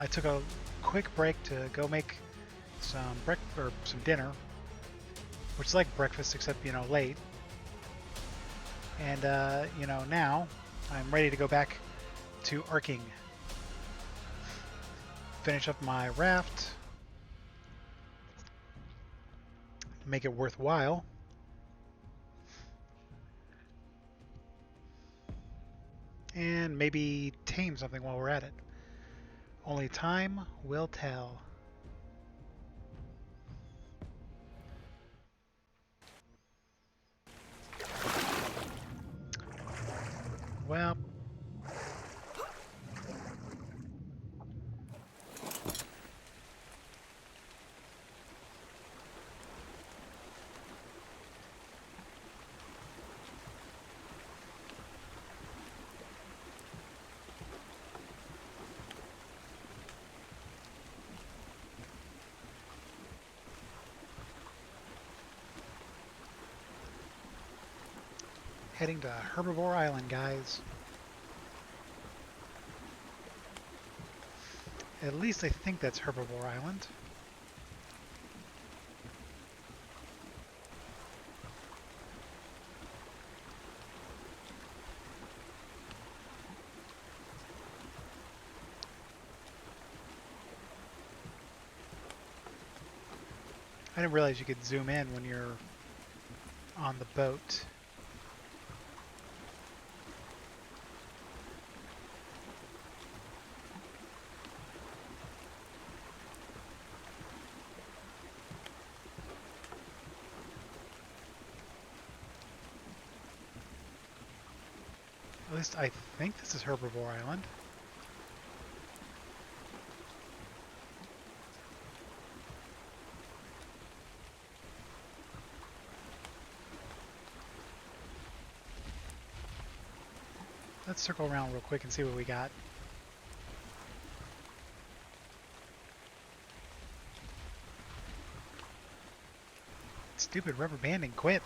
I took a quick break to go make some some dinner, which is like breakfast except late. And now I'm ready to go back to arking. Finish up my raft, make it worthwhile. And maybe tame something while we're at it. Only time will tell. Well, heading to Herbivore Island, guys. At least I think that's Herbivore Island. I didn't realize you could zoom in when you're on the boat. At least I think this is Herbivore Island. Let's circle around real quick and see what we got. Stupid rubber banding, quit.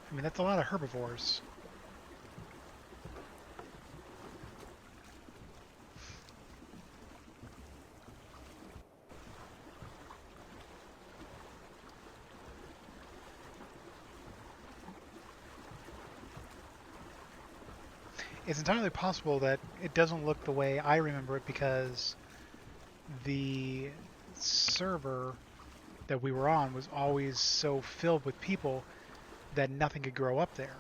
I mean, that's a lot of herbivores. It's entirely possible that it doesn't look the way I remember it because the server that we were on was always so filled with people that nothing could grow up there.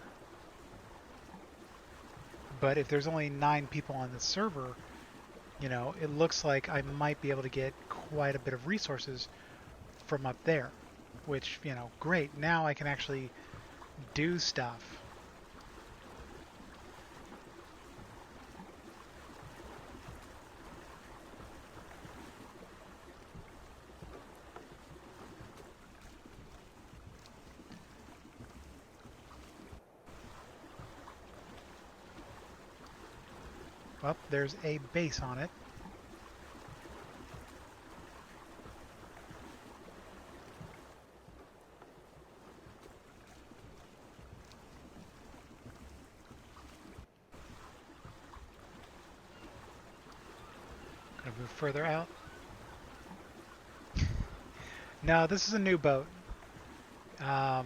But if there's only 9 people on the server, it looks like I might be able to get quite a bit of resources from up there, which, great. Now I can actually do stuff. Well, there's a base on it. Gonna move further out. No, this is a new boat. Well,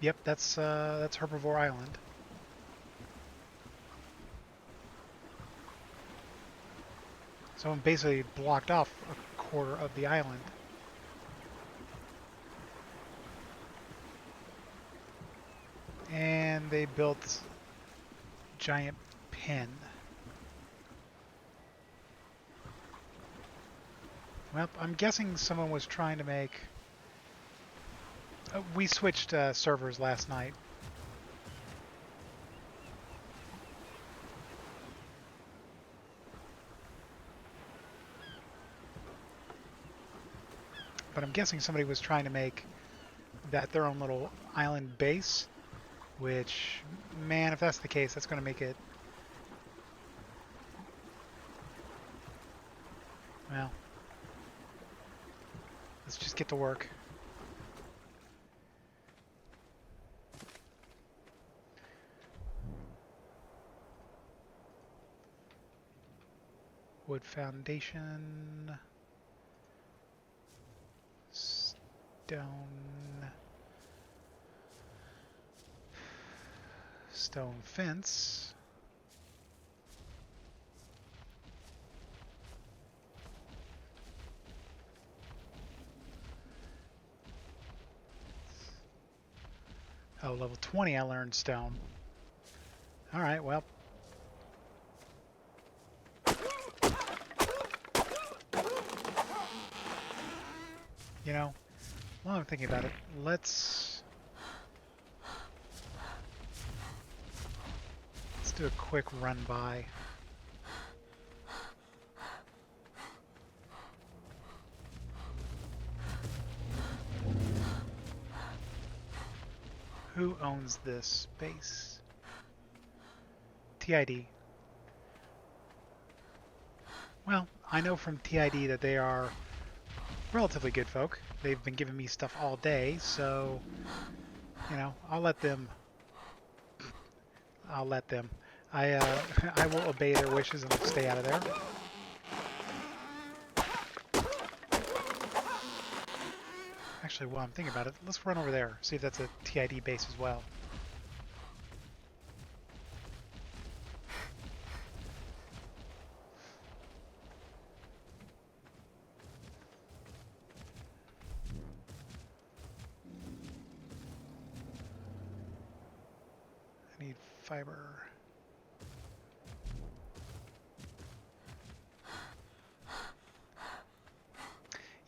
yep, that's Herbivore Island. Someone basically blocked off a quarter of the island. And they built a giant pen. Well, I'm guessing someone was trying to make... we switched servers last night. But I'm guessing somebody was trying to make that their own little island base, which, man, if that's the case, that's going to make it, well, let's just get to work. Wood foundation, stone fence. Oh, level 20 I learned stone. Alright, well. You know, while I'm thinking about it, let's do a quick run by. Who owns this base? TID. Well, I know from TID that they are relatively good folk. They've been giving me stuff all day, so, you know, I'll let them. I I will obey their wishes and stay out of there. Actually, while I'm thinking about it, let's run over there, see if that's a TID base as well. I need fiber.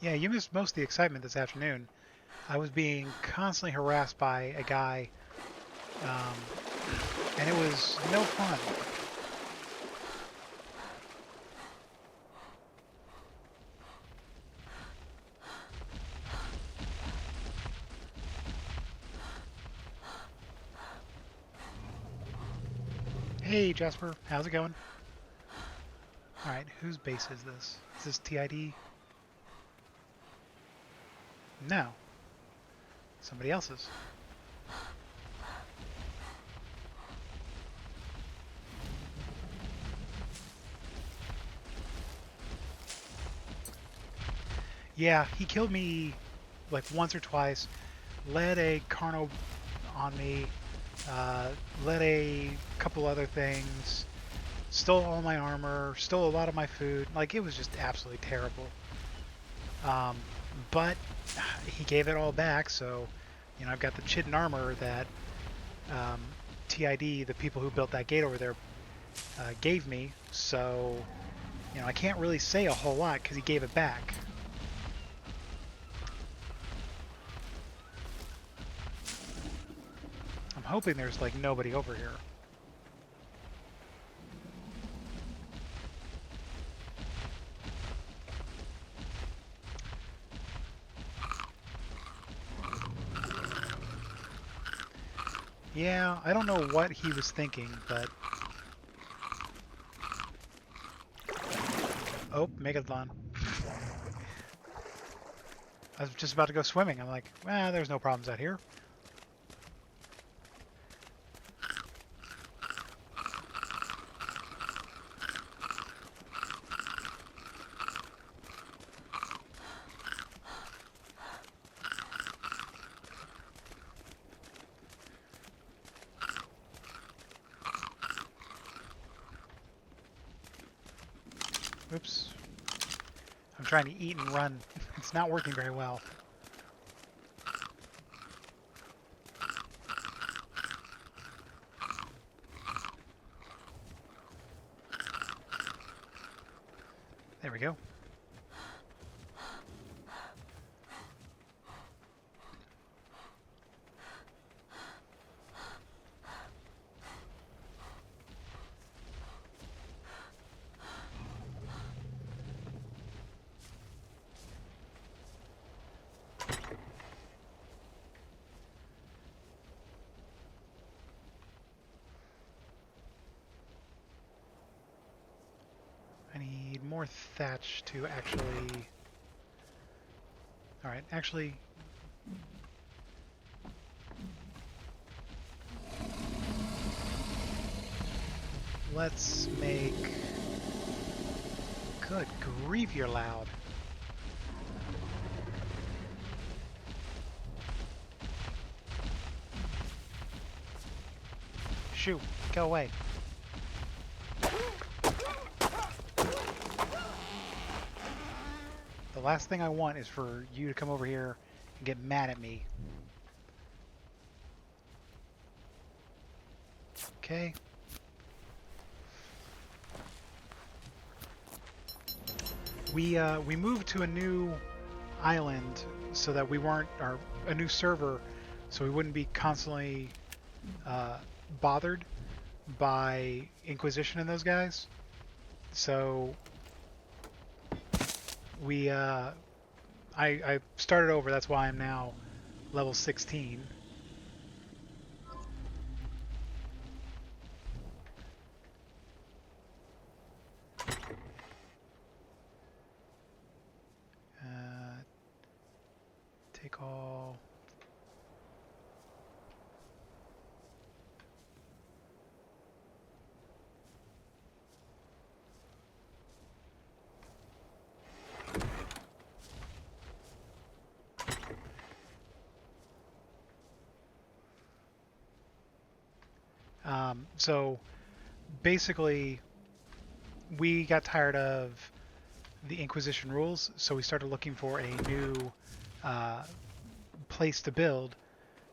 Yeah, you missed most of the excitement this afternoon. I was being constantly harassed by a guy, and it was no fun. Hey, Jasper, how's it going? Alright, whose base is this? Is this TID? No. Somebody else's. Yeah, he killed me like once or twice, led a Carno on me, led a couple other things, stole all my armor, stole a lot of my food. Like, it was just absolutely terrible. But he gave it all back, so, you know, I've got the Chidden armor that TID, the people who built that gate over there, gave me, so, you know, I can't really say a whole lot because he gave it back. I'm hoping there's, like, nobody over here. Yeah, I don't know what he was thinking, but... Oh, Megalodon. I was just about to go swimming. I'm like, well, there's no problems out here. Oops. I'm trying to eat and run. It's not working very well. There we go. more thatch to actually... Alright, actually... Let's make... Good grief, you're loud. Shoo, go away. The last thing I want is for you to come over here and get mad at me. Okay. We moved to a new island so that we weren't, or a new server, so we wouldn't be constantly bothered by Inquisition and those guys. So we I started over. That's why I'm now level 16. Take all. So basically, we got tired of the Inquisition rules, so we started looking for a new place to build,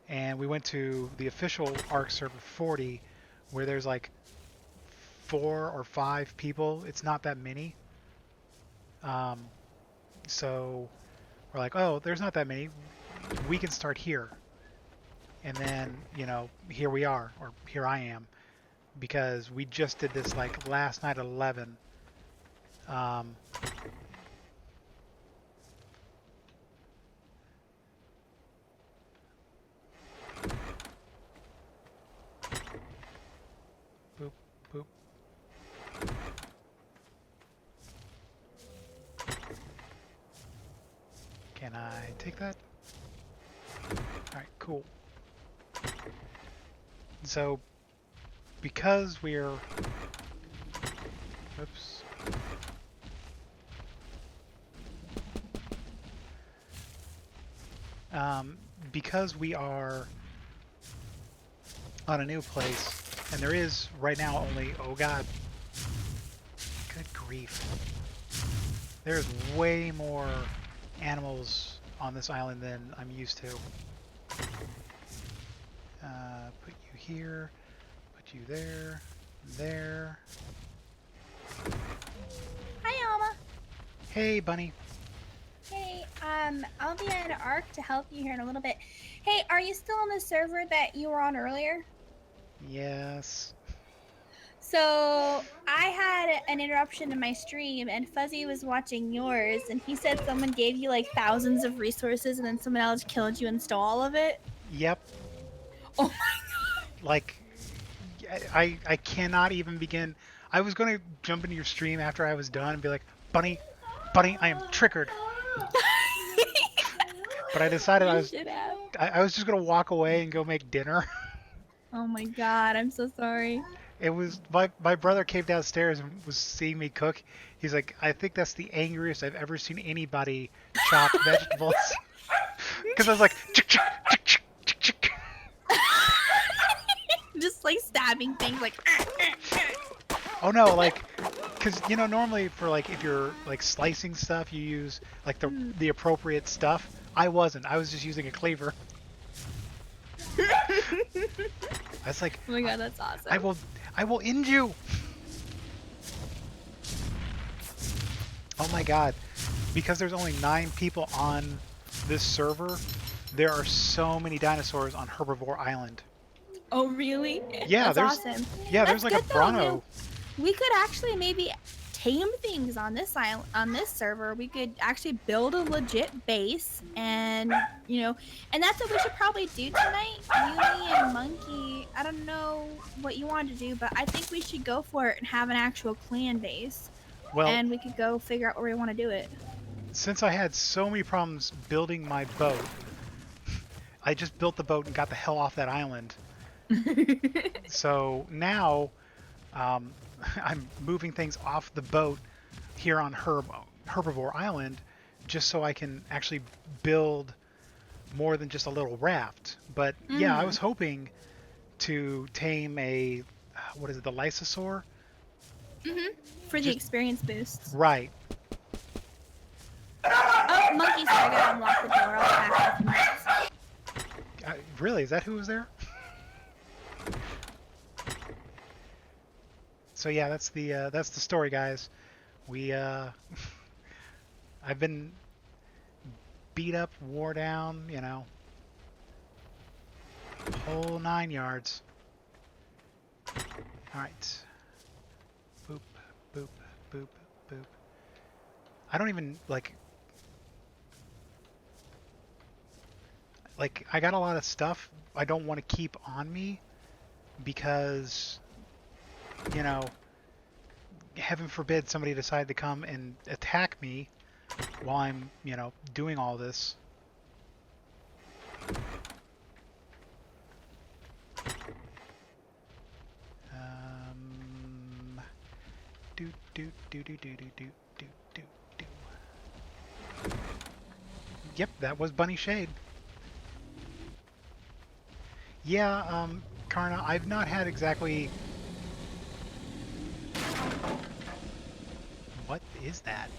and we went to the official ARK server 40, where there's like 4 or 5 people. It's not that many. So we're like, oh, there's not that many. We can start here. And then, you know, here we are, or here I am, because we just did this like last night at 11. Boop, boop. Can I take that? Alright, cool. So, because we're... Oops. Because we are on a new place, and there is right now only... Oh god. Good grief. There's way more animals on this island than I'm used to. Put you here, put you there, there. Hi, Alma. Hey, Bunny. Hey, I'll be at ARK to help you here in a little bit. Hey, are you still on the server that you were on earlier? Yes. So, I had an interruption in my stream, and Fuzzy was watching yours, and he said someone gave you, like, thousands of resources, and then someone else killed you and stole all of it? Yep. Oh my god. Like, I cannot even begin. I was going to jump into your stream after I was done and be like, Bunny, I am triggered. But I decided I was just going to walk away and go make dinner. Oh my god, I'm so sorry. It was, my brother came downstairs and was seeing me cook. He's like, I think that's the angriest I've ever seen anybody chop vegetables. Because I was like, chick, chick, chick, chick, chick, chick. Just like stabbing things like... Oh no, like, because, you know, normally for like, if you're like slicing stuff, you use like the appropriate stuff. I wasn't. I was just using a cleaver. I was like, oh my god, that's awesome. I will end you. Oh my god. Because there's only 9 people on this server, there are so many dinosaurs on Herbivore Island. Oh really? Yeah, that's awesome. Yeah, that's there's like a Bronto. We could actually maybe tame things on this island, on this server. We could actually build a legit base, and you know, and that's what we should probably do tonight. Yumi and Monkey, I don't know what you want to do, but I think we should go for it and have an actual clan base. Well, and we could go figure out where we want to do it. since I had so many problems building my boat, I just built the boat and got the hell off that island. So now um, I'm moving things off the boat here on Herbivore Island just so I can actually build more than just a little raft. But yeah, I Mm-hmm. was hoping to tame a, what is it, the Lysosaur? Mm-hmm. For the Just experience boosts. right. Oh, monkey! Sorry, I gotta unlock the door. I'll be back in a few minutes. Really, is that who was there? So yeah, that's the story, guys. We I've been beat up, wore down, you know, whole 9 yards. All right, boop, boop, boop, boop. I don't even like I got a lot of stuff I don't want to keep on me because you know, heaven forbid somebody decide to come and attack me while I'm, you know, doing all this. Do do do do do do do do do do. Yep, that was Bunny Shade. Yeah, Karna, I've not had exactly. What is that?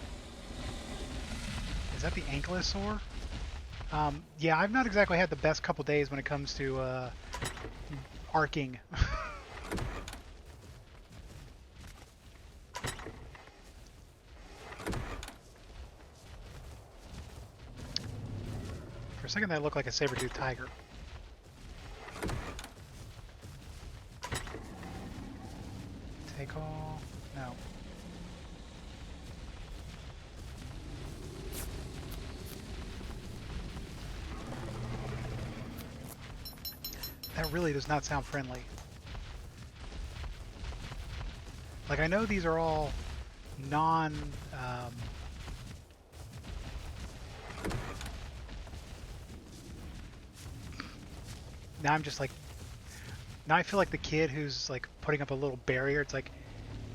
Is that the Ankylosaur? Yeah, I've not exactly had the best couple days when it comes to arcing. For a second, that looked like a saber-toothed tiger. Take all? No. That really does not sound friendly. Like, I know these are all non... now I'm just like... Now I feel like the kid who's, like, putting up a little barrier. It's like,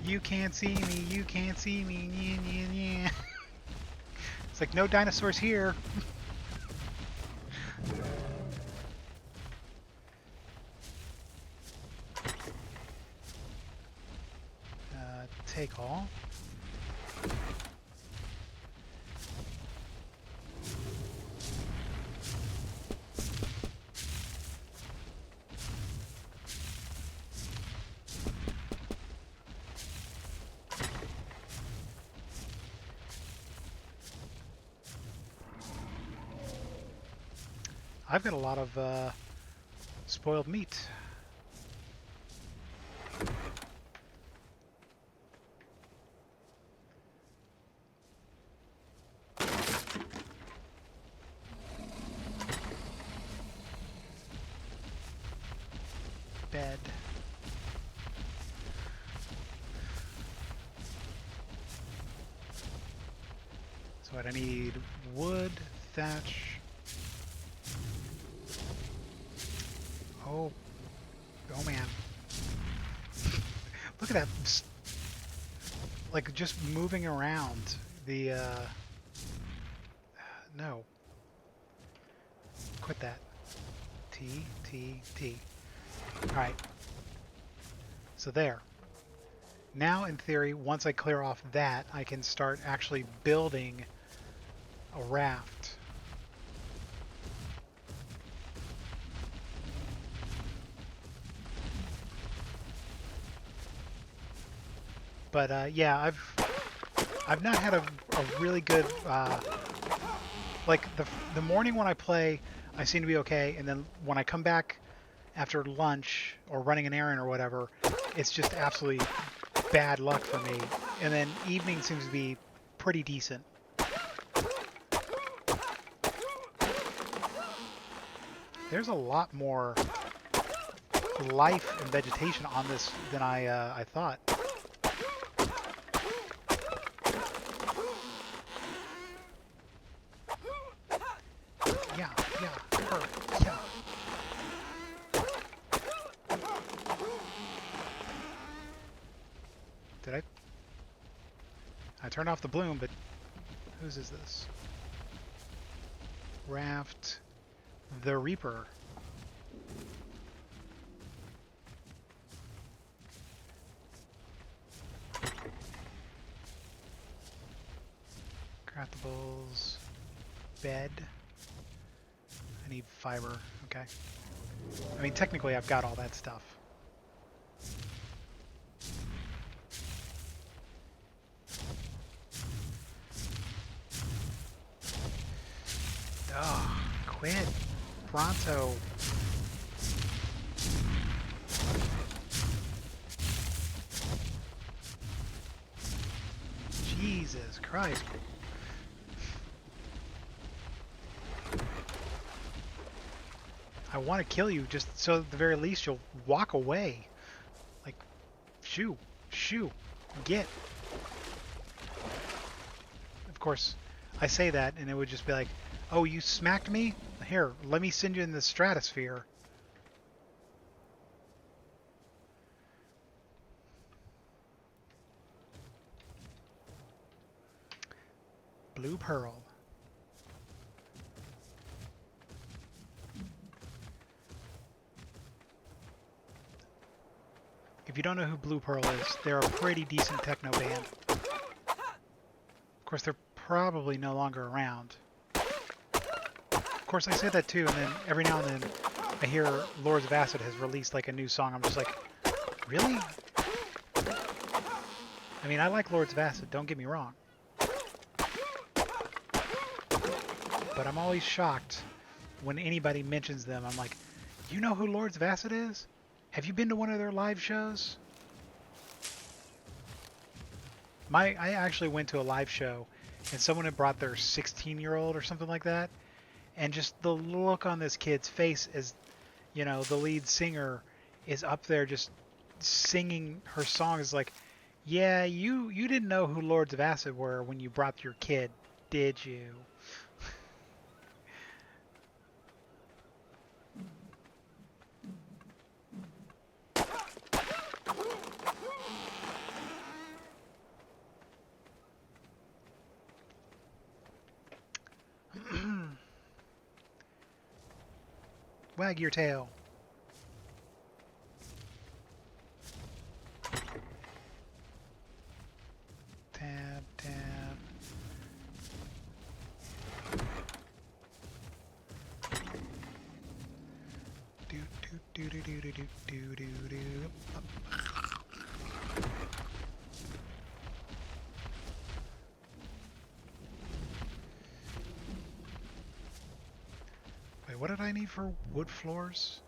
you can't see me, you can't see me, yeah, yeah, yeah. It's like, no dinosaurs here. Take all. I've got a lot of spoiled meat. Bed. So what I need: wood, thatch. Oh, oh man. Look at that. Like just moving around the no. Quit that. T, T, T. Alright. So there. Now, in theory, once I clear off that, I can start actually building a raft. But yeah, I've not had a really good like the morning when I play, I seem to be okay, and then when I come back after lunch or running an errand or whatever, it's just absolutely bad luck for me. And then evening seems to be pretty decent. There's a lot more life and vegetation on this than I thought. I turned off the bloom, but whose is this? Raft the Reaper. Craftables. Bed. I need fiber. Okay. I mean, technically, I've got all that stuff. Ugh, quit. Pronto. Jesus Christ. I want to kill you just so at the very least you'll walk away. Like, shoo, shoo, get. Of course, I say that and it would just be like, oh, you smacked me? Here, let me send you in the stratosphere. Blue Pearl. If you don't know who Blue Pearl is, they're a pretty decent techno band. Of course, they're probably no longer around. Of course, I say that too, and then every now and then I hear Lords of Acid has released like a new song. I'm just like, really? I mean, I like Lords of Acid, don't get me wrong. But I'm always shocked when anybody mentions them. I'm like, you know who Lords of Acid is? Have you been to one of their live shows? I actually went to a live show and someone had brought their 16-year-old or something like that. And just the look on this kid's face as, you know, the lead singer is up there just singing her songs like, yeah, you didn't know who Lords of Acid were when you brought your kid, did you? Wag your tail. Tab, tab. Do do do do do do do do do. Wait, what did I need for wood floors?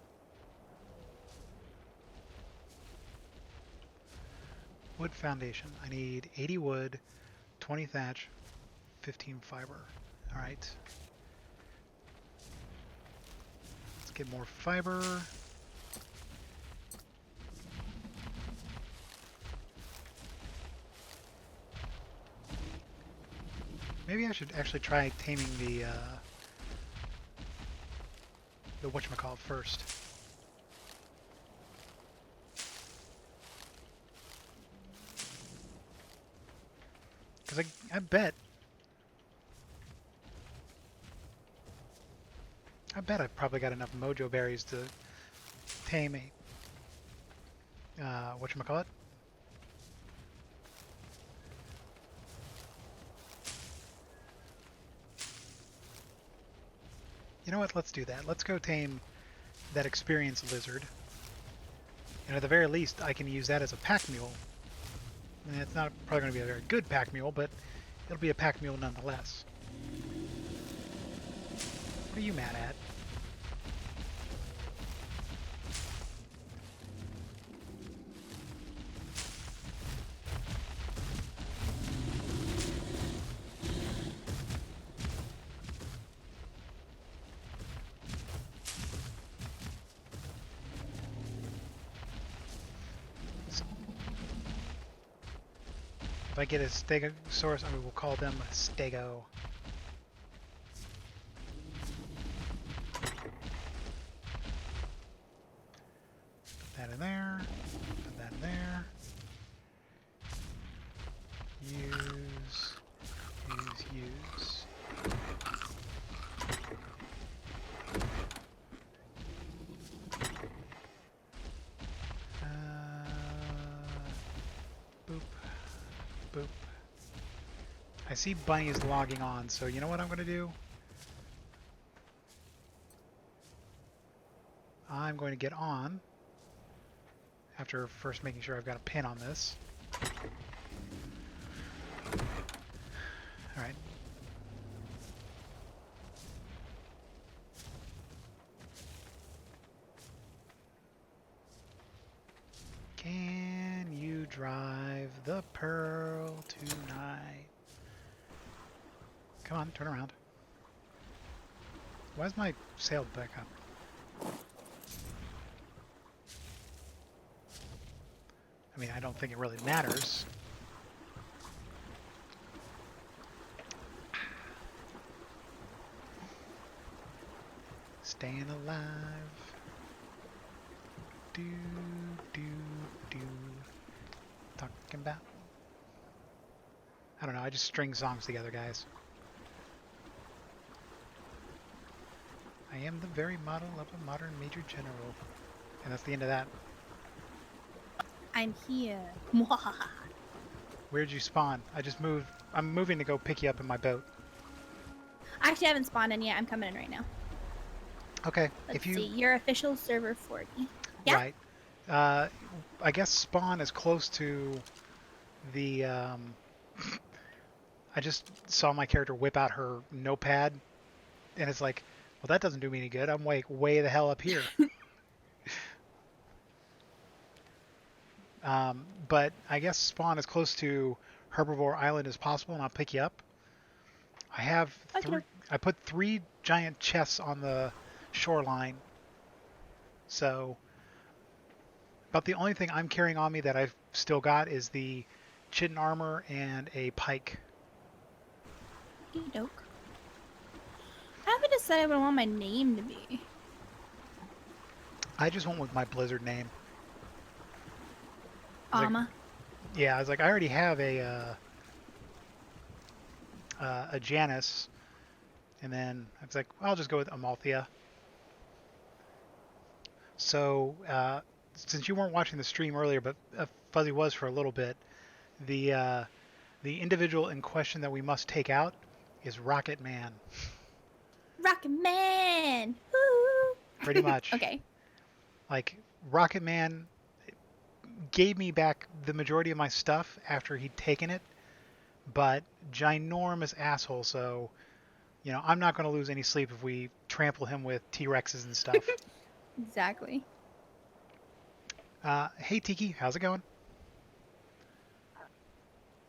Wood foundation. I need 80 wood, 20 thatch, 15 fiber. Alright. Let's get more fiber. Maybe I should actually try taming the whatchamacallit first. Because I bet I've probably got enough mojo berries to tame a whatchamacallit. You know what? Let's do that. Let's go tame that experienced lizard. And at the very least, I can use that as a pack mule. And it's not probably going to be a very good pack mule, but it'll be a pack mule nonetheless. What are you mad at? If I get a Stegosaurus, I mean, we'll call them a Stego. Put that in there. Put that in there. Use I see Bunny is logging on, so you know what I'm going to do? I'm going to get on after first making sure I've got a pin on this. Alright. Can you drive the Pearl tonight? Come on, turn around. Why is my sail back up? I mean, I don't think it really matters. Staying alive. Do, do, do. Talking about. I don't know, I just string songs together, guys. I am the very model of a modern Major General. And that's the end of that. I'm here. Where'd you spawn? I just moved. I'm moving to go pick you up in my boat. I actually haven't spawned in yet. I'm coming in right now. Okay. Let's see. Your official server 40. Yeah. Right. I guess spawn is close to the. I just saw my character whip out her notepad, and it's like, well, that doesn't do me any good. I'm way the hell up here. But I guess spawn as close to Herbivore Island as possible, and I'll pick you up. I have three. Okay. I put 3 giant chests on the shoreline, so about the only thing I'm carrying on me that I've still got is the chitin armor and a pike. Doke. I haven't decided what I want my name to be. I just went with my Blizzard name. Alma. Yeah, I was like, I already have a Janus, and then I was like, well, I'll just go with Amalthea. So, since you weren't watching the stream earlier, but Fuzzy was for a little bit, the individual in question that we must take out is Rocket Man. Rocket Man! Woo! Pretty much. Okay. Like, Rocket Man gave me back the majority of my stuff after he'd taken it, but ginormous asshole, so, you know, I'm not going to lose any sleep if we trample him with T-Rexes and stuff. Exactly. Hey, Tiki, how's it going?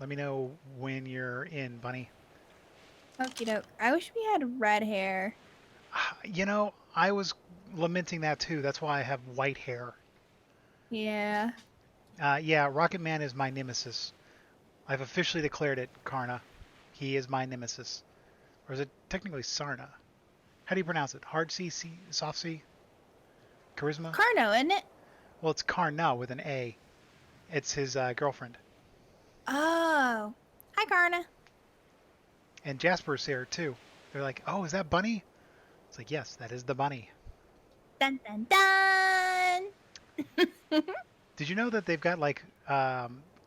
Let me know when you're in, Bunny. Okie doke. I wish we had red hair. You know, I was lamenting that too. That's why I have white hair. Yeah. Yeah, Rocket Man is my nemesis. I've officially declared it, Karna. He is my nemesis. Or is it technically Sarna? How do you pronounce it? Hard C, soft C? Charisma? Carno, isn't it? Well, it's Karna with an A. It's his girlfriend. Oh. Hi, Karna. And Jasper's here too. They're like, oh, is that Bunny? It's like, yes, that is the Bunny. Dun dun dun! Did you know that they've got like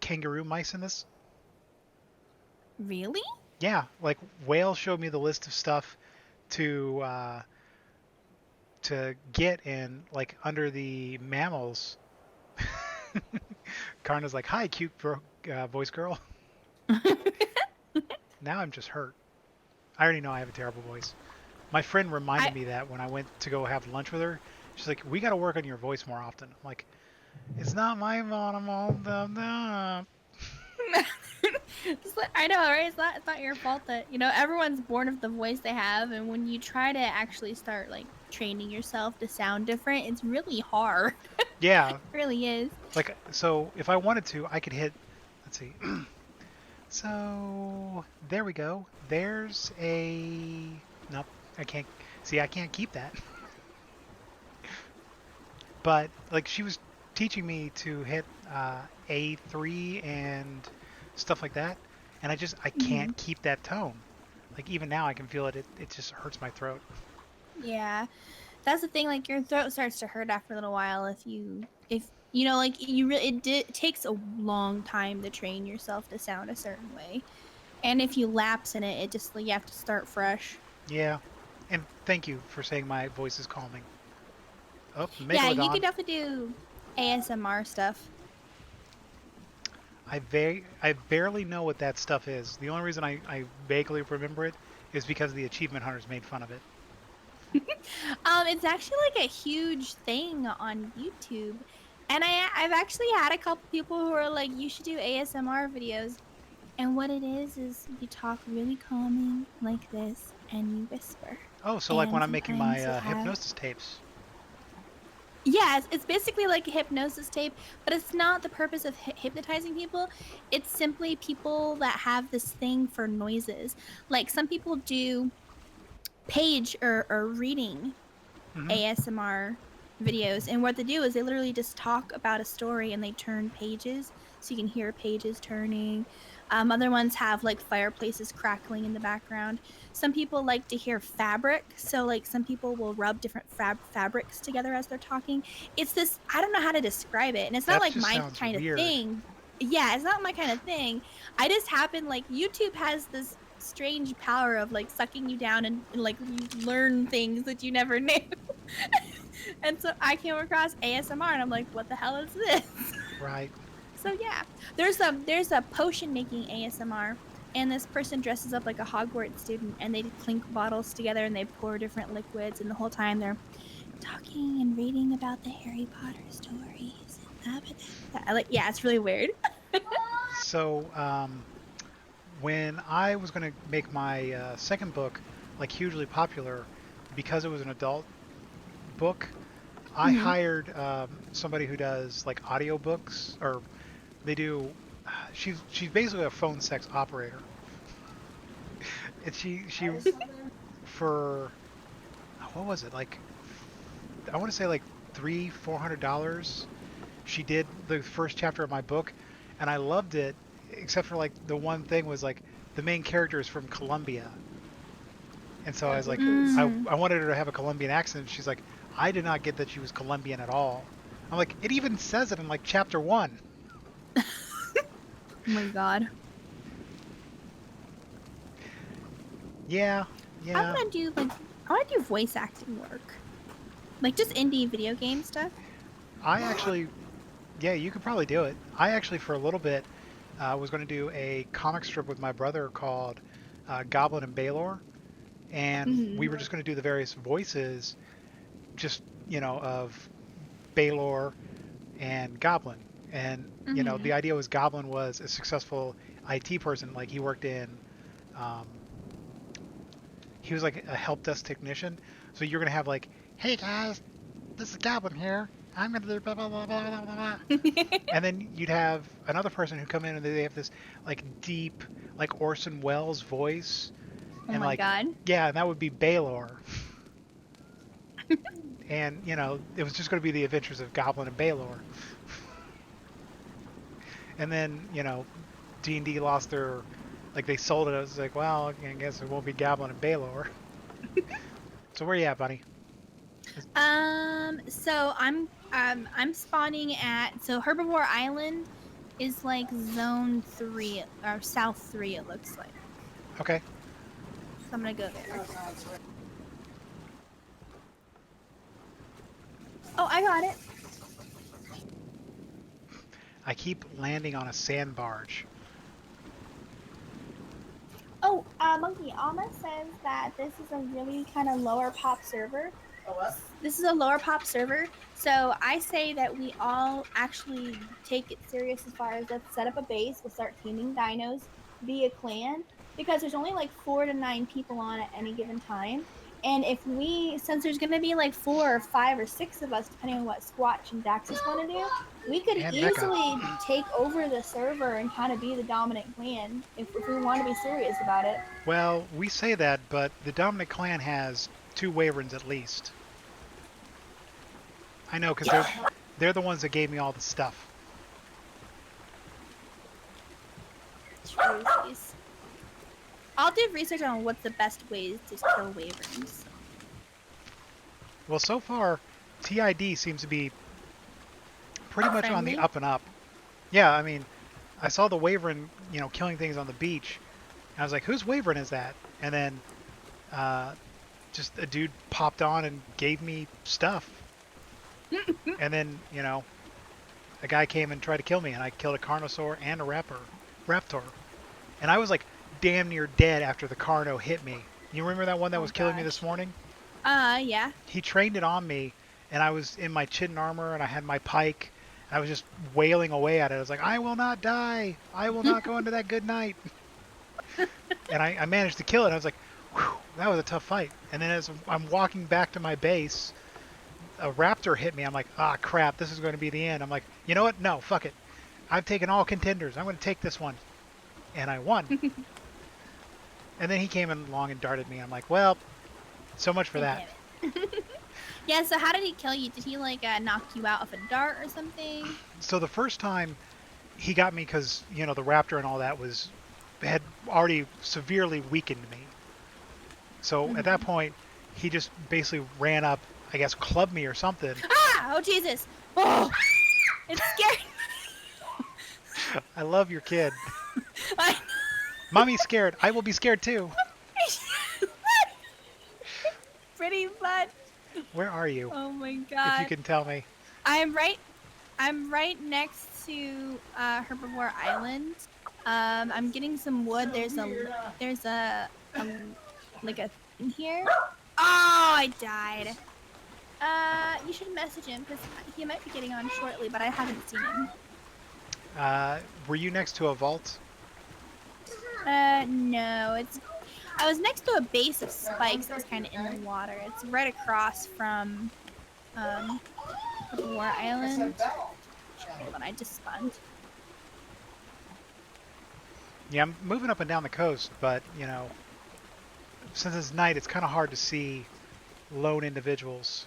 kangaroo mice in this? Really? Yeah, like Whale showed me the list of stuff to get in, like under the mammals. Karna's like, hi, cute voice girl. Now I'm just hurt. I already know I have a terrible voice. My friend reminded me that when I went to go have lunch with her. She's like, we got to work on your voice more often. I'm like, it's not my fault. I'm all dumbed up. I know, right? It's not your fault that, you know, everyone's born with the voice they have, and when you try to actually start, like, training yourself to sound different, it's really hard. Yeah. It really is. Like, so if I wanted to, I could hit, let's see. So, there we go. There's a, nope, I can't, see, I can't keep that. But, like, she was teaching me to hit A3 and stuff like that, and I can't keep that tone. Like, even now I can feel it, it just hurts my throat. Yeah. That's the thing, like, your throat starts to hurt after a little while if you know, like, it takes a long time to train yourself to sound a certain way. And if you lapse in it, it just you have to start fresh. Yeah. And thank you for saying my voice is calming. Oh, Yeah, you Megalodon. could definitely do ASMR stuff. I barely know what that stuff is. The only reason I vaguely remember it is because the achievement hunters made fun of it. It's actually like a huge thing on YouTube. And I've actually had a couple people who are like, you should do ASMR videos. And what it is you talk really calming like this and you whisper. Oh, so like when And I'm making my sometimes you'll have hypnosis tapes. yeah, it's basically like a hypnosis tape, but it's not the purpose of hypnotizing people. It's simply people that have this thing for noises. Like some people do page or reading Hmm. ASMR videos. And what they do is they literally just talk about a story and they turn pages so you can hear pages turning. Other ones have like fireplaces crackling in the background. Some people like to hear fabric. So, like, some people will rub different fabrics together as they're talking. It's this, I don't know how to describe it. And it's not That like just my sounds kind of weird. thing. Yeah, it's not my kind of thing. I just happen, like, YouTube has this strange power of like sucking you down and like you learn things that you never knew. And so I came across ASMR and I'm like, what the hell is this? Right. So yeah, there's a potion making ASMR, and this person dresses up like a Hogwarts student and they clink bottles together and they pour different liquids, and the whole time they're talking and reading about the Harry Potter stories and I like, yeah, it's really weird. So, when I was going to make my second book like hugely popular because it was an adult book, I Mm-hmm. hired somebody who does like audiobooks or they do she's basically a phone sex operator. And she for what was it? Like I want to say like $300-400. She did the first chapter of my book and I loved it except for like the one thing was like the main character is from Colombia. And so I was like, Mm. I wanted her to have a Colombian accent. She's like, I did not get that she was Colombian at all. I'm like, it even says it in like chapter one. Oh my god. Yeah, I yeah. want to do like I want to do voice acting work, like just indie video game stuff. I actually, yeah, you could probably do it. I actually, for a little bit, was going to do a comic strip with my brother called Goblin and Baylor, and we Mm-hmm. were just going to do the various voices, just of Baylor and Goblin. And Mm-hmm. the idea was Goblin was a successful IT person, like he worked in, um, he was like a help desk technician. So you're going to have like, hey guys, this is Goblin here. I'm going to do blah blah blah blah blah blah. And then you'd have another person who come in and they have this like deep, like Orson Welles voice, Oh and my like, god. yeah, and that would be Baylor. And it was just going to be the adventures of Goblin and Baylor. And then D&D lost their, like they sold it. I was like, well, I guess it won't be Goblin and Baylor. So where you at, buddy? So I'm spawning at, so Herbivore Island is like zone 3 or south 3 it looks like. Okay. So I'm gonna go there. Oh, I got it. I keep landing on a sand barge. Oh, Monkey, Alma says that this is a really kind of lower pop server. Oh, what? This is a lower pop server. So I say that we all actually take it serious as far as let's set up a base, we'll start taming dinos, be a clan, because there's only like 4 to 9 people on at any given time. And if we, since there's going to be like 4 or 5 or 6 of us, depending on what Squatch and Daxus want to do, we could And Mecha. easily take over the server and kind of be the dominant clan if we want to be serious about it. Well, we say that, but the Dominic clan has 2 Wyverns at least. I know, because they're the ones that gave me all the stuff. Truesies. I'll do research on what's the best ways to kill wyverns. Well, so far, TID seems to be pretty much on the Friendly. up and up. Yeah, I mean, I saw the Wyvern, killing things on the beach, I was like, whose wyvern is that? And then uh, just a dude popped on and gave me stuff. And then, you know, a guy came and tried to kill me, and I killed a Carnosaur and a Raptor. And I was like damn near dead after the Carno hit me. You remember that one that Oh was killing me this gosh. morning? Yeah. He trained it on me, and I was in my chitin armor, and I had my pike. And I was just wailing away at it. I was like, I will not die. I will not go into that good night. And I managed to kill it. I was like, whew, that was a tough fight. And then as I'm walking back to my base, a raptor hit me. I'm like, ah, crap, this is going to be the end. I'm like, you know what? No, fuck it. I've taken all contenders. I'm going to take this one. And I won. And then he came along and darted me. I'm like, well, so much for Oh, that. damn it. Yeah, so how did he kill you? Did he like knock you out with a dart or something? So the first time he got me because, you know, the raptor and all that had already severely weakened me. So at that point, he just basically ran up, I guess, clubbed me or something. Ah! Oh Jesus! Oh, it's scary. I love your kid. I Mommy's scared. I will be scared too. Pretty much. Where are you? Oh my If you god. can tell me. I'm right next to Herbivore Island. I'm getting some wood. There's a like a thing here. Oh, I died. You should message him because he might be getting on shortly, but I haven't seen him. Were you next to a vault? No, I was next to a base of spikes that was kind of in the water. It's right across from War Island. Hold on, I just spawned. Yeah, I'm moving up and down the coast, but, you know, since it's night, it's kind of hard to see lone individuals.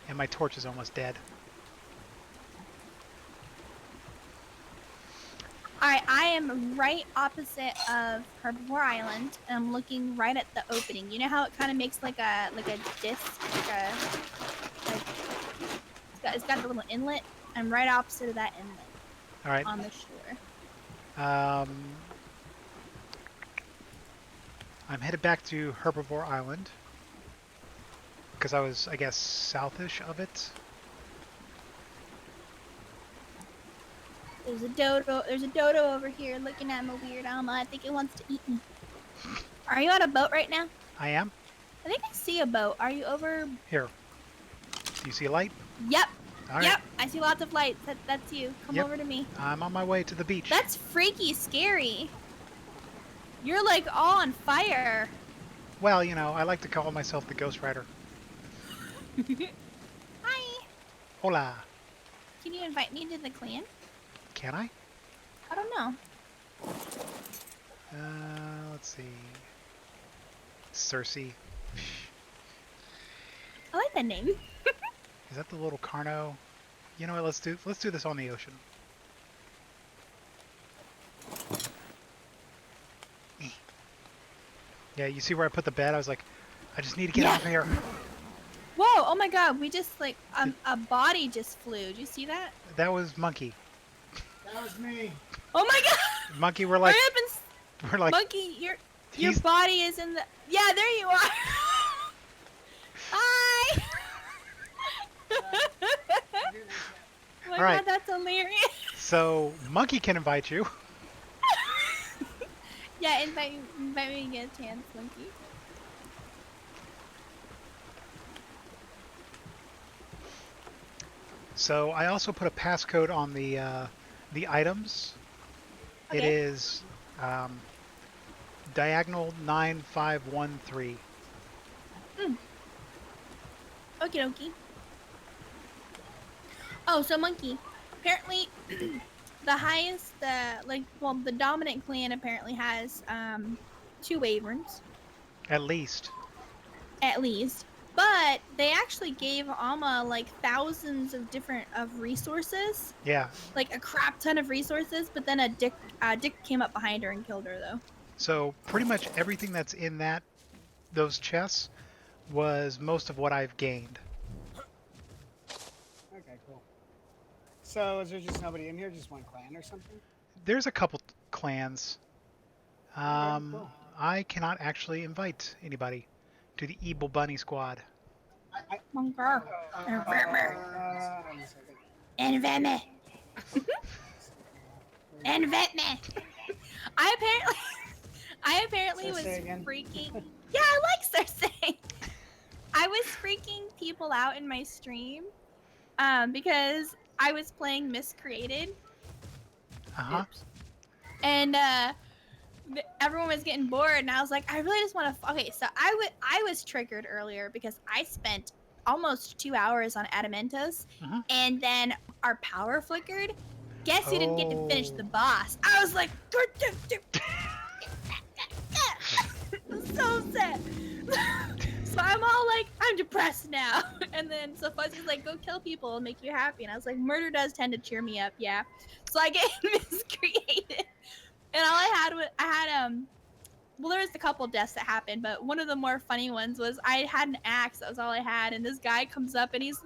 And my torch is almost dead. Alright, I am right opposite of Herbivore Island, and I'm looking right at the opening. You know how it kind of makes like a disc, it's got the little inlet. I'm right opposite of that inlet. All right. On the shore. I'm headed back to Herbivore Island because I was, I guess, southish of it. There's a dodo over here looking at me weird. I don't know. I think it wants to eat me. Are you on a boat right now? I am. I think I see a boat. Are you over? Here. Do you see a light? Yep. All right. Yep. I see lots of lights. That's you. Come Yep. over to me. I'm on my way to the beach. That's freaky scary. You're like all on fire. Well, you know, I like to call myself the Ghost Rider. Hi. Hola. Can you invite me to the clan? Can I? I don't know. Let's see. Cersei. I like that name. Is that the little Carno? You know what? Let's do this on the ocean. Yeah, you see where I put the bed? I was like, I just need to get off here. Whoa! Oh my God! We just like a body just flew. Did you see that? That was Monkey. That was me. Oh my God! Monkey, we're like, Monkey, your body is in the. Yeah, there you are. Hi. Oh my All right. God, that's hilarious. So Monkey can invite you. Yeah, invite me to get a chance, Monkey. So I also put a passcode on the items. Okay. It is diagonal 9513. Okie dokie. Oh, so Monkey. Apparently, the dominant clan apparently has 2 wyverns. At least. At least. But they actually gave Alma like thousands of different resources. Yeah. Like a crap ton of resources, but then Dick came up behind her and killed her though. So pretty much everything that's in those chests was most of what I've gained. Okay, cool. So is there just nobody in here? Just one clan or something? There's a couple clans. Okay, cool. I cannot actually invite anybody to the Evil Bunny Squad. Monker. Let me see. Invent me. Invent me. I apparently was Cersei again. freaking. Yeah, I like Cersei. I was freaking people out in my stream, because I was playing Miscreated. Uh-huh. Oops. And everyone was getting bored, and I was like, I really just want to. Okay, so I was triggered earlier because I spent almost 2 hours on Adamantos, Mhm. and then our power flickered. Guess who didn't get to finish the Oh. boss? I was like, so sad. So I'm all like, I'm depressed now. And then so Fuzzy's like, go kill people and make you happy. And I was like, murder does tend to cheer me up, yeah. So I get miscreated. And all I had well, there was a couple deaths that happened, but one of the more funny ones was I had an axe. That was all I had, and this guy comes up and he's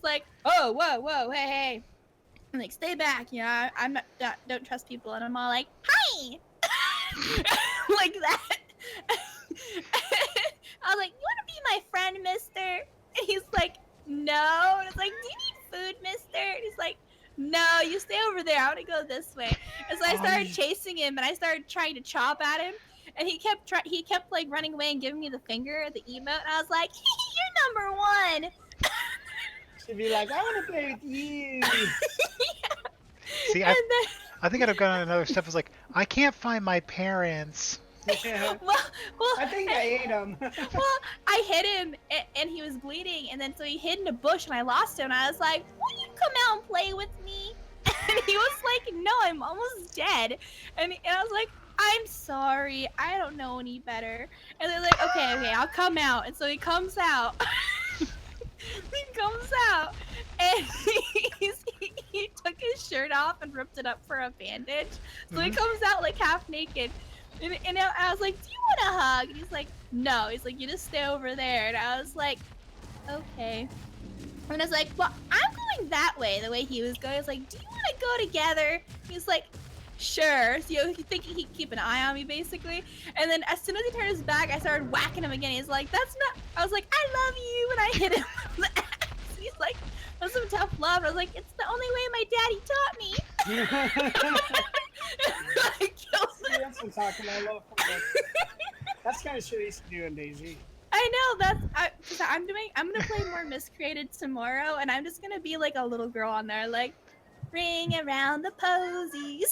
like, "Oh, whoa, hey!" I'm like, "Stay back, you know. I'm not don't trust people." And I'm all like, "Hi," like that. I was like, "You want to be my friend, Mister?" And he's like, "No." And it's like, "Do you need food, Mister?" And he's like, "No, you stay over there. I want to go this way." And so I started chasing him, and I started trying to chop at him, and he kept like running away and giving me the finger, the emote, and I was like, "You're number one." She'd be like, I want to play with you. See, And then, I think I'd have gone another step. Was like, I can't find my parents. Yeah. well, I think I ate him. well, I hit him, and he was bleeding, and then so he hid in a bush, and I lost him, and I was like, "Will you come out and play with me?" And he was like, "No, I'm almost dead," and I was like, "I'm sorry, I don't know any better." And they're like, "Okay, I'll come out," and so he comes out. He comes out, and he took his shirt off and ripped it up for a bandage. So he Mhm. comes out like half naked. And I was like, "Do you want a hug?" And he's like, "No." He's like, "You just stay over there." And I was like, "Okay." And I was like, "Well, I'm going that way," the way he was going. I was like, "Do you want to go together?" He's like, "Sure." So you thinking he'd keep an eye on me, basically. And then as soon as he turned his back, I started whacking him again. He's like, "That's not." I was like, "I love you," and I hit him with the axe. He's like, "That's some tough love." I was like, "It's the only way my daddy taught me." I killed See, him. that's what I'm talking about. I love football. That's kind of shit I used to do in DayZ. I know I'm gonna play more Miscreated tomorrow, and I'm just gonna be like a little girl on there, like, ring around the posies.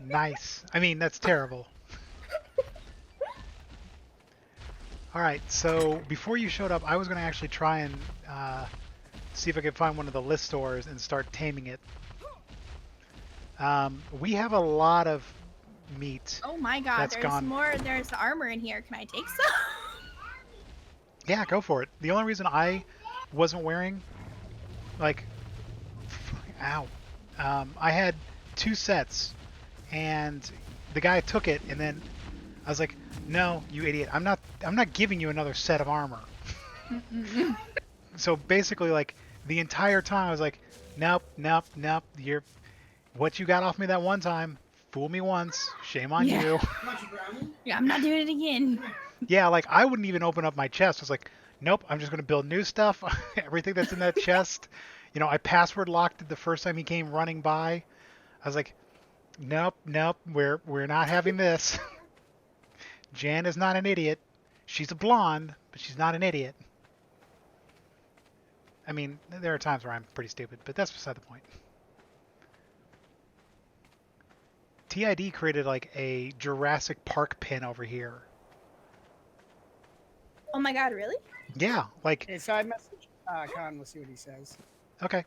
Nice. I mean, that's terrible. All right, so before you showed up, I was going to actually try and see if I could find one of the list stores and start taming it. We have a lot of meat. Oh my god, That's there's gone. more. There's armor in here. Can I take some? Yeah, go for it. The only reason I wasn't wearing, like, ow, I had 2 sets, and the guy took it, and then I was like, "No, you idiot! I'm not giving you another set of armor." So basically, like, the entire time I was like, "Nope, nope, nope. You're what you got off me that one time. Fool me once, shame on Yeah. you." Yeah, I'm not doing it again. Yeah, like I wouldn't even open up my chest. I was like, "Nope, I'm just gonna build new stuff. Everything that's in that chest." You know, I password locked it the first time he came running by. I was like, "Nope, nope. We're not having this." Jan is not an idiot. She's a blonde, but she's not an idiot. I mean, there are times where I'm pretty stupid, but that's beside the point. TID created like a Jurassic Park pin over here. Oh my god, really? Yeah, like, Okay, so I messaged Con. We'll see what he says. okay.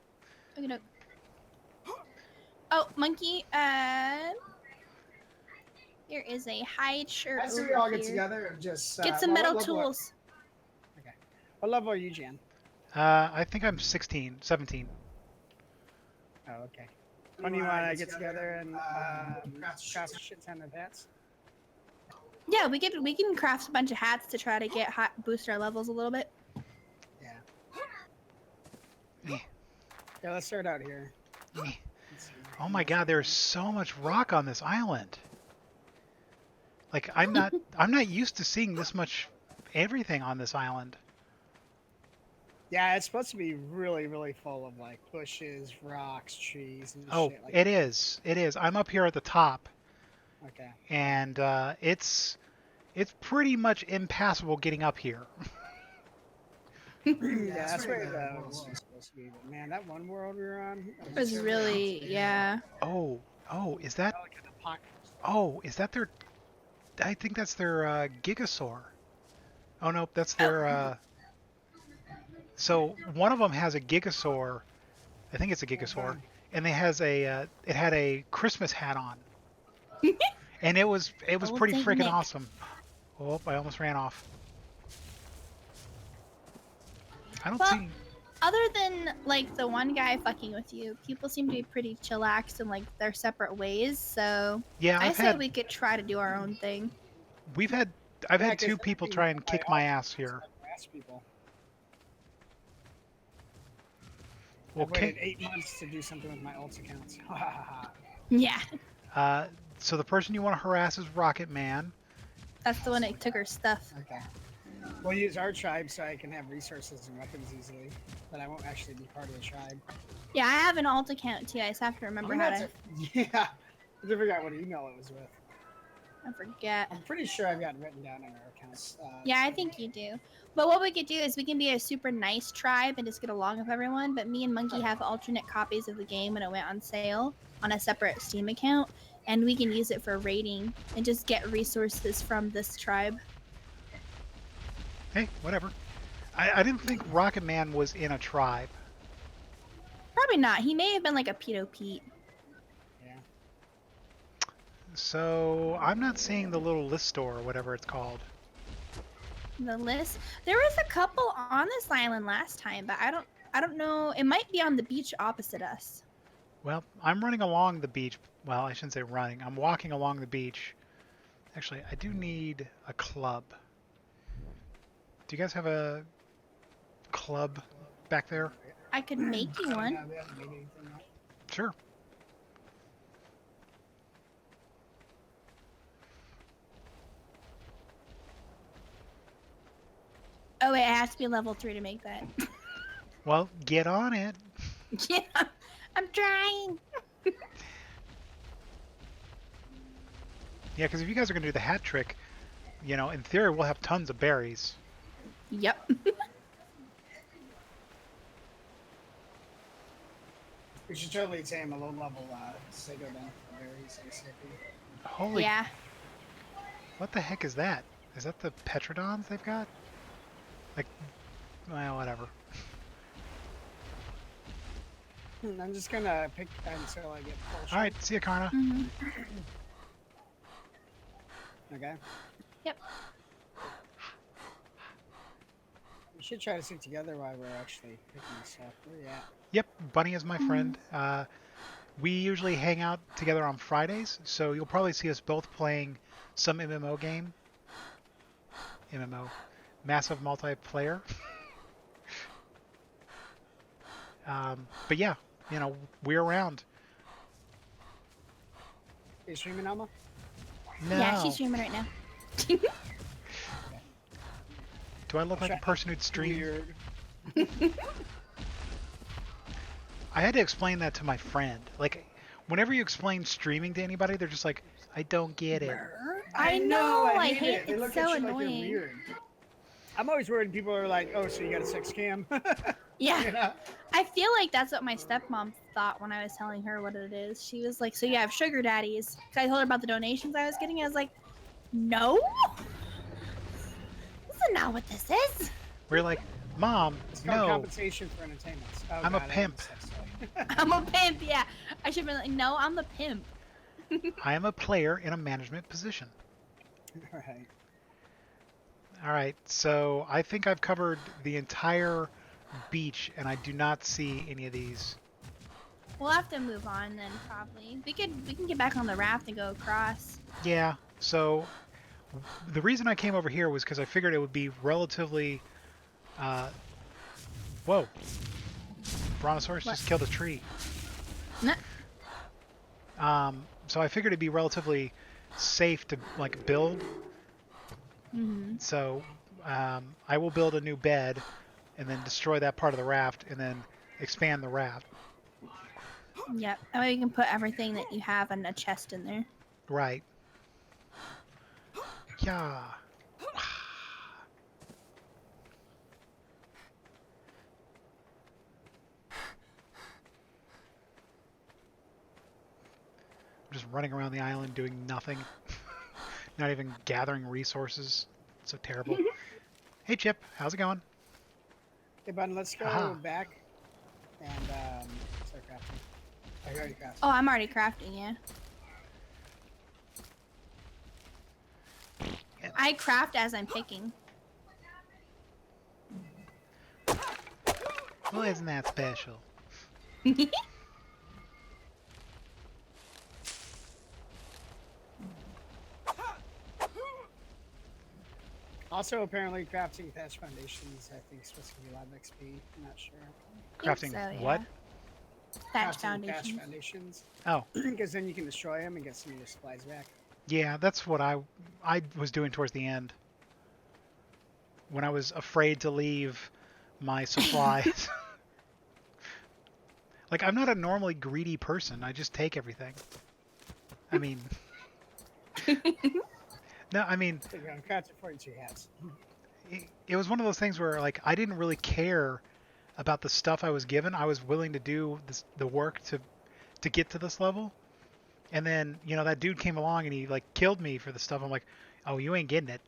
Okay, no. Oh, monkey. There is a hide shirt As over we all here. get together and just Get some metal tools. What level are you, Jan? I think I'm 16, 17. Oh, okay. When do you want to get together and craft a shit ton of hats? Yeah, we can craft a bunch of hats to try to boost our levels a little bit. Yeah. Eh. Yeah, let's start out here. Eh. Let's see. Oh my God, there's so much rock on this island. Like I'm not used to seeing this much everything on this island. Yeah, it's supposed to be really, really full of like bushes, rocks, trees, and Oh, shit like it that. is. It is. I'm up here at the top, Okay. and it's pretty impassable impassable getting up here. Yeah, that's where the was supposed to be. But man, that one world we were on It was really, yeah. Oh, oh, is that? like an apocalypse. Oh, is that their? I think that's their Gigasaur. Oh no, that's Oh, their. So one of them has a Gigasaur. I think it's a Gigasaur, and it had a Christmas hat on, and it was Old pretty Saint freaking Nick. awesome. Oh, I almost ran off. I don't Well, see. other than like the one guy fucking with you, people seem to be pretty chillaxed in like their separate ways. So Yeah, I say we could try to do our own thing. we've had I've Yeah, had 'cause two people everything try and by kick my all ass here. harass people. Well, I've waited 8 months to do something with my alt accounts. Ha ha ha. Yeah, uh, so the person you want to harass is Rocket Man. that's the one that took her stuff. Okay. We'll use our tribe so I can have resources and weapons easily, but I won't actually be part of the tribe. Yeah, I have an alt account too. I just have to remember how to. Yeah. I forgot what email it was with. I forget. I'm pretty sure I've got it written down on our accounts. Yeah, I think you do. But what we could do is we can be a super nice tribe and just get along with everyone. But me and Monkey have alternate copies of the game when it went on sale on a separate Steam account, and we can use it for raiding and just get resources from this tribe. Hey, whatever. I didn't think Rocket Man was in a tribe. Probably not. He may have been like a pedo Pete. Yeah. So I'm not seeing the little list store or whatever it's called. The list. There was a couple on this island last time, but I don't know. It might be on the beach opposite us. Well, I'm running along the beach. Well, I shouldn't say running. I'm walking along the beach. Actually, I do need a club. Do you guys have a club back there? I could make you one. We haven't made anything yet. Sure. Oh wait, I have to be level 3 to make that. Well, get on it. Yeah, I'm trying. Yeah, because if you guys are going to do the hat trick, in theory, we'll have tons of berries. Yep. We should totally tame a low level Sago down for berries ASAP. Holy, Yeah. what the heck is that? Is that the Petrodons they've got? Like, well, whatever. I'm just gonna pick until I get full. All right, see ya, Karna. Mhm. Okay. Yep. We should try to stick together while we're actually picking stuff. Where you at? Yep, Bunny is my friend. We usually hang out together on Fridays, so you'll probably see us both playing some MMO game. MMO. Massive multiplayer. But yeah, we're around. Are you streaming, Alma? No. Yeah, she's streaming right now. Do I look like a person who'd stream? Weird. I had to explain that to my friend. Like, whenever you explain streaming to anybody, they're just like, I don't get it. I know, I hate hate it. They it's look so at you like annoying. you're weird. I'm always worried people are like, oh, so you got a sex cam? Yeah. You know? I feel like that's what my stepmom thought when I was telling her what it is. She was like, so you have sugar daddies. 'Cause I told her about the donations I was getting. I was like, no. This is not what this is. We're like, Mom, It's called no, compensation for entertainment. Oh, I'm a God, I pimp. hate sex toy. I'm a pimp, yeah. I should have been like, no, I'm the pimp. I am a player in a management position. Right. All right, so I think I've covered the entire beach, and I do not see any of these. We'll have to move on then, probably. We can get back on the raft and go across. Yeah, so the reason I came over here was because I figured it would be relatively, whoa, Brontosaurus What? just killed a tree. No. So I figured it'd be relatively safe to like build. Mm-hmm. So I will build a new bed and then destroy that part of the raft and then expand the raft. Yep. That way you can put everything that you have in a chest in there. Right. Yeah. Just running around the island doing nothing. Not even gathering resources. So terrible. Hey Chip, how's it going? Hey, bud, let's go Aha. back and start crafting. I already crafted. Oh, I'm already crafting, yeah. I craft as I'm picking. Well, isn't that special? Also, apparently, crafting thatch foundations, I think, is supposed to give you a lot of XP. I'm not sure. Crafting so, yeah. what? Thatch Crafting foundation. foundations. Oh, Because then you can destroy them and get some of your supplies back. yeah, that's what I was doing towards the end. When I was afraid to leave my supplies. Like, I'm not a normally greedy person. I just take everything. I mean... No, I mean... So you're crafting 42 hats. It was one of those things where, like, I didn't really care about the stuff I was given. I was willing to do the work to get to this level. And then, you know, that dude came along and he, like, killed me for the stuff. I'm like, oh, you ain't getting it.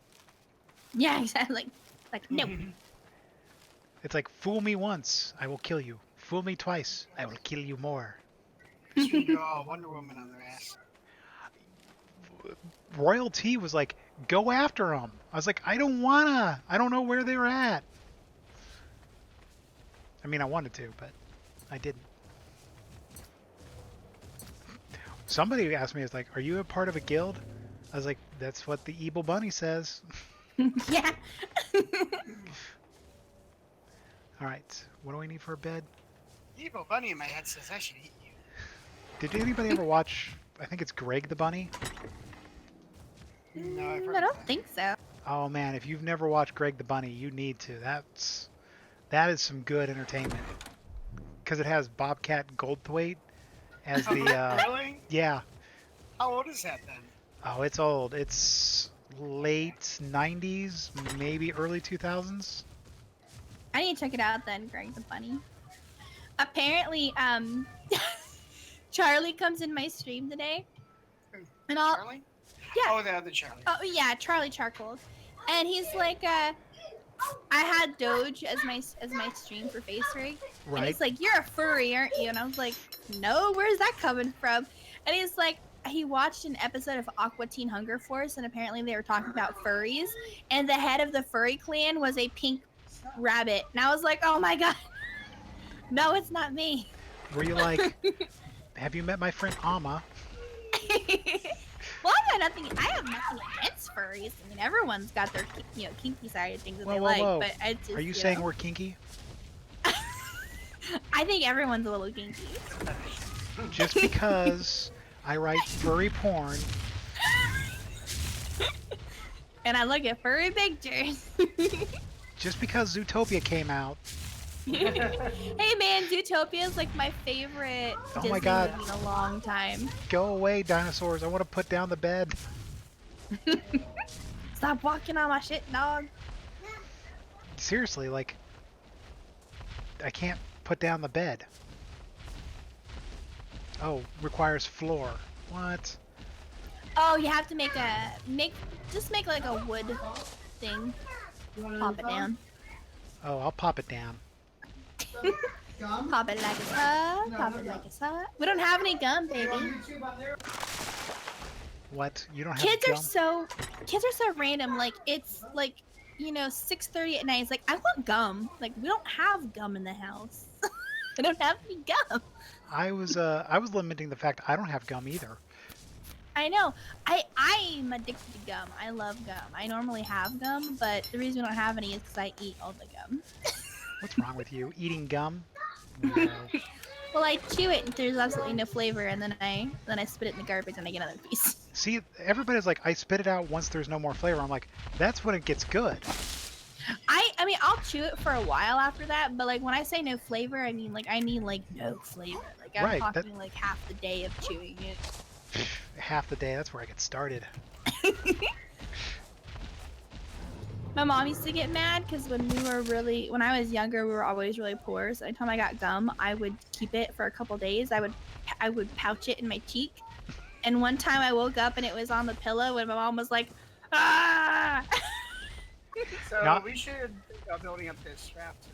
Yeah, exactly. Like, no. It's like, fool me once, I will kill you. Fool me twice, I will kill you more. Should go all Wonder Woman on their ass. Royalty was like, go after them. I was like, I don't wanna. I don't know where they were at. I mean, I wanted to, but I didn't. Somebody asked me, it's like, are you a part of a guild? I was like, that's what the evil bunny says. Yeah. All right, what do we need for a bed? Evil Bunny in my head says I should eat you. Did anybody ever watch, I think it's Greg the Bunny? No, I've heard I of don't that. think so. Oh man, if you've never watched Greg the Bunny, you need to. That is some good entertainment. Because it has Bobcat Goldthwait as the Really? yeah. How old is that then? Oh, it's old. It's late 90s, maybe early 2000s. I need to check it out then, Greg the Bunny. Apparently, Charlie comes in my stream today. And I'll Charlie? Yeah. Oh, the other Charlie. Oh yeah, Charlie Charcoal. And he's like, I had Doge as my stream for Face Rig. And Right. he's like, you're a furry, aren't you? And I was like, no, where's that coming from? And he's like, he watched an episode of Aqua Teen Hunger Force, and apparently they were talking about furries, and the head of the furry clan was a pink rabbit. And I was like, oh my god, no, it's not me. Were you like, have you met my friend Amma? Well, I have nothing against furries. I mean, everyone's got their kinky side of things that they Whoa, like. whoa. But I just, Are you saying we're kinky? I think everyone's a little kinky. Just because I write furry porn. And I look at furry pictures. Just because Zootopia came out. Hey man, Zootopia is like my favorite Oh Disney my God. movie in a long time. Go away, dinosaurs. I want to put down the bed. Stop walking on my shit, dog. Seriously, like, I can't put down the bed. Oh, requires floor. What? Oh, you have to make like a wood thing. Pop it down. Oh, I'll pop it down. Pop it like it's hot. Pop it like it's hot. We don't have any gum, baby. What? You don't have Kids gum? are so random. Like it's like 6:30 at night. It's like I want gum. Like we don't have gum in the house. I don't have any gum. I was limiting the fact I don't have gum either. I know. I'm addicted to gum. I love gum. I normally have gum, but the reason we don't have any is because I eat all the gum. What's wrong with you? Eating gum? No. Well, I chew it and there's absolutely no flavor, and then I spit it in the garbage and I get another piece. See, everybody's like, I spit it out once there's no more flavor. I'm like, that's when it gets good. I mean, I'll chew it for a while after that, but like when I say no flavor, I mean like no flavor. Like I'm Right, talking like half the day of chewing it. Half the day, that's where I get started. My mom used to get mad because when I was younger, we were always really poor. So anytime I got gum, I would keep it for a couple days. I would pouch it in my cheek. And one time I woke up and it was on the pillow, and my mom was like, "Ah!" So Not- we should think about building up this raft.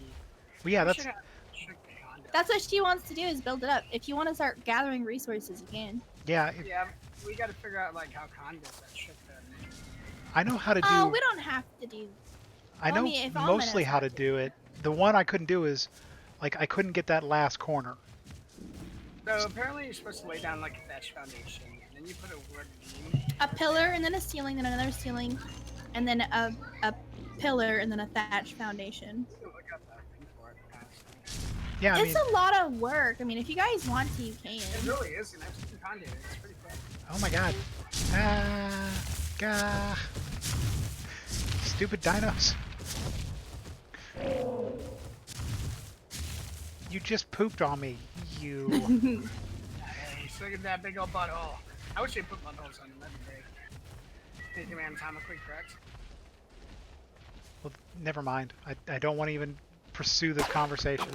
Well, yeah, We that's should have strict conduct. That's what she wants to do, is build it up. If you want to start gathering resources, you can. yeah. Yeah, we got to figure out like how conduct that should. I know how to do. Oh, we don't have to do. I know if Alma mostly knows how to do it. The one I couldn't do is, like, I couldn't get that last corner. So apparently you're supposed to lay down like a thatch foundation, and then you put a wood beam. A pillar, and then a ceiling, then another ceiling, and then a pillar, and then a thatch foundation. Look up that thing for it, guys. Yeah, I It's mean, a lot of work. I mean, if you guys want to, you can. It really is, and I've seen conduit. It's pretty quick. oh my god. Gah. Stupid dinos. You just pooped on me, you. Hey, so look at that big old butthole. I wish they put buttholes on them every day. Thank you, anatomically correct. Well, never mind. I don't want to even pursue this conversation.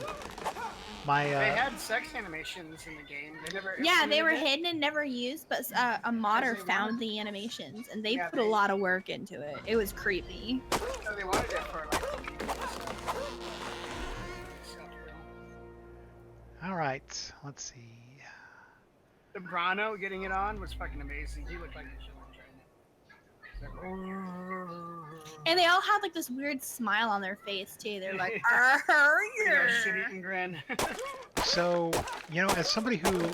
My They had sex animations in the game. They never. Yeah, they were implemented it. hidden and never used, but a modder they found wanted- the animations, and they Yeah, put a they- lot of work into it. It was creepy. So they wanted it for like. So, All right. Let's see. the Brano getting it on was fucking amazing. He looked like a villain And they all had like this weird smile on their face too. They're like, shit-eating grin. So, you know, as somebody who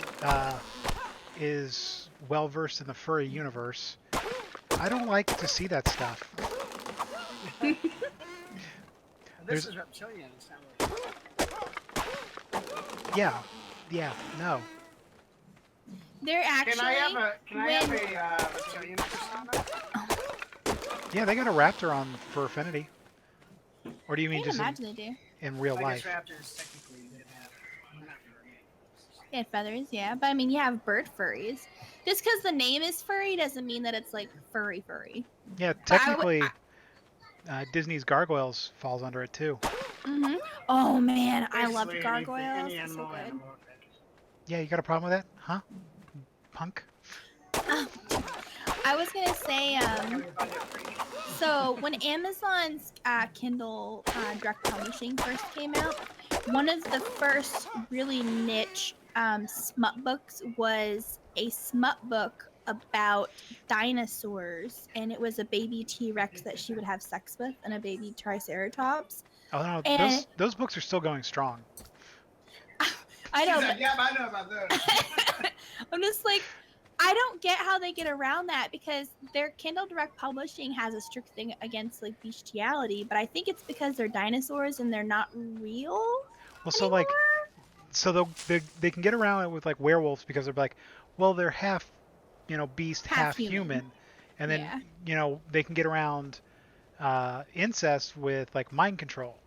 is well versed in the furry universe, I don't like to see that stuff. This is reptilian. It's not like... Yeah, no. They're actually. Can I have a reptilian persona? Yeah, they got a raptor on for Affinity. Or do you I mean can just imagine they do. in real I life? guess raptors technically did have. Not furry. They had feathers, yeah. But I mean, you have bird furries. Just because the name is furry doesn't mean that it's like furry. Yeah, But I would- technically, Disney's Gargoyles falls under it too. Mm-hmm. Oh man, I love Basically, gargoyles. any They're so animal good. in a book. Yeah, you got a problem with that? Huh? Punk? I was gonna say, so when Amazon's Kindle direct publishing first came out, one of the first really niche smut books was a smut book about dinosaurs, and it was a baby T-Rex that she would have sex with and a baby Triceratops. Oh no, And- those books are still going strong. I know, She's but like, yeah, I know about those. I'm just like, I don't get how they get around that, because their Kindle Direct Publishing has a strict thing against like bestiality, but I think it's because they're dinosaurs and they're not real. Well, so like, anymore. so they can get around it with like werewolves because they're like, well, they're half, you know, beast, half human, and then Yeah. you know they can get around incest with like mind control.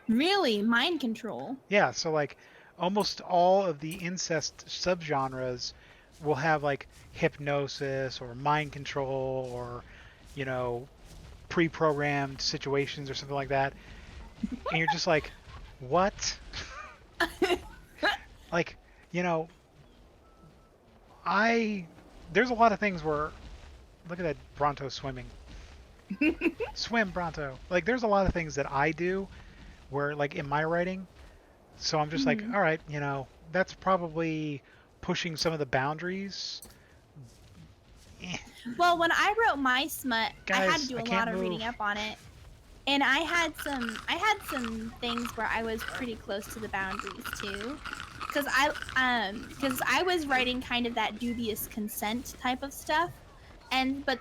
Really, mind control. Yeah, so like almost all of the incest subgenres will have like hypnosis or mind control or, you know, pre-programmed situations or something like that. And you're just like, what? Like, you know, there's a lot of things where, look at that Bronto swimming. Swim, Bronto. Like, there's a lot of things that I do where, like, in my writing, so I'm just like, all right, you know, that's probably pushing some of the boundaries. Well, when I wrote my smut, I had Guys, to do I a can't lot of reading move. up on it, and I had some things where I was pretty close to the boundaries too, because I was writing kind of that dubious consent type of stuff, but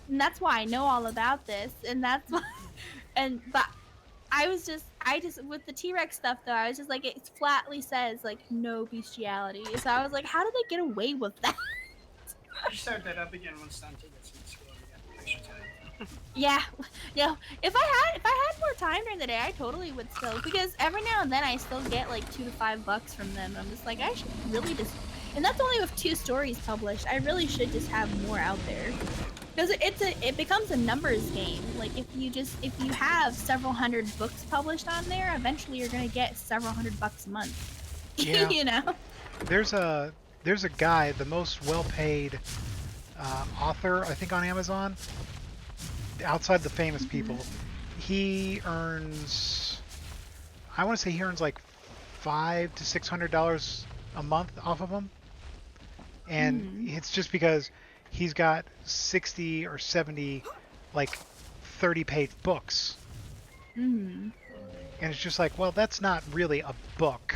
that's why I know all about this, and that's why, but I I just with the T-Rex stuff though, I was just like, it flatly says like no bestiality. So I was like, how did they get away with that? I should start that up again once Dante gets into school again. I should tell you. Yeah, if I had more time during the day, I totally would still, because every now and then I still get like $2 to $5 from them. I'm just like, I should really just, and that's only with 2 stories published. I really should just have more out there, because it becomes a numbers game. Like if you have several hundred books published on there, eventually you're gonna get several $100 a month. Yeah. You know. There's a guy, the most well-paid author, I think, on Amazon, outside the famous people. He earns, I want to say he earns like $500 to $600 a month off of them, and it's just because he's got 60 or 70 like 30-page books, and it's just like, well, that's not really a book.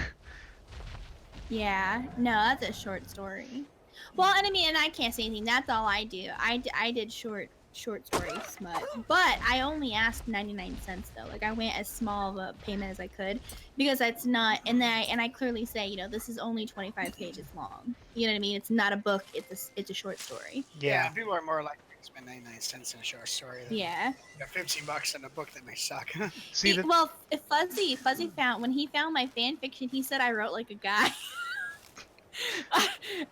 Yeah, no, that's a short story. Well, and I mean, and I can't say anything. That's all I do. I did short story smut, but I only asked 99 cents though. Like I went as small of a payment as I could, because that's not. And I clearly say, you know, this is only 25 pages long. You know what I mean? It's not a book. It's a short story. Yeah. People are more likely to spend 99 cents in a short story than Yeah. $15 in a book that may suck. See, Well, if Fuzzy found, when he found my fan fiction, he said I wrote like a guy.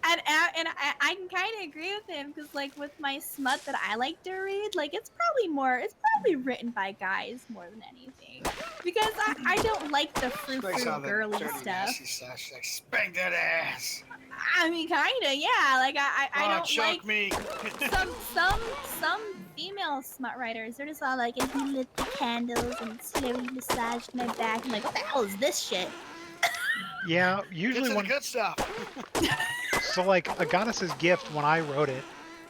and I can kind of agree with him, because like with my smut that I like to read, like it's probably written by guys more than anything, because I don't like the frou girly stuff. She's like, spank that ass. I mean, kind of, yeah. Like I don't choke like me. some female smut writers. They're just all like, and he lit the candles and slowly massaged my back. I'm like, what the hell is this shit? yeah, usually when good stuff. so like a goddess's gift, when I wrote it,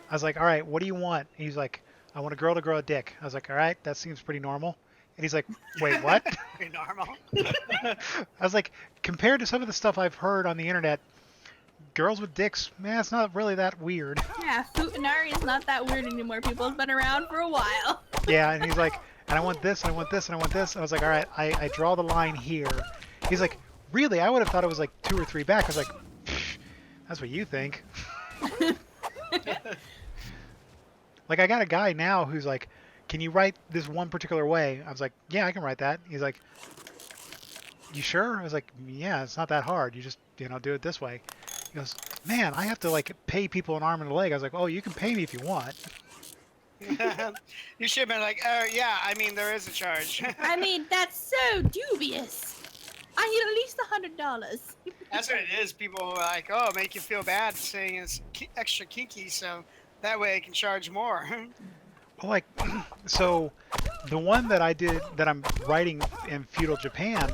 I was like, all right, what do you want? And he's like, I want a girl to grow a dick. I was like, all right, that seems pretty normal. And he's like, wait, what? Pretty normal. I was like, compared to some of the stuff I've heard on the internet, girls with dicks, man, it's not really that weird. Yeah, Futanari is not that weird anymore. People have been around for a while. Yeah, and he's like, and I want this, and I want this, and I want this. And I was like, all right, I draw the line here. He's like, really? I would have thought it was like 2 or 3 back. I was like, that's what you think. Like, I got a guy now who's like, can you write this one particular way? I was like, yeah, I can write that. He's like, you sure? I was like, yeah, it's not that hard. You just, do it this way. He goes, man, I have to like pay people an arm and a leg. I was like, oh, you can pay me if you want. You should have been like, yeah, I mean, there is a charge. I mean, that's so dubious. I need at least $100. That's what it is. People are like, oh, make you feel bad saying it's extra kinky, so that way I can charge more. Well, like, so the one that I did, that I'm writing in feudal Japan,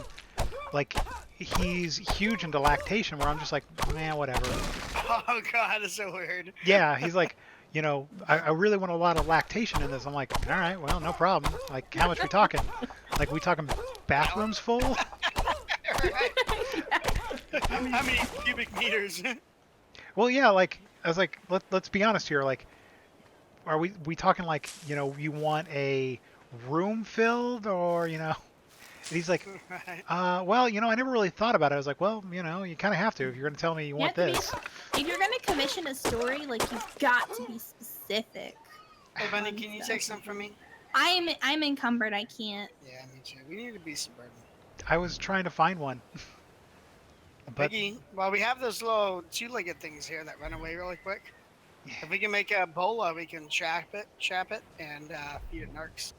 like, he's huge into lactation, where I'm just like, man, whatever. Oh, God, that's so weird. Yeah, he's like, I really want a lot of lactation in this. I'm like, all right, well, no problem. Like, how much we talking? Like, we talking bathrooms full? How many cubic meters? Well, yeah, like, I was like, let's be honest here. Like, are we talking like, you want a room filled, or, And he's like, well, I never really thought about it. I was like, well, you kind of have to if you're going to tell me you want this. If you're going to commission a story, like, you've got to be specific. Hey, Bunny, can you take some from me? I'm encumbered. I can't. Yeah, me too. We need to be suburban. I was trying to find one. But Piggy, well, we have those little two-legged things here that run away really quick. If we can make a bola, we can trap it, and feed it narcs.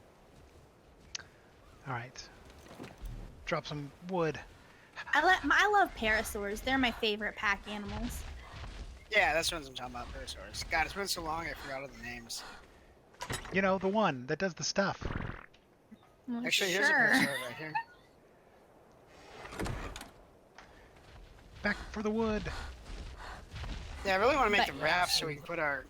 all right. Drop some wood. I love parasaurs. They're my favorite pack animals. Yeah, that's what I'm talking about, parasaurs. God, it's been so long I forgot all the names. The one that does the stuff. Well, Actually, sure. here's a parasaur right here. Back for the wood. Yeah, I really want to make But- the raft so we can put our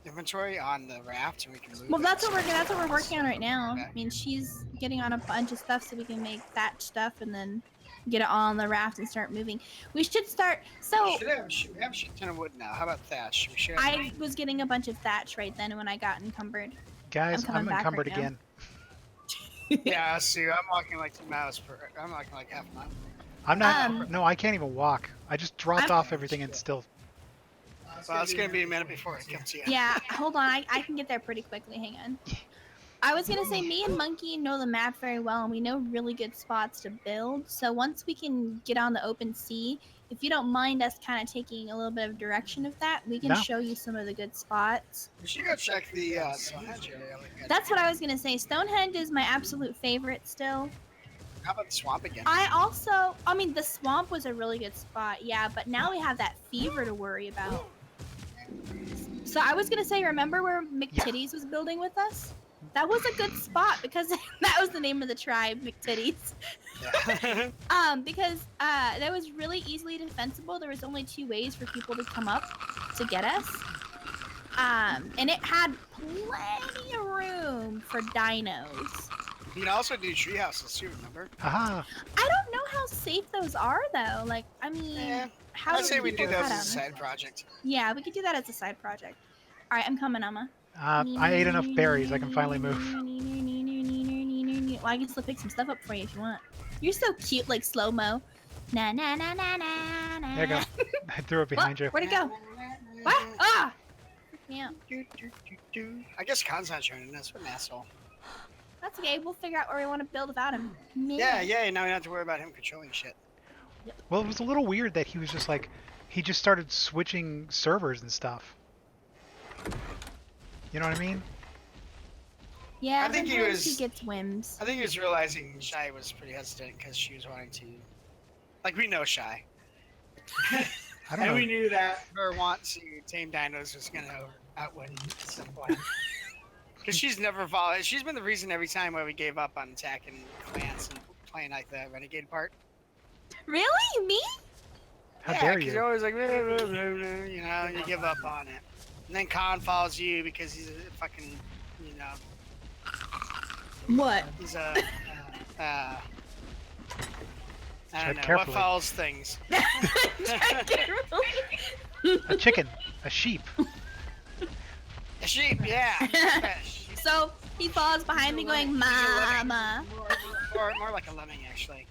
inventory on the raft and we can move. Well, it. that's what we're working on right now. I mean, she's getting on a bunch of stuff so we can make thatch stuff and then get it all on the raft and start moving. We should start. So We have a shit ton of wood now. How about thatch? We should. I was getting a bunch of thatch right then when I got encumbered. Guys, I'm coming I'm back encumbered right now. again. Yeah, Sue, I'm walking like 2 miles per. I'm walking like half a mile. I'm not. Um, No, I can't even walk. I just dropped I'm, off everything and still. Well, it's gonna be a minute before it comes to you. yeah, hold on. I can get there pretty quickly. Hang on. I was gonna say, me and Monkey know the map very well, and we know really good spots to build. So once we can get on the open sea, if you don't mind us kind of taking a little bit of direction of that, we can No. show you some of the good spots. We should go check the Stonehenge area. That's what I was gonna say. Stonehenge is my absolute favorite still. How about the swamp again? I mean, the swamp was a really good spot, yeah, but now we have that fever to worry about. So I was gonna say, remember where McTitties was building with us? That was a good spot because that was the name of the tribe, McTitties. Yeah. Because that was really easily defensible. There was only 2 ways for people to come up to get us. And it had plenty of room for dinos. You can also do tree houses too, remember? Aha. I don't know how safe those are though. Like, I mean, Yeah. how I'd say we do people those cut as a 'em? side project. Yeah, we could do that as a side project. All right, I'm coming, Emma. I ate enough berries. I can finally move. Well, I can still pick some stuff up for you if you want. You're so cute, like slow mo. Na na na na na na. There you go. I threw it behind you. Where'd it go? What? Ah! Yeah, I guess Khan's not joining us. What an asshole. that's okay. We'll figure out where we want to build without him. Yeah, now we don't have to worry about him controlling shit. Well, it was a little weird that he was just like, he just started switching servers and stuff. You know what I mean? Yeah, I think he sometimes was- he gets whims. I think he was realizing Shy was pretty hesitant because she was wanting to. Like, we know Shy. I don't And we know. knew that her want to tame dinos was going to outwin at some point. Because she's never followed. She's been the reason every time why we gave up on attacking clans and playing like the renegade part. Really? Me? How yeah, dare because you? you're always like, "Blah, blah, blah, blah," you know, you give up on it. And then Khan follows you because he's a fucking, you know, What? he's a, I Tread don't know, carefully. what follows things. A chicken. A sheep. A sheep, yeah. Yeah, sheep. So he follows behind me going, Mama. More like a lemming, actually.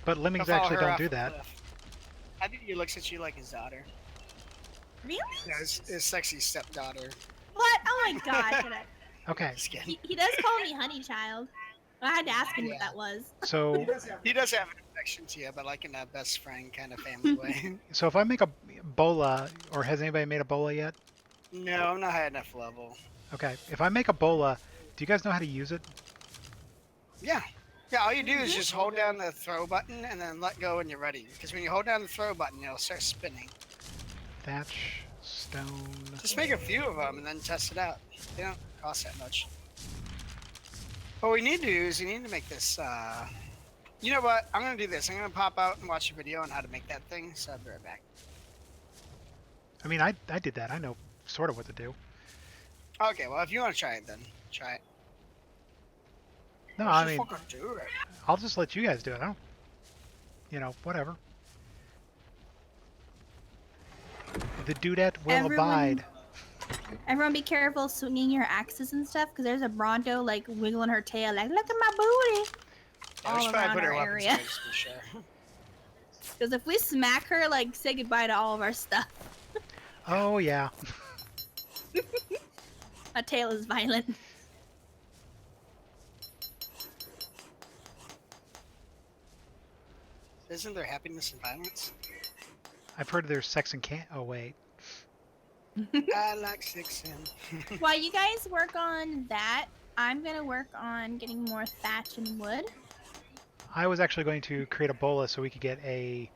But He'll lemmings follow actually her don't off do the that. cliff. I think he looks at you like his daughter. Really? Yeah, his sexy stepdaughter. What? Oh my god. Should I- Okay. Just kidding. He does call me honey child. I had to ask him what that was. So He does have an affection to you, but like in a best friend kind of family way. so if I make a bola, or has anybody made a bola yet? No, I'm not high enough level. Okay. If I make a bola, do you guys know how to use it? Yeah. Yeah, all you do is just hold down the throw button and then let go when you're ready. Because when you hold down the throw button, it'll start spinning. Thatch, stone. Just make a few of them and then test it out. They don't cost that much. What we need to do is we need to make this, you know what? I'm going to do this. I'm going to pop out and watch a video on how to make that thing, so I'll be right back. I mean, I did that. I know sort of what to do. Okay, well, if you want to try it, then try it. No, I Just mean, fucking do it. I'll just let you guys do it. I don't, you know, whatever. The dudette will Everyone- abide. Everyone be careful swinging your axes and stuff, because there's a Bronto like wiggling her tail like, look at my booty. Yeah, we should all probably around put our our weapons area. away just to be sure. Because if we smack her, like, say goodbye to all of our stuff. Oh yeah. My tail is violent. Isn't there happiness and violence? I've heard there's sex and can. Oh wait. I like sex and... While you guys work on that, I'm gonna work on getting more thatch and wood. I was actually going to create a bola so we could get a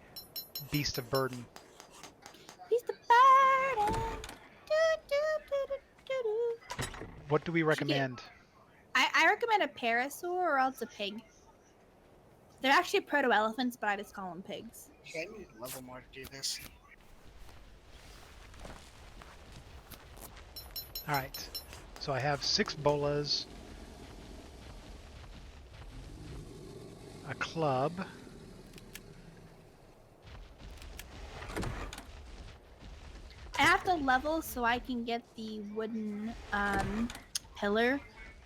beast of burden. Beast of burden. Do, do, do, do, do, do. What do we recommend? I recommend a parasaur or else a pig. They're actually proto-elephants, but I just call them pigs. Okay, I need a level more to do this. All right. So I have 6 bolas, a club, I have to level so I can get the wooden pillar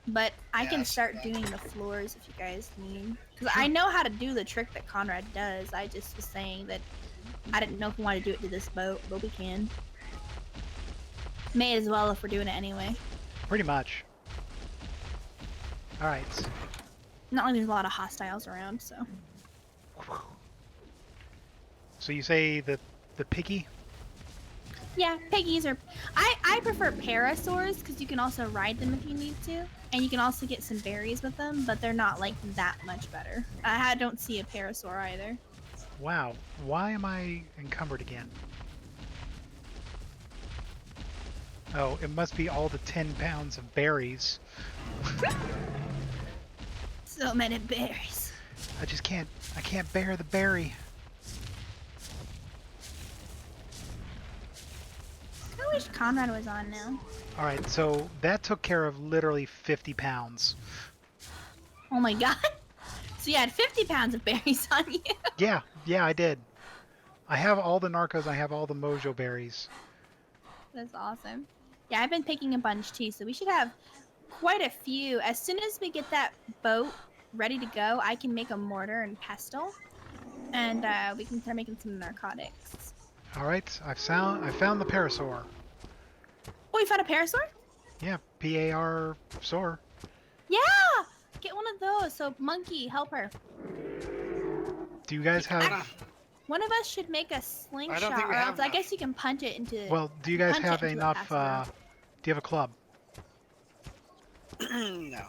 But I Yeah, can that's start bad. doing the floors if you guys need. Because I know how to do the trick that Conrad does. I just was saying that I didn't know if we wanted to do it to this boat, but we can. May as well if we're doing it anyway. Pretty much. All right. Not like there's a lot of hostiles around, so. So you say the piggy? Yeah, piggies are. I prefer parasaurs because you can also ride them if you need to, and you can also get some berries with them, but they're not like that much better. I don't see a parasaur either. Wow. Why am I encumbered again? Oh, it must be all the 10 pounds of berries. So many berries. I can't bear the berry. I wish Conrad was on now. All right, so that took care of literally 50 pounds. Oh my god. So you had 50 pounds of berries on you. Yeah, I did. I have all the narcos, I have all the mojo berries. That's awesome. Yeah, I've been picking a bunch too, so we should have quite a few. As soon as we get that boat ready to go, I can make a mortar and pestle, and we can start making some narcotics. All right, I found the parasaur. Oh, you found a parasaur? Yeah, PAR saur. Yeah! Get one of those. So, Monkey, help her. Do you guys have? One of us should make a slingshot, I don't think we or have else I enough. guess you can punch it into. Well, do you guys punch it have into a enough? pestle. Do you have a club? No.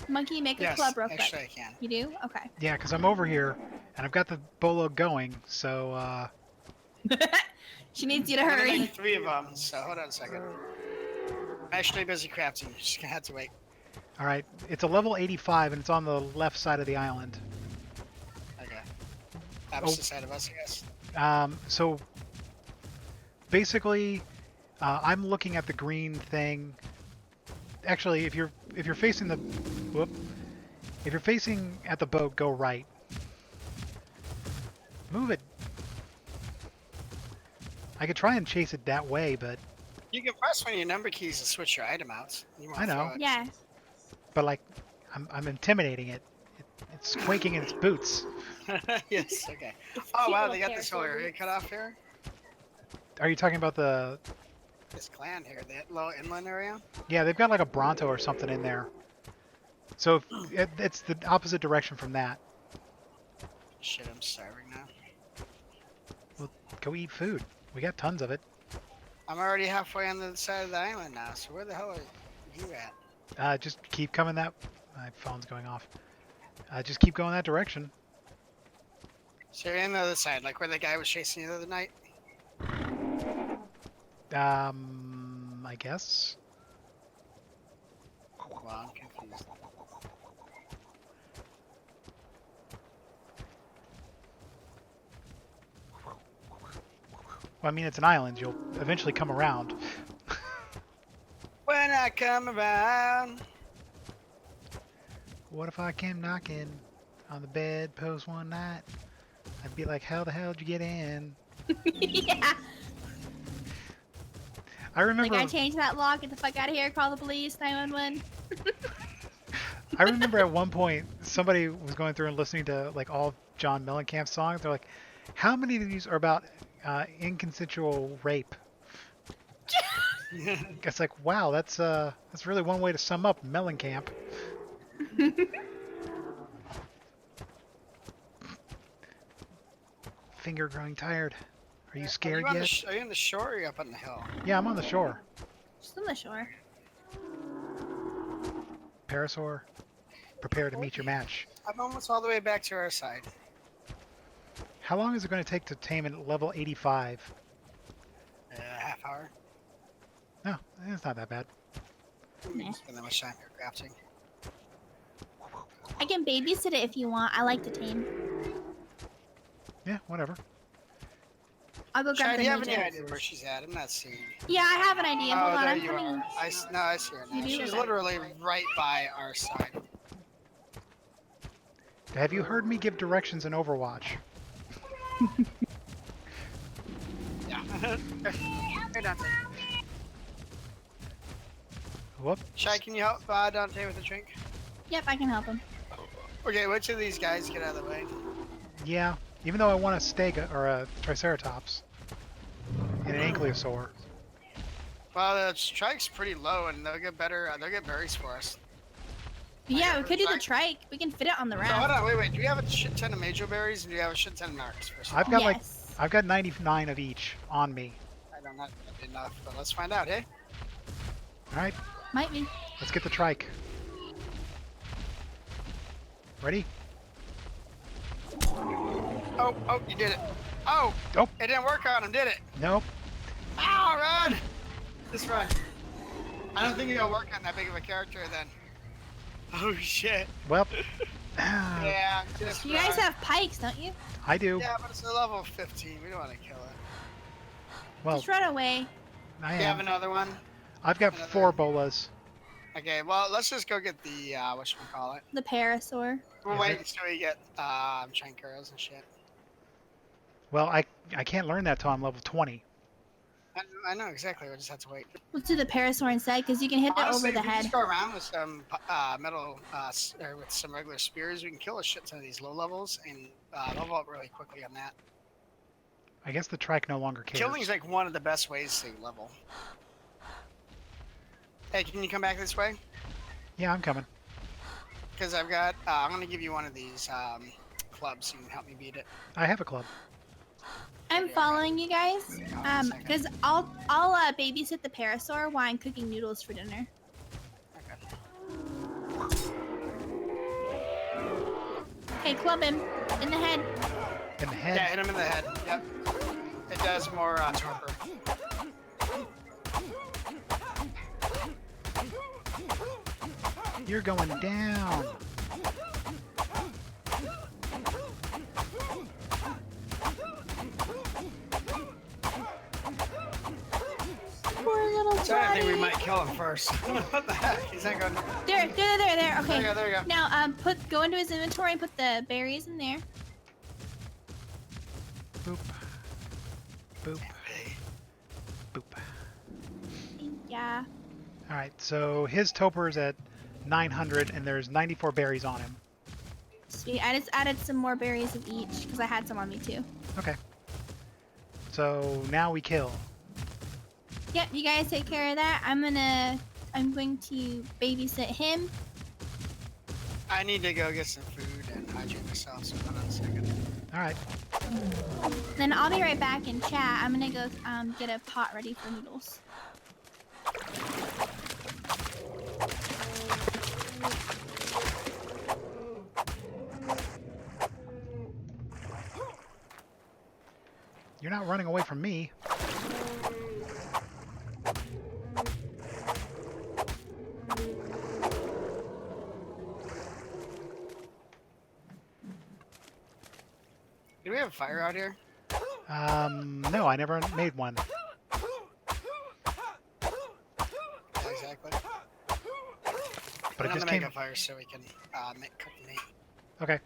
Monkey, make a Yes, club real actually quick. I can. You do? Okay. Yeah, because I'm over here and I've got the bolo going. So She needs you to I'm gonna hurry. make 3 of them, so hold on a second. I'm actually busy crafting. Just gonna have to wait. all right, it's a level 85 and it's on the left side of the island. Okay. Opposite side of us, I guess. So basically, I'm looking at the green thing. Actually, if you're facing the if you're facing at the boat, go right. Move it. I could try and chase it that way, but You can press one of your number keys to switch your item out. You wanna I know. throw it. Yeah. like I'm intimidating it. It's quaking in its boots. Yes, okay. It's Oh cute wow, little they got this whole parasaur area boots. cut off here. Are you talking about the? This clan here, that little inland area. Yeah, they've got like a Bronto or something in there. So it's the opposite direction from that. Shit, I'm starving now. Well, go eat food. We got tons of it. I'm already halfway on the other side of the island now, so where the hell are you at? Just keep coming that. My phone's going off. Just keep going that direction. So you're on the other side, like where the guy was chasing you the other night? I guess. Well, I'm confused. Well, I mean, it's an island. You'll eventually come around. When I come around. What if I came knocking on the bedpost one night? I'd be like, how the hell did you get in? Yeah. I remember. Like, I changed that lock. Get the fuck out of here. Call the police. 911. I remember at one point somebody was going through and listening to like all of John Mellencamp's songs. They're like, how many of these are about inconsensual rape? It's like, wow, that's really one way to sum up Mellencamp. Finger growing tired. Are you scared are you yet? Are you on the shore or are you up on the hill? Yeah, I'm on the shore. Just on the shore. Parasaur, prepare to meet your match. I'm almost all the way back to our side. How long is it going to take to tame at level 85? Half hour. No, it's not that bad. Nah. Spend that much time here crafting. I can babysit it if you want. I like to tame. Yeah, whatever. I'll go grab Shai, the do you have any midget. idea where she's at? I'm not seeing. Yeah, I have an idea. Hold Oh, on, there I'm you coming. are. No, I see her now. You do? She's Okay. literally right by our side. Have you heard me give directions in Overwatch? Yeah. Here, Dante. Whoop. Shai, can you help Dante with a drink? Yep, I can help him. Okay, which of these guys get out of the way? Yeah. Even though I want a stega or a triceratops and an ankylosaur. Well, the strike's pretty low, and they'll get better. They'll get berries for us. But yeah, we for could do the trike? trike. We can fit it on the So hold raft. on, wait. Do you have a shit ton of major berries, and do you have a shit ton of narcs? First of I've all, got Yes. I've got 99 of each on me. I don't know if that'd be enough, but let's find out, hey? All right, Might be. let's get the trike. Ready? Oh, you did it. Oh, Oh. it didn't work on him, did it? Nope. Ow, run! Just run. I don't think it'll work on that big of a character then. Oh shit. Well, Yeah, just You guys run. have pikes, don't you? I do. Yeah, but it's a level 15. We don't want to kill it. Well, Just run away. I You have am. another one? I've got another- 4 bolas. Okay, well, let's just go get the, whatchamacallit. The parasaur. We'll Yeah, wait but- until we get, Chankuros and shit. Well, I can't learn that till I'm level 20. I know exactly. We just have to wait. Let's do the parasaur instead, because you can hit it Honestly, over the if we head. just go around with some metal, or with some regular spears, we can kill a shit ton of these low levels and level up really quickly on that. I guess the trike no longer cares. Killing's like one of the best ways to level. Hey, can you come back this way? Yeah, I'm coming. Because I've got, I'm gonna give you one of these clubs so you can help me beat it. I have a club. I'm following you guys. second. Because I'll babysit the parasaur while I'm cooking noodles for dinner. Okay. Okay, club him in the head. In the Yeah, head. hit him in the head. Yep. It does more torpor. You're going down. Poor little So I think we buddy. might kill him first. What the heck? He's not going. There. Okay. There you go. There you go. Now, go into his inventory and put the berries in there. Boop. Boop. Boop. Yeah. All right, so his toper's at 900, and there's 94 berries on him. Sweet. I just added some more berries of each because I had some on me too. Okay. So now we kill. Yep. You guys take care of that. I'm going to babysit him. I need to go get some food and hydrate myself. So hold on a second. All right. Then I'll be right back in chat. I'm gonna go get a pot ready for noodles. You're not running away from me. Do we have a fire out here? No, I never made one. Yeah, exactly. But I'm it just gonna came. make a fire so we can cook the meat. Okay.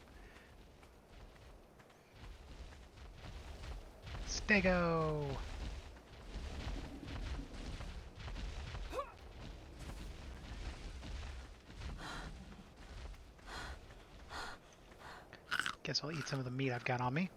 Stego. Guess I'll eat some of the meat I've got on me.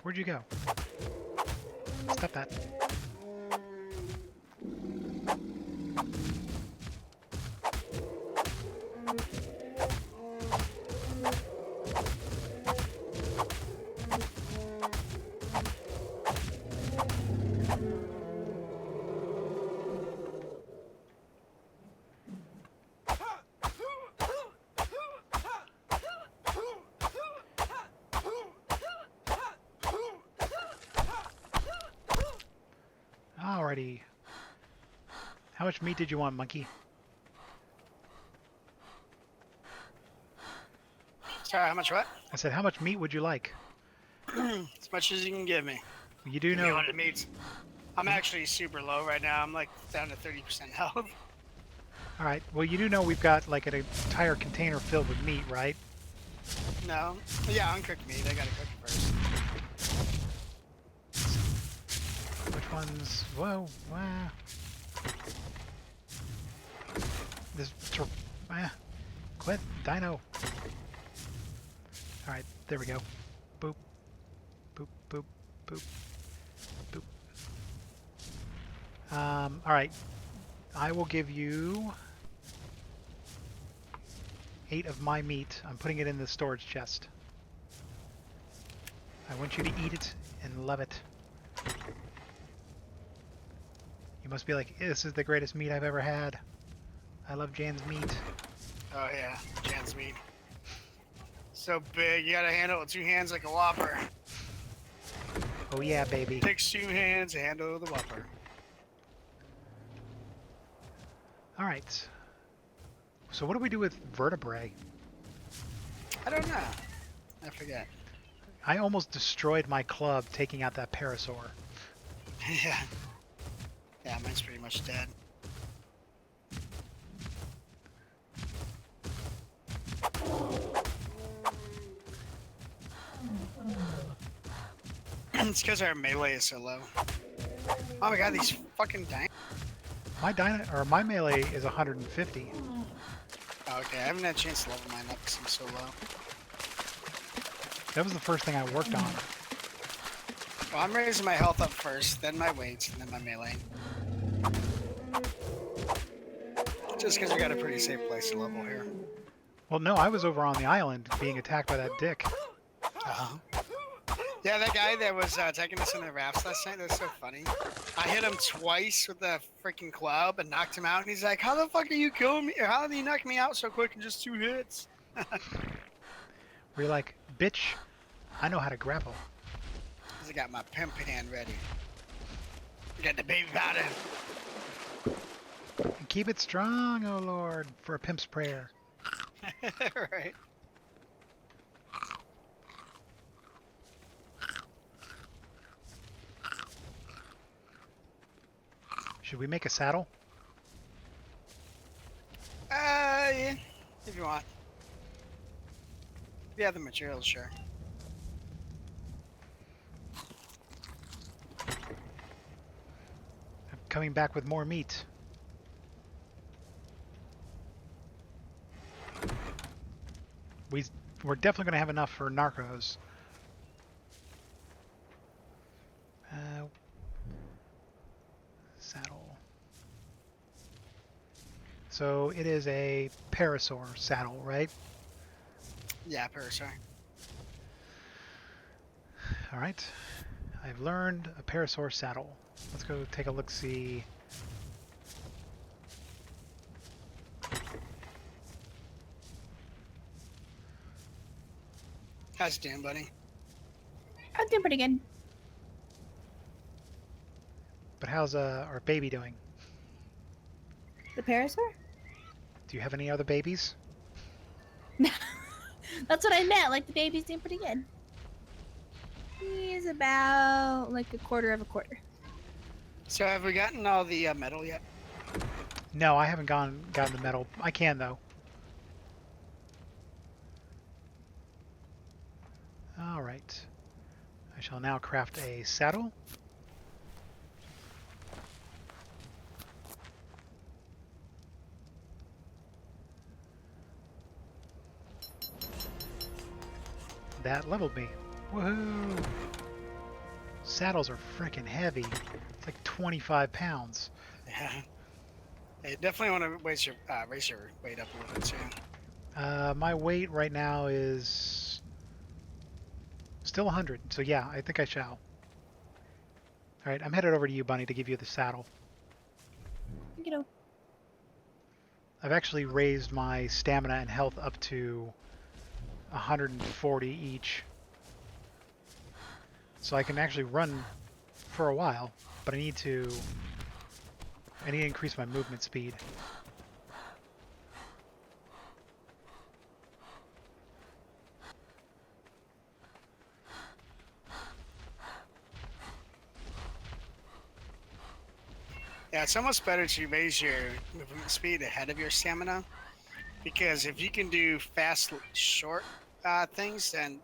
Where'd you go? Stop that. Alrighty. How much meat did you want, monkey? Sorry, how much what? I said, how much meat would you like? As much as you can give me. You do Give me know. 100 meats. I'm actually super low right now. I'm like down to 30% health. All right. Well, you do know we've got like an entire container filled with meat, right? No. Yeah, uncooked meat. I gotta cook it first. Which ones? Whoa. Wow. This. Quit. Dino. All right. There we go. Boop. Boop. Boop. Boop. Boop. All right. I will give you 8 of my meat. I'm putting it in the storage chest. I want you to eat it and love it. You must be like, this is the greatest meat I've ever had. I love Jan's meat. Oh yeah, Jan's meat. So big, you gotta handle it with 2 hands like a whopper. Oh yeah, baby. Takes 2 hands to handle the whopper. All right. So what do we do with vertebrae? I don't know. I forget. I almost destroyed my club taking out that parasaur. Yeah. Yeah, mine's pretty much dead. It's because our melee is so low. Oh my god, these fucking dang. My melee is 150. Okay, I haven't had a chance to level mine up because I'm so low. That was the first thing I worked on. Well, I'm raising my health up first, then my weights, and then my melee. Just because we got a pretty safe place to level here. Well, no, I was over on the island being attacked by that dick. Uh-huh. Yeah, that guy that was taking us in the rafts last night, that was so funny. I hit him twice with the freaking club and knocked him out, and he's like, how the fuck are you killing me? Or how did you knock me out so quick in just 2 hits? Where you're like, bitch, I know how to grapple. I got my pimp hand ready. I got the baby powder. And keep it strong, oh Lord, for a pimp's prayer. Right. Should we make a saddle? Yeah, if you want. If you have the materials, sure. I'm coming back with more meat. We're definitely going to have enough for narcos. Saddle. So it is a parasaur saddle, right? Yeah, Parasaur. All right. I've learned a parasaur saddle. Let's go take a look-see. How's it doing, buddy? I'm doing pretty good. But how's our baby doing? The parasaur? Do you have any other babies? That's what I meant. Like the baby's doing pretty good. He's about like a quarter of a quarter. So have we gotten all the metal yet? No, I haven't gotten the metal. I can though. All right. I shall now craft a saddle. That leveled me. Woohoo! Saddles are freaking heavy. It's like 25 pounds. Yeah. You definitely want to raise your weight up a little bit too. My weight right now is still 100, so yeah, I think I shall. Alright, I'm headed over to you, Bunny, to give you the saddle. You know. I've actually raised my stamina and health up to 140 each. So I can actually run for a while, but I need to increase my movement speed. Yeah, it's almost better to raise your movement speed ahead of your stamina, because if you can do fast, short things, then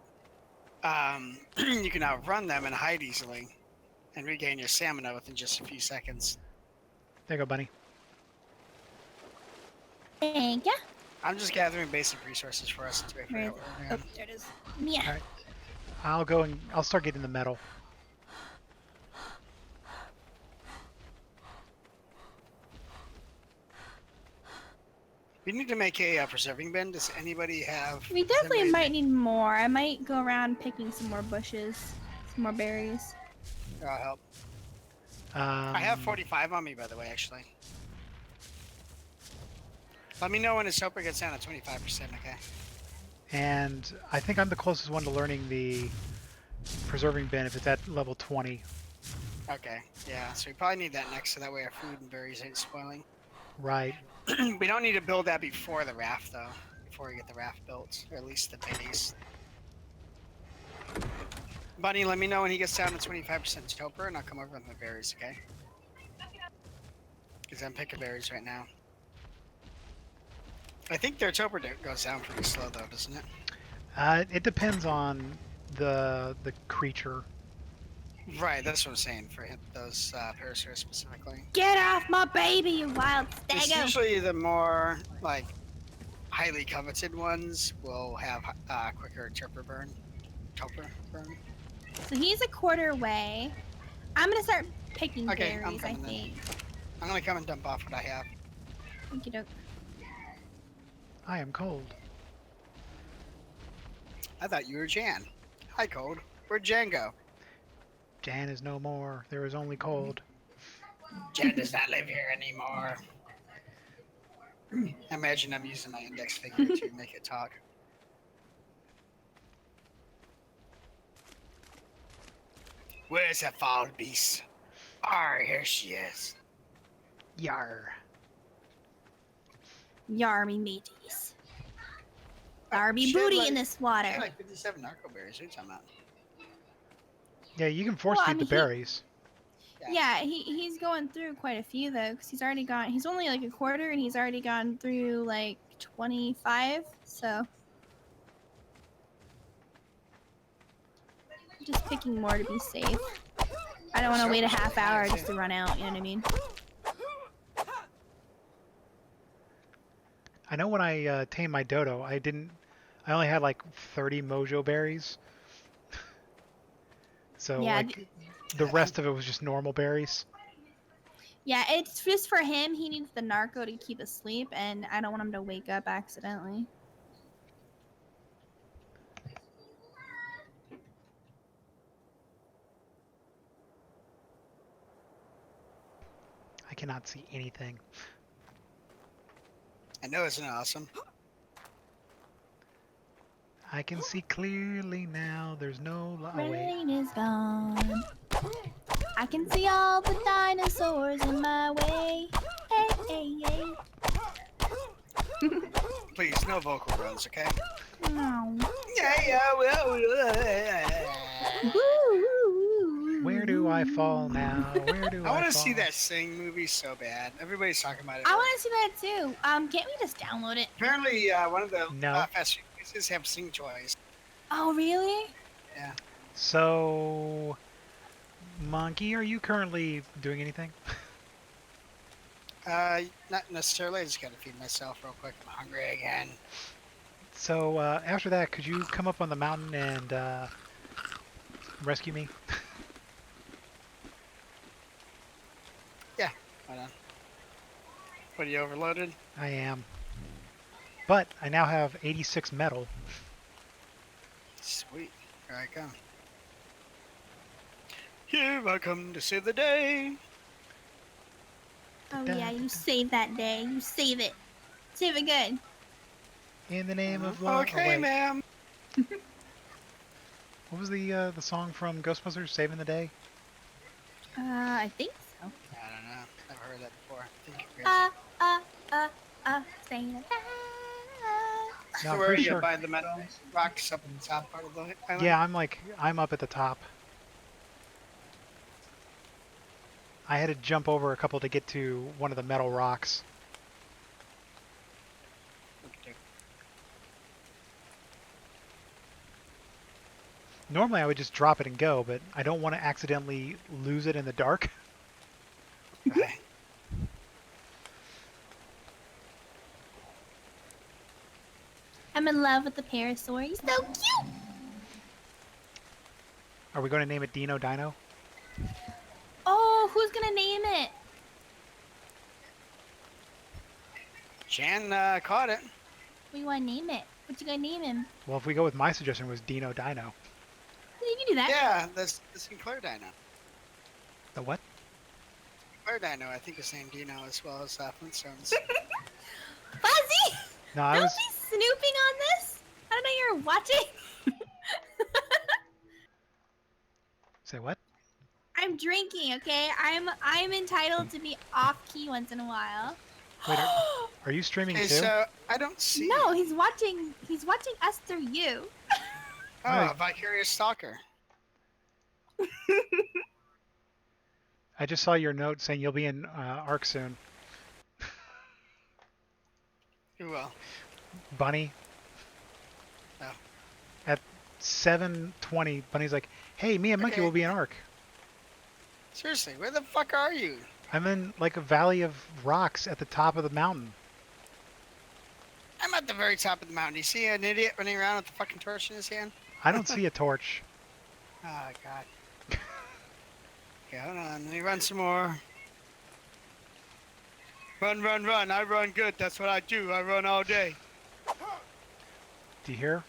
you can outrun them and hide easily and regain your stamina within just a few seconds. There you go, bunny. Thank ya. I'm just gathering basic resources for us to figure Where is out it? what we're Oh, doing. there it is. Yeah. All right. I'll go and I'll start getting the metal. We need to make a preserving bin. Does anybody have? We does definitely anybody- might need more. I might go around picking some more bushes, some more berries. I'll help. Um, I have 45 on me, by the way, actually. Let me know when his helper gets down to 25%, okay? And I think I'm the closest one to learning the preserving bin if it's at level 20. Okay, yeah, so we probably need that next so that way our food and berries ain't spoiling. Right. We don't need to build that before the raft, though. Before we get the raft built, or at least the base. Bunny, let me know when he gets down to 25% helper, and I'll come over with my berries, okay? Because I'm picking berries right now. I think their toper goes down pretty slow, though, doesn't it? It depends on the creature. Right, that's what I'm saying for those parasites specifically. Get off my baby, you wild It's staggo! usually the more like highly coveted ones will have quicker toper burn. So he's a quarter way. I'm gonna start picking Okay, I'm berries, I coming then. think. I'm gonna come and dump off what I have. Okie doke. I am cold. I thought you were Jan. Hi, Cold. Where'd Jan go? Jan is no more. There is only cold. Jan does not live here anymore. Imagine I'm using my index finger to make it talk. Where's that foul beast? Ah, here she is. Yar. Yarmy mateys. Arby She had booty like- in this I water. had like 57 narco berries. What are you talking about? Yeah, you can force Well, I feed the mean, berries. Yeah, he's going through quite a few though, because he's already gone. He's only like a quarter, and he's already gone through like 25. So just picking more to be safe. I don't want to wait a half hour just to run out. You know what I mean? I know when I tamed my dodo, I only had like 30 mojo berries. So Yeah, like the rest of it was just normal berries. Yeah, it's just for him. He needs the narco to keep asleep, and I don't want him to wake up accidentally. I cannot see anything. I know, isn't it awesome? I can see clearly now. There's no oh, wait. Rain is gone. I can see all the dinosaurs in my way. Hey, hey, hey. Please, no vocal runs, okay? No. Yeah, well. Where do I fall now? Where do I want to fall? see that Sing movie so bad. Everybody's talking about it. I want to see that too. Can't we just download it? Apparently, one of the No. fast food places have Sing toys. Oh, really? Yeah. So, Monkey, are you currently doing anything? Not necessarily. I just gotta feed myself real quick. I'm hungry again. So, after that, could you come up on the mountain and rescue me? Yeah. Hold on. What, are you overloaded? I am. But I now have 86 metal. Sweet. Here I come. Here I come to save the day. Oh, yeah, you save that day. You save it. Save it good. In the name of love. Okay, oh, wait. ma'am. What was the song from Ghostbusters, Saving the Day? I think so. I don't know. Never heard that before. I think Saying that. No, so I'm where are pretty you sure. by the metal rocks up in the top part of the island? Yeah, I'm up at the top. I had to jump over a couple to get to one of the metal rocks. Normally I would just drop it and go, but I don't want to accidentally lose it in the dark. Right. I'm in love with the parasaur. He's so cute. Are we going to name it Dino Dino? Oh, who's gonna name it? Jan caught it. What do you want to name it? What you gonna name him? Well, if we go with my suggestion was Dino Dino. You can do that. Yeah, the Sinclair Dino. The what? Sinclair Dino, I think is named Dino as well as Flintstones. Fuzzy! No, I Don't was. be snooping on this. I don't know you're watching. Say what? I'm drinking, okay? I'm entitled to be off key once in a while. Wait, are you streaming Okay, too? so I don't see. No, he's watching us through you. Oh, Right. vicarious stalker. I just saw your note saying you'll be in ARK soon. Who will? Bunny. Oh. At 7:20, Bunny's like, "Hey, me and Monkey Okay. will be in ARK." Seriously, where the fuck are you? I'm in like a valley of rocks at the top of the mountain. I'm at the very top of the mountain. You see an idiot running around with the fucking torch in his hand? I don't see a torch. Oh, God. Okay, hold on. Let me run some more. Run, run, run. I run good. That's what I do. I run all day. Do you hear?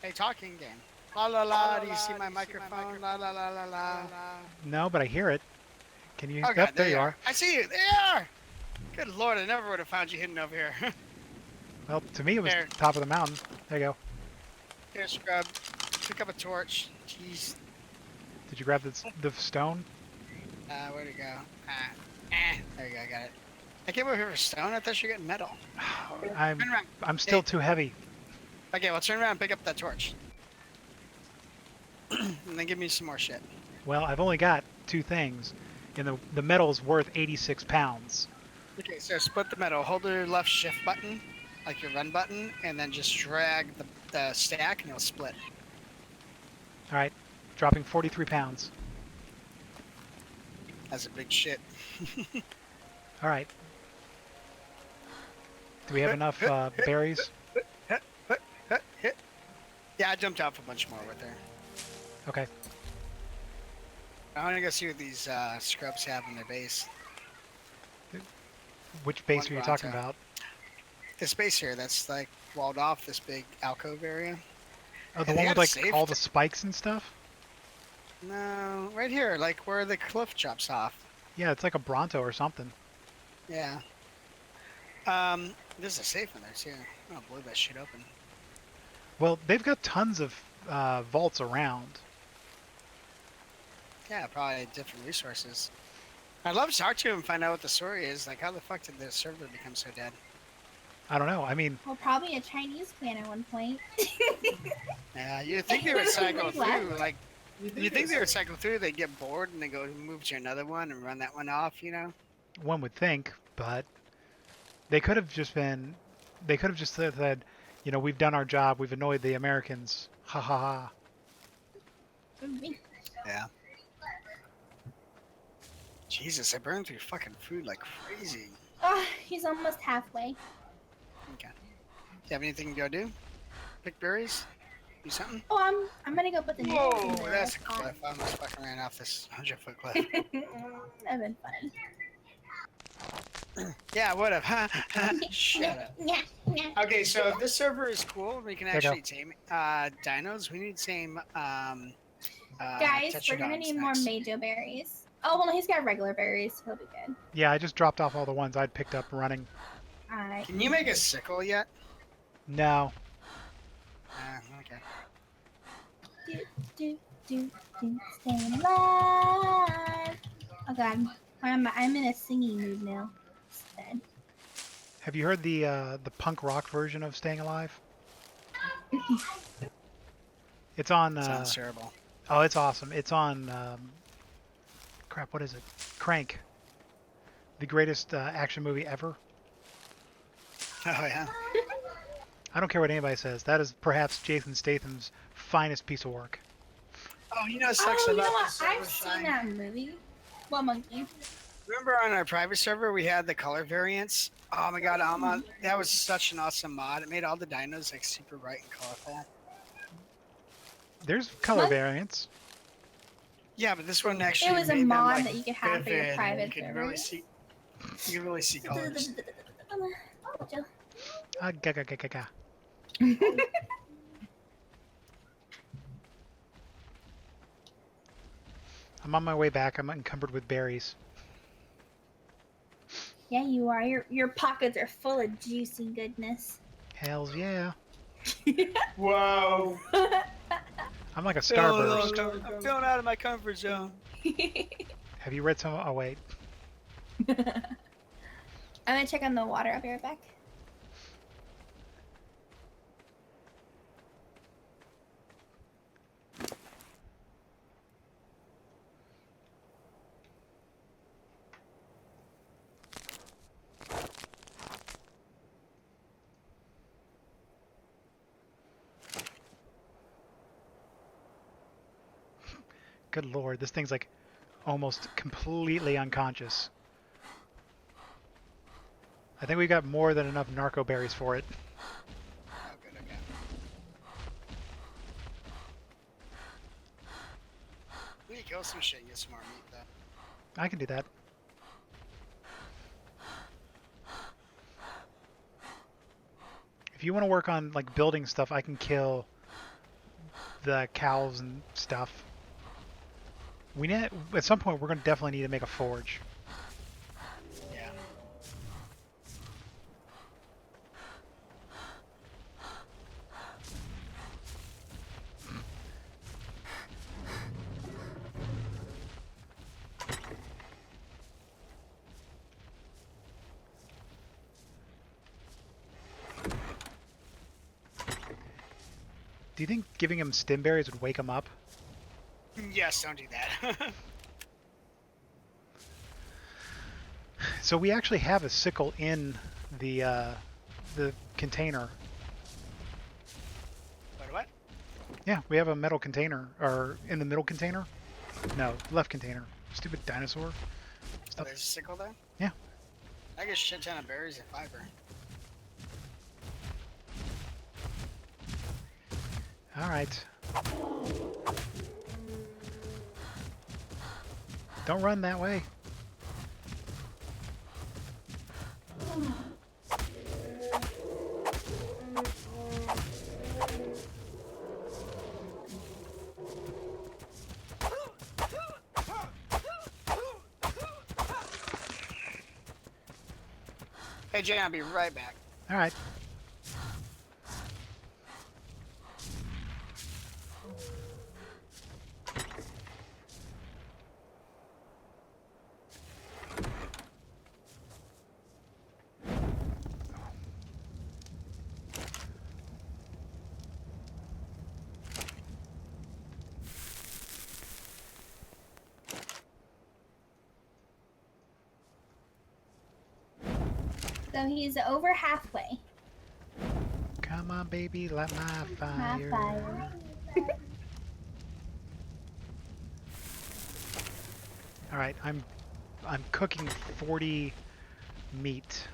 Hey, talking game. La la la. Do you see my microphone? La la la la la. No, but I hear it. Can you? Oh, Yep, God, there you are. I see you. There you are. Good Lord, I never would have found you hidden over here. Well, to me it was There. top of the mountain. There you go. Here, scrub. Pick up a torch. Jeez. Did you grab the stone? Where'd it go? There you go. I got it. I came over here for stone. I thought you were getting metal. I'm Turn around. I'm still Hey. too heavy. Okay, well, turn around and pick up that torch. And then give me some more shit. Well, I've only got two things, and the metal's worth 86 pounds. Okay, so split the metal. Hold the left shift button, like your run button, and then just drag the stack and it'll split. All right, dropping 43 pounds. That's a big shit. All right. Do we have enough berries? Yeah, I jumped off a bunch more with her. Okay. I want to go see what these scrubs have in their base. Which base One are you talking Bronto. about? This base here, that's like walled off, this big alcove area. Oh, the And they one with got like saved. all the spikes and stuff? No, right here, like where the cliff drops off. Yeah, it's like a Bronto or something. Yeah. There's a safe in there too. I'll blow that shit open. Well, they've got tons of vaults around. Yeah, probably different resources. I'd love to talk to him and find out what the story is. Like, how the fuck did the server become so dead? I don't know. I mean, Well, probably a Chinese clan at one point. Yeah, you'd think they would cycle What? through. Like, you think they would cycle through? They'd get bored and they go move to another one and run that one off. You know? one would think, but they could have just been. They could have just said, you know, we've done our job. We've annoyed the Americans. Ha ha ha. Yeah. Jesus, I burned through fucking food like crazy. Oh, he's almost halfway. Okay. You have anything to go do? Pick berries? Do something? Oh, I'm gonna go put the nails in Whoa, the that's a pot. cliff. I almost fucking ran off this 100-foot cliff. That'd been fun. Yeah, would have. Shut up. Yeah, yeah. Okay, so if this server is cool, we can There you go. actually tame dinos. We need to tame Guys, we're gonna tetradons need more next. majo berries. Oh, well, he's got regular berries. He'll be good. Yeah, I just dropped off all the ones I'd picked up running. Alright. Can you make a sickle yet? No. Okay. Staying alive. Oh god, I'm in a singing mood now. Instead. Have you heard the punk rock version of Staying Alive? It's on. Sounds terrible. Oh, it's awesome. It's on. Crap. What is it? Crank. The greatest action movie ever. Oh yeah. I don't care what anybody says. That is perhaps Jason Statham's finest piece of work. Oh, you know what sucks Oh, you know about what? this I've server, seen Shine? that movie. What monkey? Remember on our private server we had the color variants? Oh my god, Alma, that was such an awesome mod. It made all the dinos like super bright and colorful. There's color What? variants. Yeah, but this one actually It was a made them, mod like, that you could have for your vivid, and private you could really servers. see colors. Ah, ga ga ga ga ga. I'm on my way back. I'm encumbered with berries. Yeah, you are. Your pockets are full of juicy goodness. Hells yeah. Whoa! I'm like a starburst. I'm feeling out of my comfort zone. Have you read some? Oh wait. I'm gonna check on the water. I'll be right back. Good lord, this thing's like almost completely unconscious. I think we got more than enough narco berries for it. Oh, good, okay. We need to kill some shit and get some more meat, though. I can do that. If you want to work on like building stuff, I can kill the cows and stuff. We need at some point we're gonna definitely need to make a forge. Yeah. Do you think giving him stim berries would wake him up? Yes, don't do that. So we actually have a sickle in the container. What? Yeah, we have a metal container, or in the middle container. No, left container. Stupid dinosaur. Oh, Stuff. there's a sickle there? Yeah. I get a shit ton of berries and fiber. All right. Don't run that way. Hey, Jay, I'll be right back. All right. So he's over halfway. Come on, baby, light my My fire. fire. All right, I'm cooking 40 meat.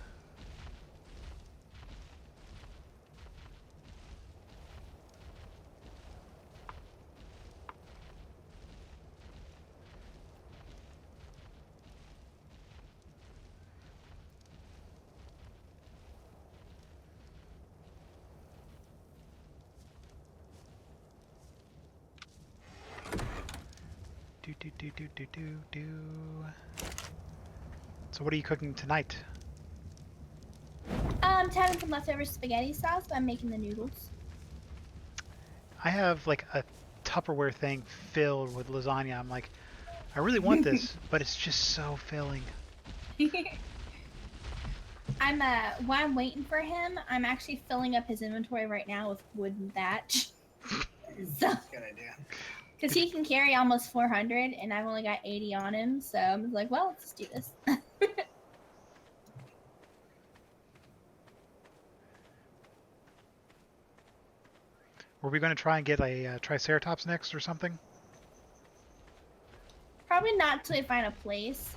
Do. So what are you cooking tonight? Having some leftover spaghetti sauce, but I'm making the noodles. I have like a Tupperware thing filled with lasagna. I'm like, I really want this, but it's just so filling. While I'm waiting for him, I'm actually filling up his inventory right now with wooden thatch. So, Good idea. because he can carry almost 400, and I've only got 80 on him, so I'm like, well, let's just do this. Were we going to try and get a Triceratops next or something? Probably not till we find a place,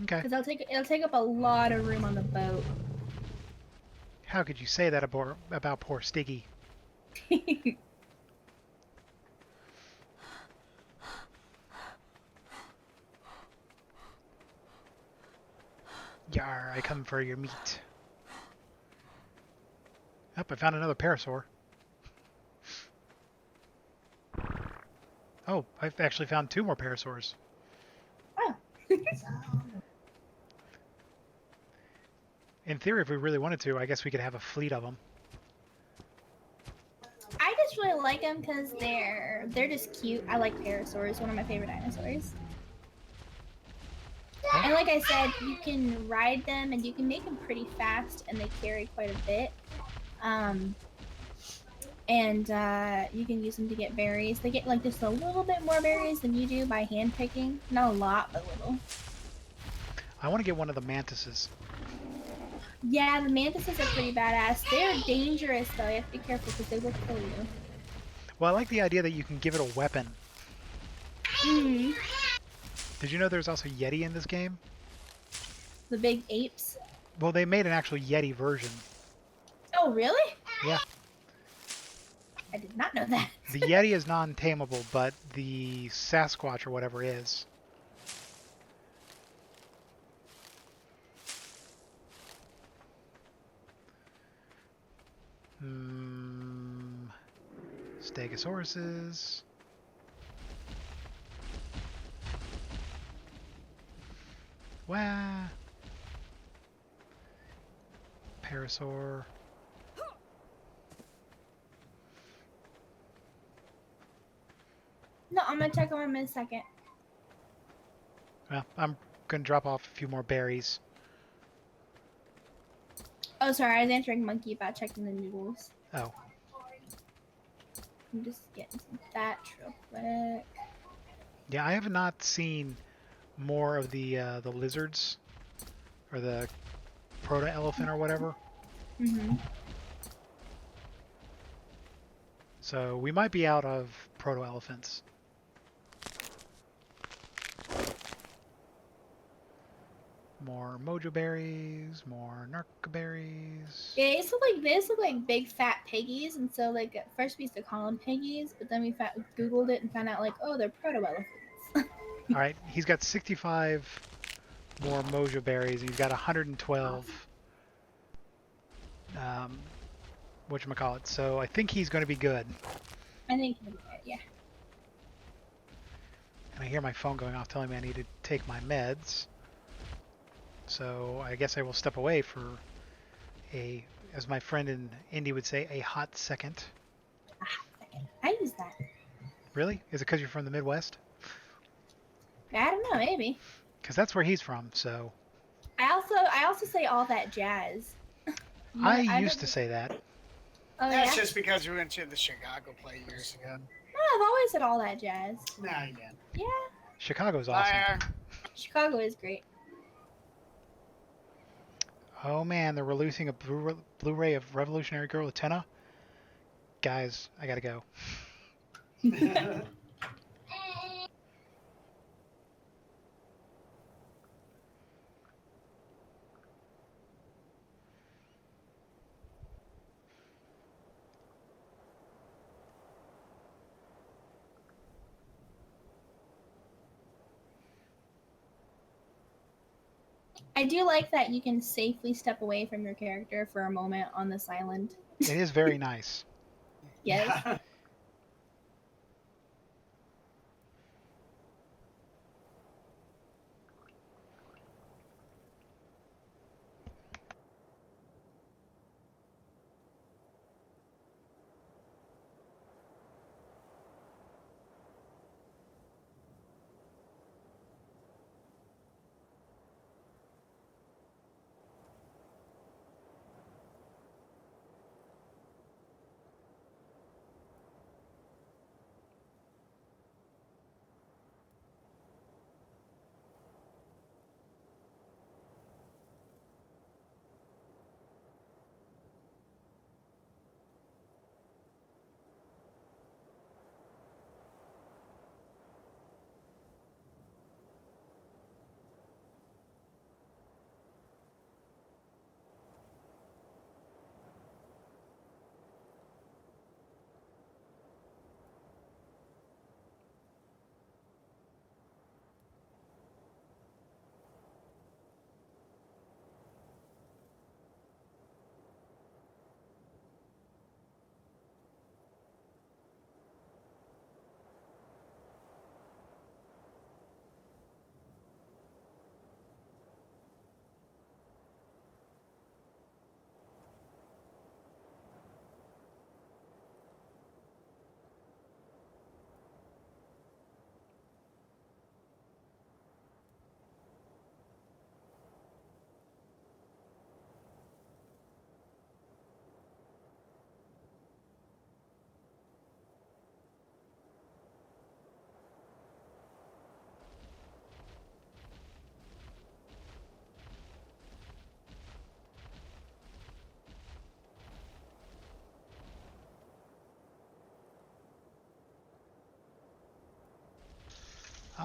Okay. because it'll take up a lot of room on the boat. How could you say that about poor Stiggy? Yar, I come for your meat. Oh, I found another parasaur. Oh, I've actually found 2 more parasaurs. Oh. In theory, if we really wanted to, I guess we could have a fleet of them. I just really like them because they're just cute. I like parasaurs, one of my favorite dinosaurs. Oh. And like I said, you can ride them and you can make them pretty fast, and they carry quite a bit. And you can use them to get berries. They get like just a little bit more berries than you do by hand picking. Not a lot, but a little. I want to get one of the mantises. Yeah, the mantises are pretty badass. They're dangerous though. You have to be careful because they will kill you. Well, I like the idea that you can give it a weapon. Mm. Did you know there's also Yeti in this game? The big apes. Well, they made an actual Yeti version. Oh, really? Yeah. I did not know that. The Yeti is non-tameable, but the Sasquatch or whatever is. Stegosauruses. Wah. Parasaur. No, I'm gonna check on him in a second. Well, I'm gonna drop off a few more berries. Oh, sorry, I was answering Monkey about checking the noodles. Oh. I'm just getting some thatch real quick. Yeah, I have not seen more of the lizards or the proto-elephant or whatever. Mm-hmm. So we might be out of proto-elephants. More mojo berries, more narca berries. Yeah, these look like big fat piggies, and so like at first we used to call them piggies, but then we Googled it and found out like, oh, they're proto elephants. All right, he's got 65 more mojo berries. He's got 112. Whatchamacallit. So I think he's going to be good. I think he'll be good, yeah. And I hear my phone going off telling me I need to take my meds. So I guess I will step away for a, as my friend in Indy would say, a hot second. A hot second. I use that. Really? Is it because you're from the Midwest? I don't know, maybe. Because that's where he's from, so. I also say all that jazz. I used to say that. Oh That's yeah. just because we went to the Chicago play years ago. No, I've always said all that jazz. No, you didn't. Yeah. Chicago's awesome. Liar. Chicago is great. Oh man, they're releasing a Blu-ray of Revolutionary Girl Athena. Guys, I gotta go. I do like that you can safely step away from your character for a moment on this island. It is very nice. Yes.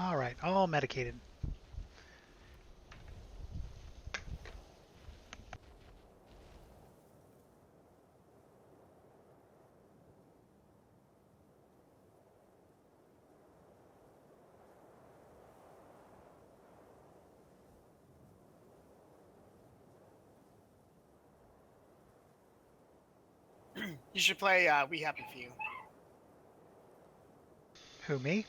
All right, all medicated. You should play We Happy Few. Who, me?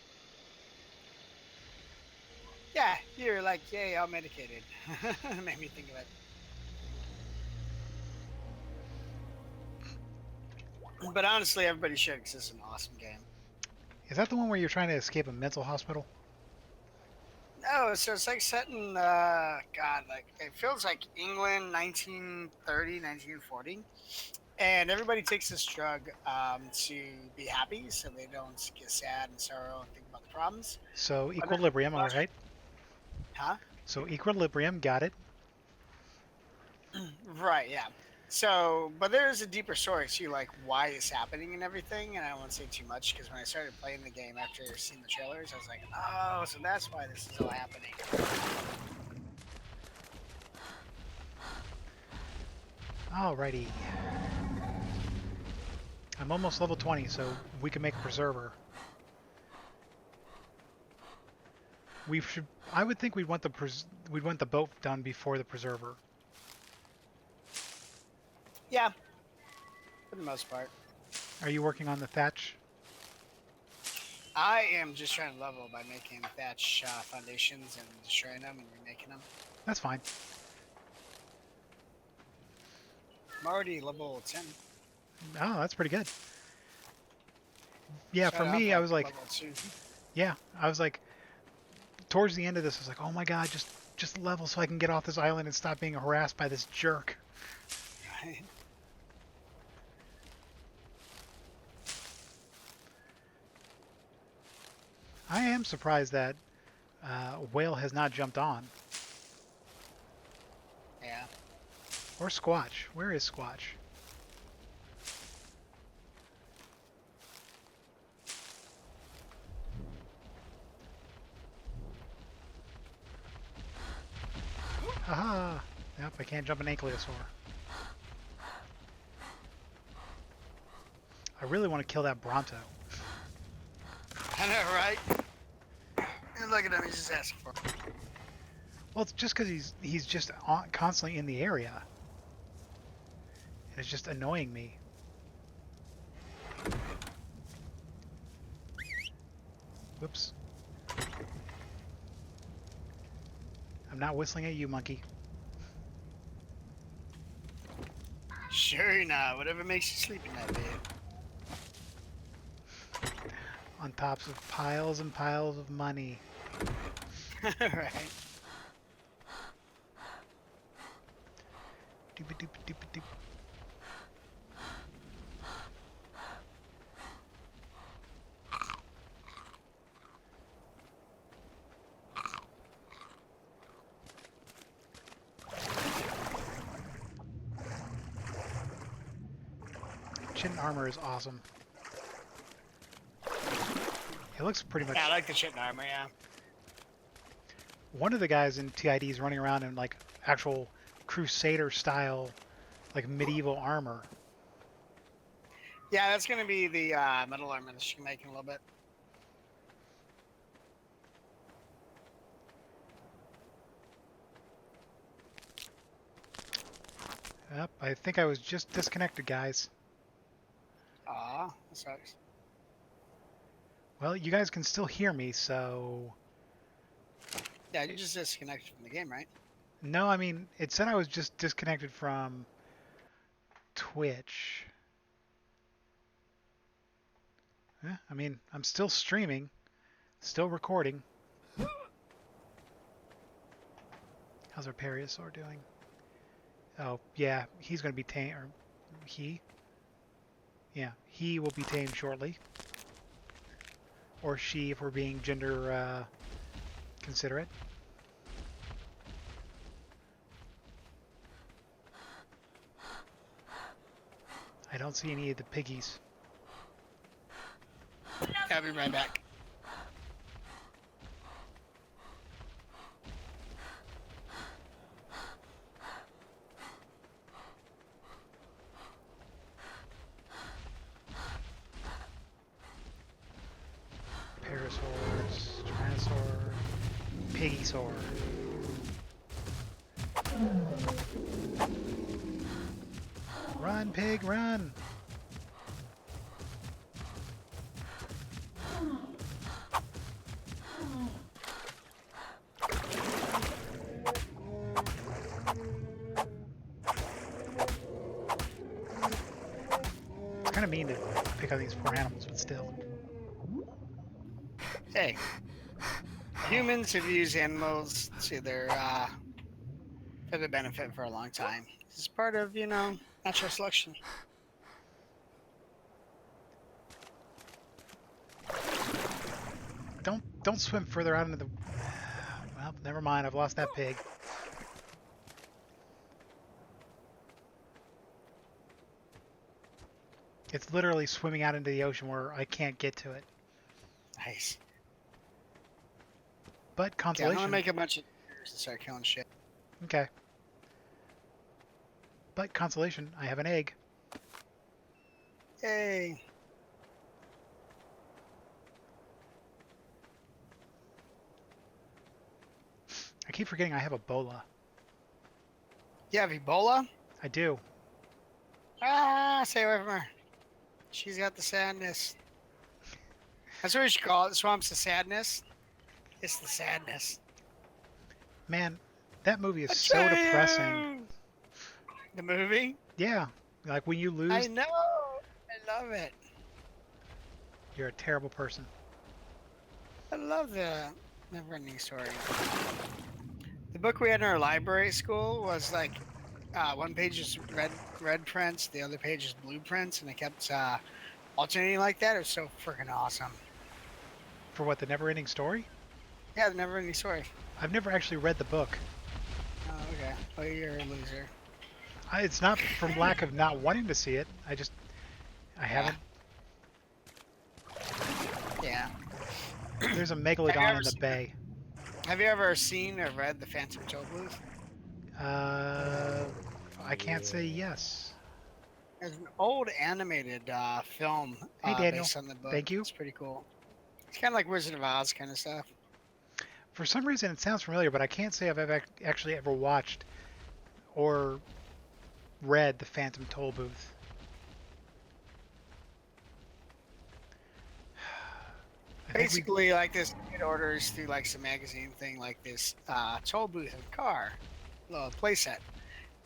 Yeah, you're like, yay, all medicated. It made me think of it. But honestly, everybody should, because it's an awesome game. Is that the one where you're trying to escape a mental hospital? No, so it's like set in, God, like, it feels like England, 1930, 1940. And everybody takes this drug to be happy, so they don't get sad and sorrow and think about the problems. So But then, equilibrium, all right. huh? So equilibrium, got it. Right, yeah. So, but there is a deeper story to like why it's happening and everything, and I won't say too much because when I started playing the game after seeing the trailers, I was like, oh, so that's why this is all happening. Alrighty. I'm almost level 20, so we can make a preserver. We should. I would think we'd want the boat done before the preserver. Yeah, for the most part. Are you working on the thatch? I am just trying to level by making thatch foundations and destroying them and remaking them. That's fine. I'm already level 10. Oh, that's pretty good. Yeah, Shut for up, me, I was like, level 2. yeah, I was like, towards the end of this, I was like, oh my god, just level so I can get off this island and stop being harassed by this jerk. Right. I am surprised that Whale has not jumped on. Yeah. Or Squatch. Where is Squatch? Haha! Yep, I can't jump an ankylosaur. I really want to kill that Bronto. I know, right? And look at him, he's just asking for it. Well, it's just because he's just constantly in the area. And it's just annoying me. Whoops. I'm not whistling at you, monkey. Sure not. Whatever makes you sleep in that bed. On tops of piles and piles of money. Right. Doop-a-doop-a-doop-a-doop. Chitin armor is awesome. It looks pretty much... Yeah, I like the chitin armor, yeah. One of the guys in TID is running around in like actual Crusader style, like medieval armor. Yeah, that's gonna be the metal armor that she can make in a little bit. Yep, I think I was just disconnected, guys. Aw, that sucks. Well, you guys can still hear me, so... Yeah, you just disconnected from the game, right? No, I mean, it said I was just disconnected from Twitch. Yeah, I mean, I'm still streaming, still recording. How's our Periosaur doing? Oh, yeah, he's going to be tamed, or he? Yeah, he will be tamed shortly. Or she, if we're being gender considerate. I don't see any of the piggies. I'll be right back. dinosaur. Run, pig, run! It's kind of mean to pick on these poor animals, but still. Hey, humans have used animals to their for their benefit for a long time. This is part of, natural selection. Don't swim further out into the... Well, never mind. I've lost that pig. It's literally swimming out into the ocean where I can't get to it. Nice. But Okay, I'm consolation. gonna make a bunch of and start killing shit. Okay. But consolation, I have an egg. Yay. I keep forgetting I have Ebola. You have Ebola? I do. Ah, stay away from her. She's got the sadness. That's what we should call it. The swamp's the sadness. It's the sadness. Man, that movie is so depressing. The movie? Yeah. Like when you lose, I know. I love it. you're a terrible person. I love the never-ending story. The book we had in our library at school was like one page is red prints, the other page is blue prints, and it kept alternating like that. It was so freaking awesome. For what, the never-ending story? Yeah, the never-ending story. I've never actually read the book. Oh, okay. Well, you're a loser. It's not from lack of not wanting to see it. I haven't. Yeah. There's a megalodon in the bay. Have you ever seen or read The Phantom Toll Booth? I can't say yes. There's an old animated film Hey, Daniel. based on the book. Thank you. It's pretty cool. It's kind of like Wizard of Oz kind of stuff. For some reason, it sounds familiar, but I can't say I've actually ever watched or read The Phantom Toll Booth. Basically, like this kid orders through like some magazine thing, like this toll booth and car, little playset.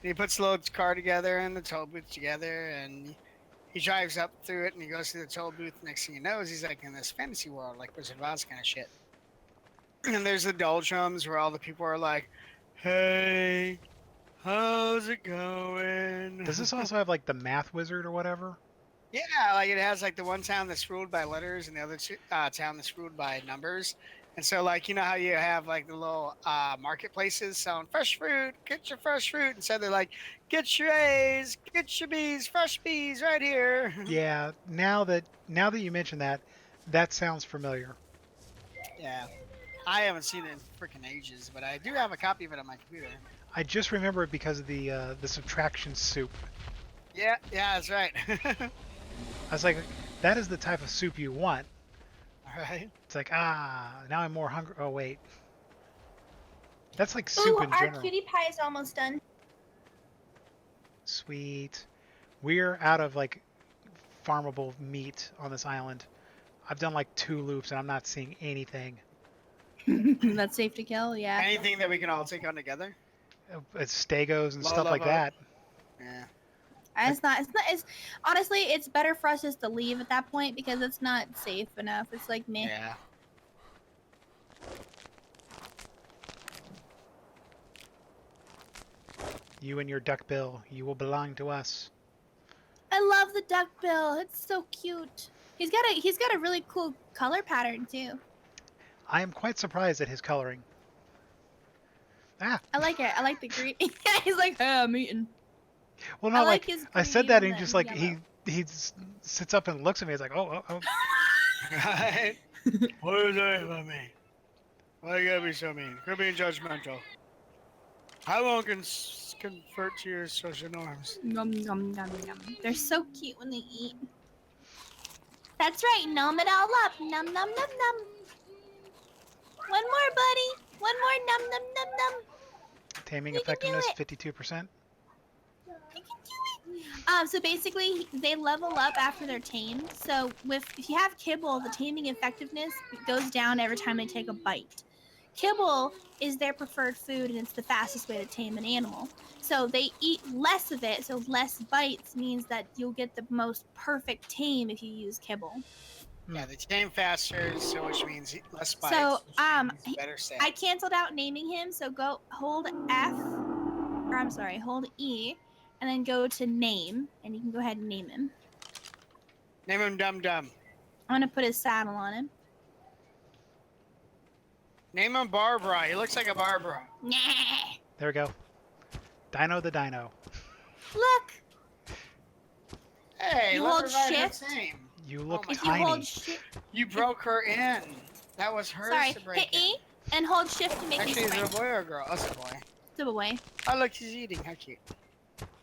And he puts the little car together and the toll booth together, and he drives up through it, and he goes through the toll booth. Next thing he knows, he's like in this fantasy world, like Wizard of Oz kind of shit. And there's the doldrums where all the people are like, "Hey, how's it going?" Does this also have like the math wizard or whatever? Yeah, like it has like the one town that's ruled by letters and the other town that's ruled by numbers. And so, like, you know how you have like the little marketplaces selling fresh fruit, get your fresh fruit. And so they're like, get your A's, get your B's, fresh B's right here. Yeah. Now that you mention that, that sounds familiar. Yeah. I haven't seen it in freaking ages, but I do have a copy of it on my computer. I just remember it because of the subtraction soup. Yeah, that's right. I was like, that is the type of soup you want. All right. It's like, now I'm more hungry. Oh, wait. That's like soup in our general. cutie pie is almost done. Sweet. We're out of like farmable meat on this island. I've done like 2 loops and I'm not seeing anything. That's safe to kill, yeah. Anything that we can all take on together? It's stegos and Low stuff like level. that. Yeah. It's honestly, it's better for us just to leave at that point because it's not safe enough. It's like meh. Yeah. You and your duckbill, you will belong to us. I love the duckbill. It's so cute. He's got a really cool color pattern too. I am quite surprised at his coloring. Ah, I like it. I like the green. Yeah, he's like, hey, I'm eating. well, I not like like his I said that green and just and like yellow. he sits up and looks at me. He's like, oh. Right? What is that about me? Why you gotta be so mean? Quit being judgmental. I won't convert to your social norms. Nom, nom, nom, nom. They're so cute when they eat. That's right. Nom it all up. Nom nom nom nom. One more, buddy. One more num num num num. Taming You can do effectiveness, it. 52%. You can do it. So basically, they level up after they're tamed. So if you have kibble, the taming effectiveness goes down every time they take a bite. Kibble is their preferred food, and it's the fastest way to tame an animal. So they eat less of it, so less bites means that you'll get the most perfect tame if you use kibble. Yeah, they tame faster, so which means less So bites, which means better I stats. canceled out naming him. So go hold F, or I'm sorry, hold E, and then go to name, and you can go ahead and name him. Name him Dum Dum. I'm gonna put his saddle on him. Name him Barbara. He looks like a Barbara. Nah. There we go. Dino the Dino. Look. Hey, You let hold her ride her shift. tame. You look my If you tiny. hold shift, You broke her in. That was hers sorry, to break hit E and hold shift to make Actually, me is it a sprint. boy or a girl? Oh, it's a boy. Step away. Oh, look, he's eating. How cute.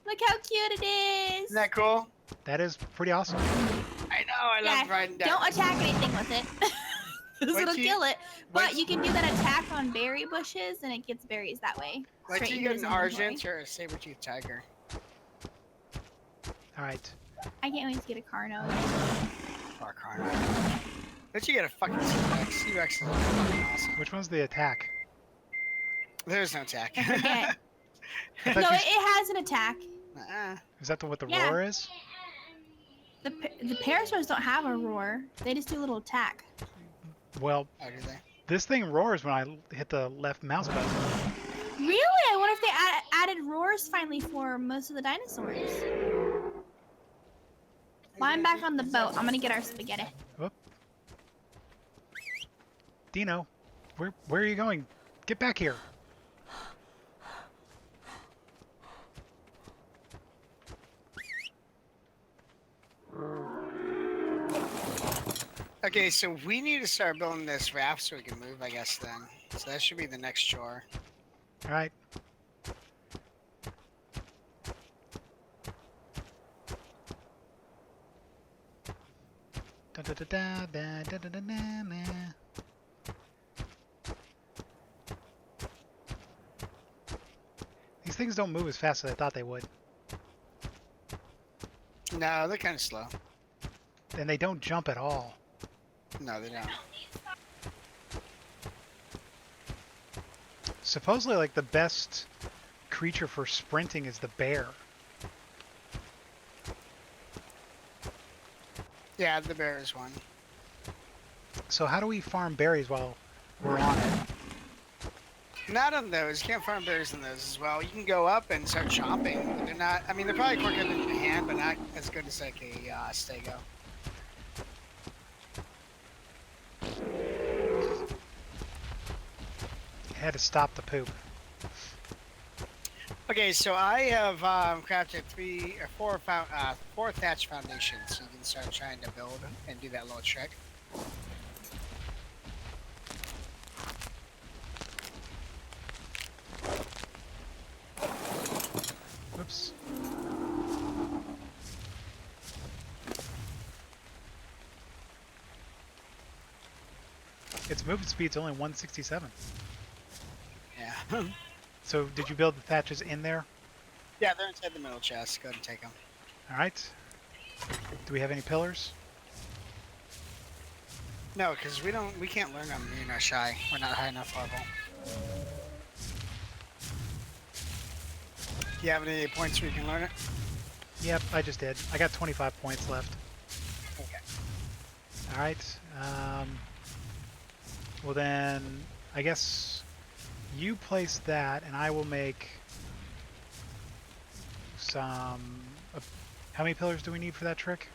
Look how cute it is. Isn't that cool? That is pretty awesome. I know. I love riding down. Don't attack anything with it. Because Wait it'll till you- kill it. But wait- you can do that attack on berry bushes, and it gets berries that way. Wait Straight till you into get his an inventory. Argent or a saber-tooth tiger. All right. I can't wait to get a Carno. Or a Carno. Don't you get a fucking T-Rex? T-Rex is fucking awesome. Which one's the attack? There's no attack. I forget. I thought No, you- it has an attack. Is that what the Yeah. roar is? The Parasaurs don't have a roar. They just do a little attack. Well, How do they? this thing roars when I hit the left mouse button. Really? I wonder if they added roars finally for most of the dinosaurs. Well, I'm back on the boat. I'm gonna get our spaghetti. Whoop. Dino, where are you going? Get back here. Okay, so we need to start building this raft so we can move, I guess, then. So that should be the next chore. All right. Da, da, da, da, da, da, da, da, da, da. These things don't move as fast as I thought they would. No, they're kind of slow. And they don't jump at all. No, they don't. Supposedly, like, the best creature for sprinting is the bear. Yeah, the bear is one. So how do we farm berries while we're on it? Not on those. You can't farm berries on those as well. You can go up and start chopping, but they're not. I mean, they're probably quicker than a hand, but not as good as like a stego. Had to stop the poop. Okay, so I have crafted four thatch foundations, so you can start trying to build and do that little trick. Whoops. Its movement speed's only 167. Yeah. So did you build the thatches in there? Yeah, they're inside the middle chest. Go ahead and take them. All right. Do we have any pillars? No, because we can't learn them. We're not shy. We're not high enough level. Do you have any points where you can learn it? Yep, I just did. I got 25 points left. Okay. All right. Well then, I guess you place that, and I will make some. How many pillars do we need for that trick?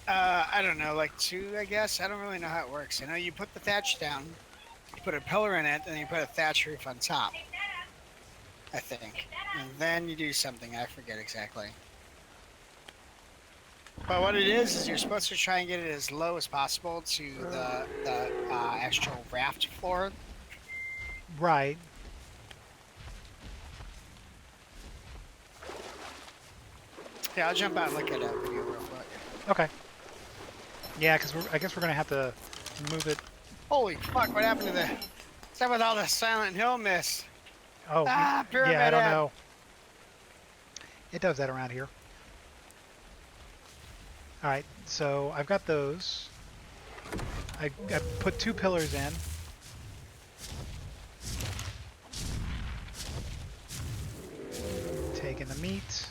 I don't know, like 2, I guess. I don't really know how it works. I know you put the thatch down, you put a pillar in it, and you put a thatch roof on top. I think. And then you do something. I forget exactly. But what it is you're supposed to try and get it as low as possible to the actual raft floor. Right. Yeah, I'll jump out and look at a video real quick. Okay. Yeah, because I guess we're gonna have to Move it. Holy fuck! What happened to the? What's up with all the Silent Hill mist? Oh, Ah, yeah, I pyramid don't head. know. It does that around here. All right, so I've got those. I put 2 pillars in. Taking the meat.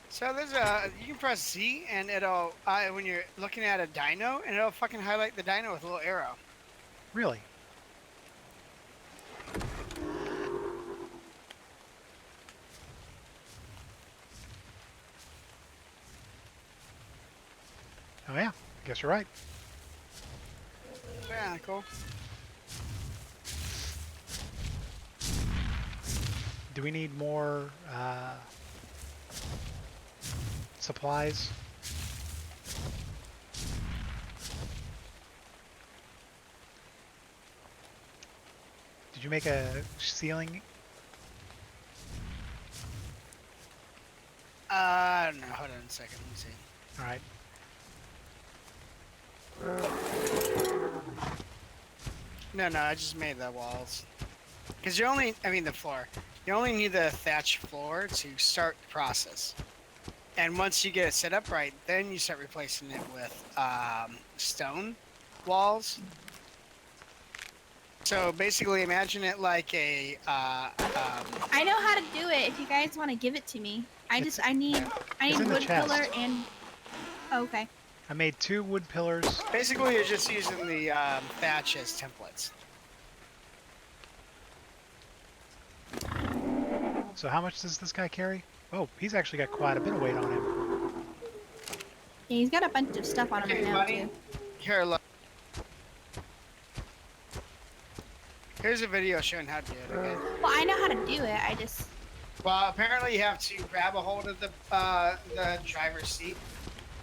So there's a, you can press Z and it'll, when you're looking at a dino, and it'll fucking highlight the dino with a little arrow. Really? Oh yeah, guess you're right. Yeah, cool. Do we need more supplies? Did you make a ceiling? I don't know. Hold on a second. Let me see. All right. No, I just made the walls. Because the floor. You only need the thatch floor to start the process. And once you get it set up right, then you start replacing it with stone walls. So basically, imagine it like a. I know how to do it. If you guys want to give it to me, I need in the wood chest. pillar and. Oh, okay. I made 2 wood pillars. Basically, you're just using the thatch as templates. So how much does this guy carry? Oh, he's actually got quite a bit of weight on him. Yeah, he's got a bunch of stuff on him right Hey, now buddy. too. Here, look. Here's a video showing how to do it. Okay. Well, I know how to do it. I just. Well, apparently you have to grab a hold of the driver's seat.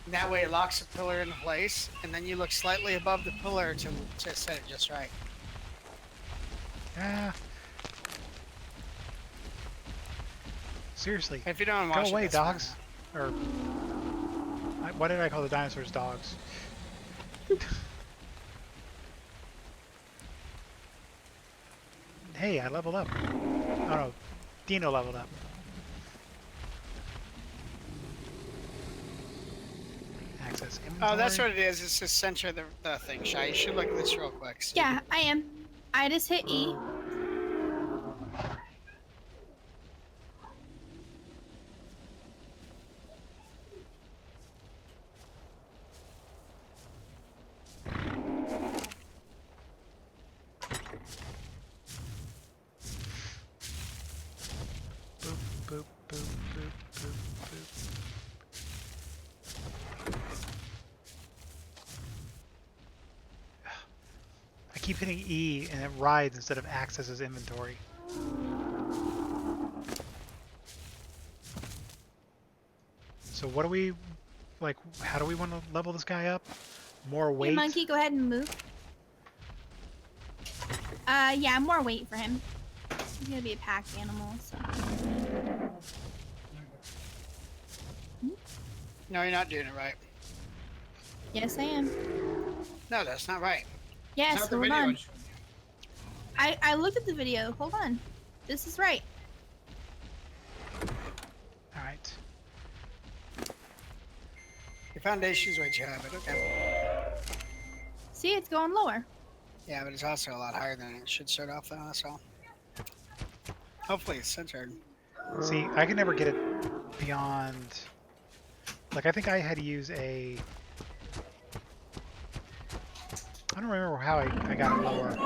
And that way it locks the pillar in place, and then you look slightly above the pillar to set it just right. Ah. Seriously. If you don't Go watch away, it, that's fine. dogs. Or why did I call the dinosaurs dogs? Hey, I leveled up. Oh no, Dino leveled up. Access inventory. Oh, that's what it is. It's just center the thing, Shy. You should look at this real quick. See? Yeah, I am. I just hit E. Boop, boop, boop, boop, boop, boop. I keep hitting E and it rides instead of accesses inventory. So what do we, like, how do we want to level this guy up? More weight? Hey, monkey, go ahead and move. Yeah, more weight for him. He's gonna be a pack animal, so. No, you're not doing it right. Yes, I am. No, that's not right. Yes, Not the hold video on. instruction. I looked at the video. Hold on. This is right. Alright. Your foundation's way too high, but okay. See, it's going lower. Yeah, but it's also a lot higher than it should start off, though, that's all. Hopefully it's centered. See, I can never get it beyond... Like, I think I had to use a... I don't remember how I got it lower.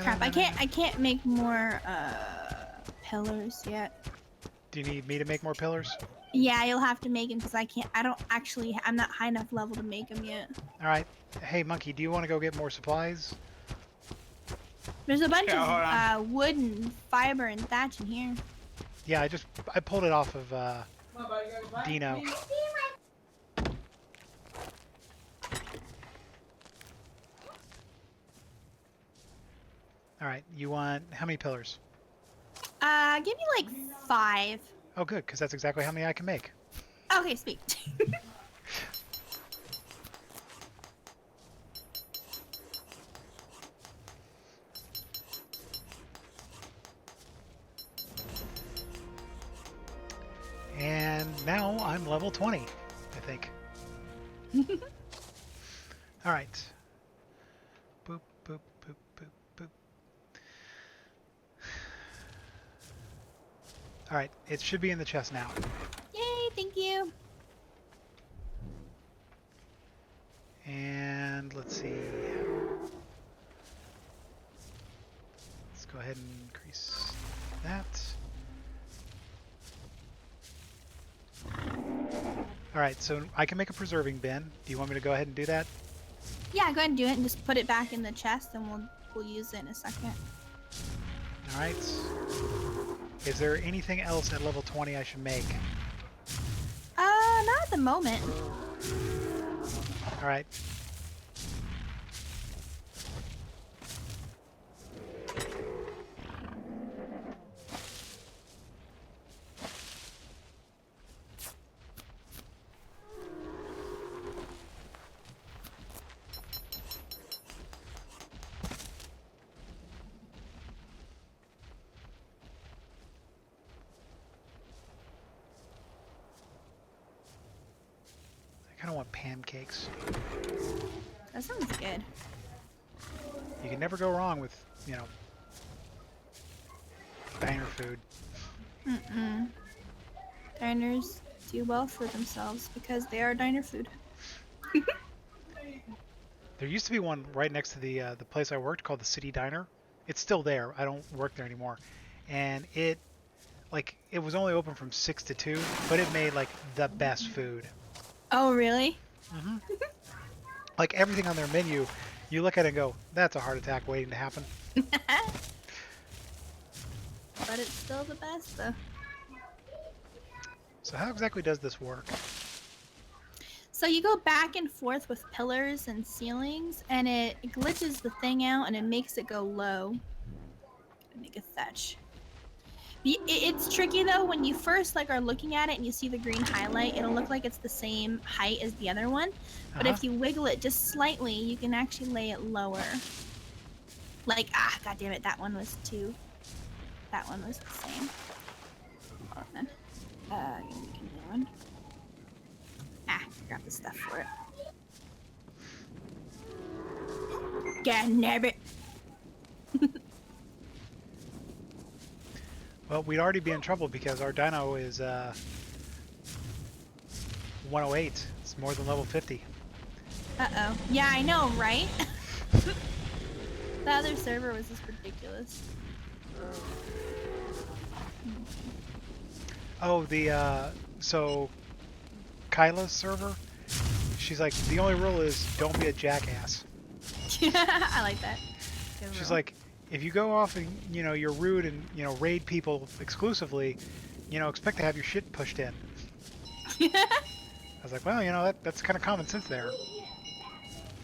Crap, I can't make more pillars yet. Do you need me to make more pillars? Yeah, you'll have to make them because I'm not high enough level to make them yet. Alright. Hey, Monkey, do you want to go get more supplies? There's a bunch Yeah, hold on. of wood and fiber and thatch in here. Yeah, I pulled it off of Dino. All right. You want how many pillars? Give me like 5. Oh, good, because that's exactly how many I can make. Okay, sweet. And now I'm level 20, I think. All right. Boop, boop, boop, boop, boop. All right. It should be in the chest now. Yay, thank you. And let's see. Let's go ahead and increase that. All right, so I can make a preserving bin. Do you want me to go ahead and do that? Yeah, go ahead and do it and just put it back in the chest and we'll use it in a second. All right. Is there anything else at level 20 I should make? Not at the moment. All right. I kind of want pancakes. That sounds good. You can never go wrong with, diner food. Mm-mm. Diners do well for themselves because they are diner food. There used to be one right next to the place I worked called the City Diner. It's still there. I don't work there anymore. And it was only open from 6 to 2, but it made like the best food. Oh, really? Hmm Like everything on their menu, you look at it and go, that's a heart attack waiting to happen. But it's still the best, though. So how exactly does this work? So you go back and forth with pillars and ceilings, and it glitches the thing out, and it makes it go low. Gonna make a thatch. It's tricky though when you first are looking at it and you see the green highlight. It'll look like it's the same height as the other one, but if you wiggle it just slightly, you can actually lay it lower. God damn it, that one was too. That one was the same. Hold on. Give me a new one. Grab the stuff for it. God damn it. Well, we'd already be in trouble because our dino is 108. It's more than level 50. Uh-oh. Yeah, I know, right? The other server was just ridiculous. Oh, so Kyla's server, she's like, the only rule is don't be a jackass. I like that. Good She's rule. like, if you go off and, you're rude and, raid people exclusively, expect to have your shit pushed in. I was like, well, that's kind of common sense there. You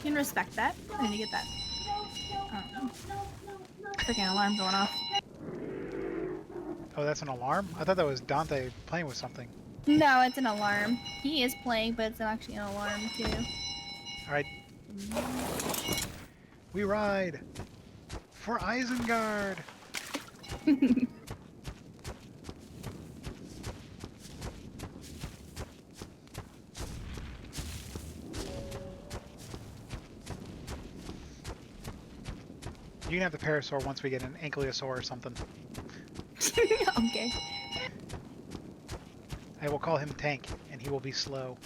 can respect that. I need to get that. Freaking alarm going off. Oh, that's an alarm? I thought that was Dante playing with something. No, it's an alarm. He is playing, but it's actually an alarm too. Alright. We ride for Isengard! You can have the parasaur once we get an ankylosaur or something. Okay. I will call him Tank, and he will be slow.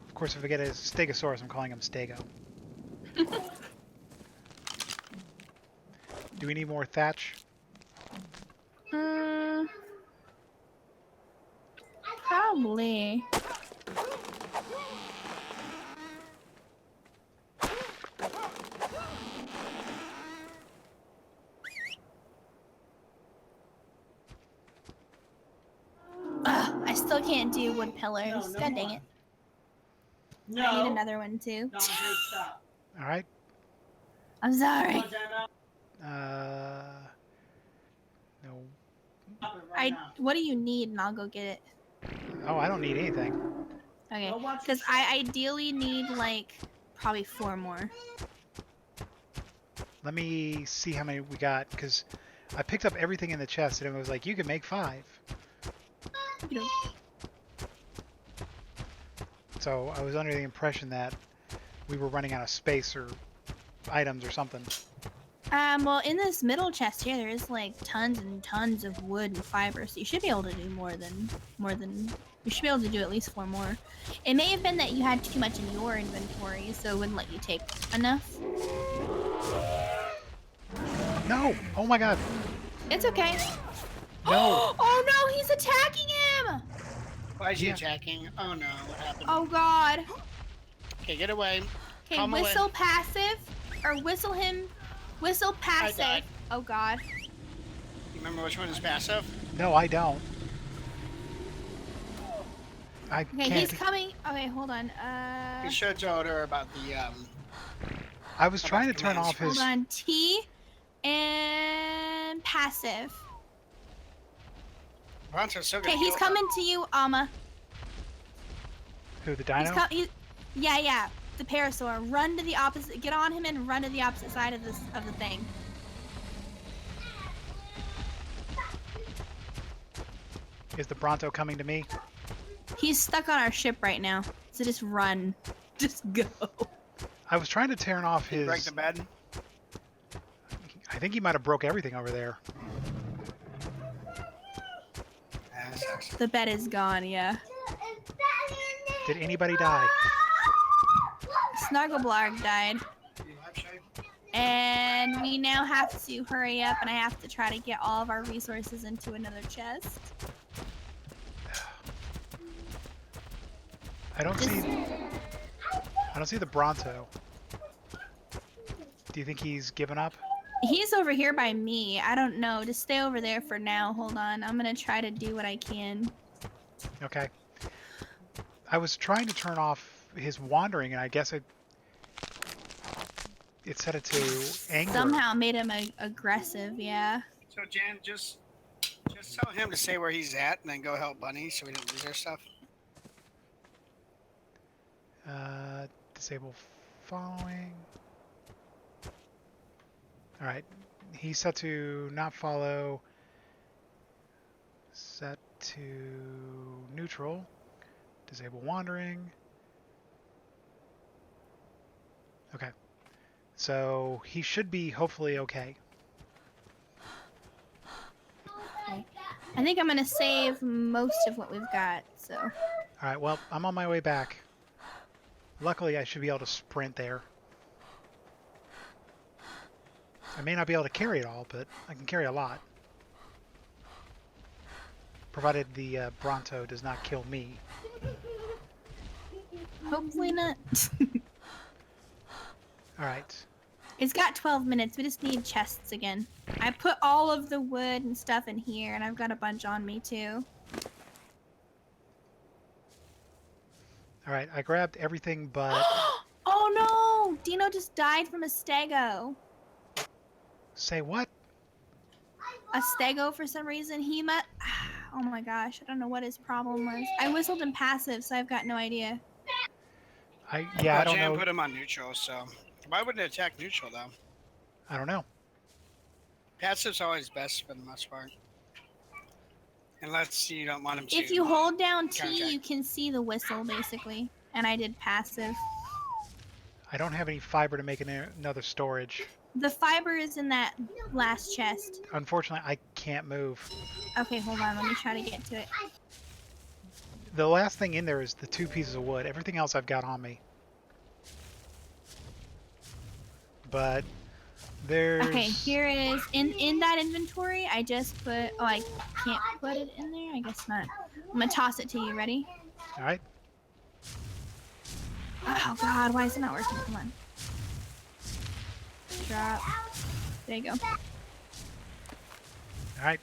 Of course, if I get a Stegosaurus, I'm calling him Stego. Do we need more thatch? Probably. I still can't do wood pillars. God dang it. I need another one too. All right. I'm sorry. No. What do you need, and I'll go get it. Oh, I don't need anything. Okay, because I ideally need like probably 4 more. Let me see how many we got, because I picked up everything in the chest, and it was like, you can make 5. So I was under the impression that we were running out of space or items or something. Well, in this middle chest here, there is like tons and tons of wood and fiber, so you should be able to do more than. You should be able to do at least 4 more. It may have been that you had too much in your inventory, so it wouldn't let you take enough. No! Oh my god! It's okay. No! Oh no, he's attacking him! Why is he Yeah. attacking? Oh no, what happened? Oh god. Okay, get away. Okay, Calm away. whistle passive, or whistle him. Whistle passive. died. Oh god. You remember which one is passive? No, I don't. I Okay, can't. he's coming. Okay, hold on. You should have told her about the I was trying to turn commands. off his. Hold on. T and passive. Bronto's still Okay, gonna he's kill her. coming to you, Alma. Who, the dino? Yeah. The parasaur. Run to the opposite. Get on him and run to the opposite side of the thing. Is the Bronto coming to me? He's stuck on our ship right now. So just run. Just go. I was trying to turn off Did you his. break the bed? I think he might have broke everything over there. Yeah, that sucks. The bed is gone, yeah. Did anybody die? Snuggleblarg died. You alive, Shay? And we now have to hurry up, and I have to try to get all of our resources into another chest. I don't see the Bronto. Do you think he's given up? He's over here by me. I don't know. Just stay over there for now. Hold on. I'm gonna try to do what I can. Okay. I was trying to turn off his wandering, and I guess it set it to anger. Somehow made him aggressive, yeah. So Jan, just tell him to say where he's at, and then go help Bunny, so we don't lose our stuff. Disable following. Alright. He's set to not follow. Set to neutral. Disable wandering. Okay. So he should be hopefully okay. Okay. I think I'm gonna save most of what we've got, so. Alright, well, I'm on my way back. Luckily, I should be able to sprint there. I may not be able to carry it all, but I can carry a lot. Provided the Bronto does not kill me. Hopefully not. Alright. It's got 12 minutes. We just need chests again. I put all of the wood and stuff in here, and I've got a bunch on me, too. Alright, I grabbed everything but... Oh no! Dino just died from a stego. Say what? A stego for some reason. He might... Oh my gosh, I don't know what his problem was. I whistled him passive, so I've got no idea. I Well, don't Jan know. put him on neutral, so why wouldn't it attack neutral though? I don't know. Passive's always best for the most part, unless you don't want him to. If you hold down T, counteract. you can see the whistle, basically. And I did passive. I don't have any fiber to make another storage. The fiber is in that last chest. Unfortunately, I can't move. Okay, hold on. Let me try to get to it. The last thing in there is the 2 pieces of wood. Everything else I've got on me. But there's... Okay, here it is. In that inventory, I just put... Oh, I can't put it in there? I guess not. I'm gonna toss it to you. Ready? Alright. Oh, God. Why is it not working? Come on. Drop. There you go. Alright.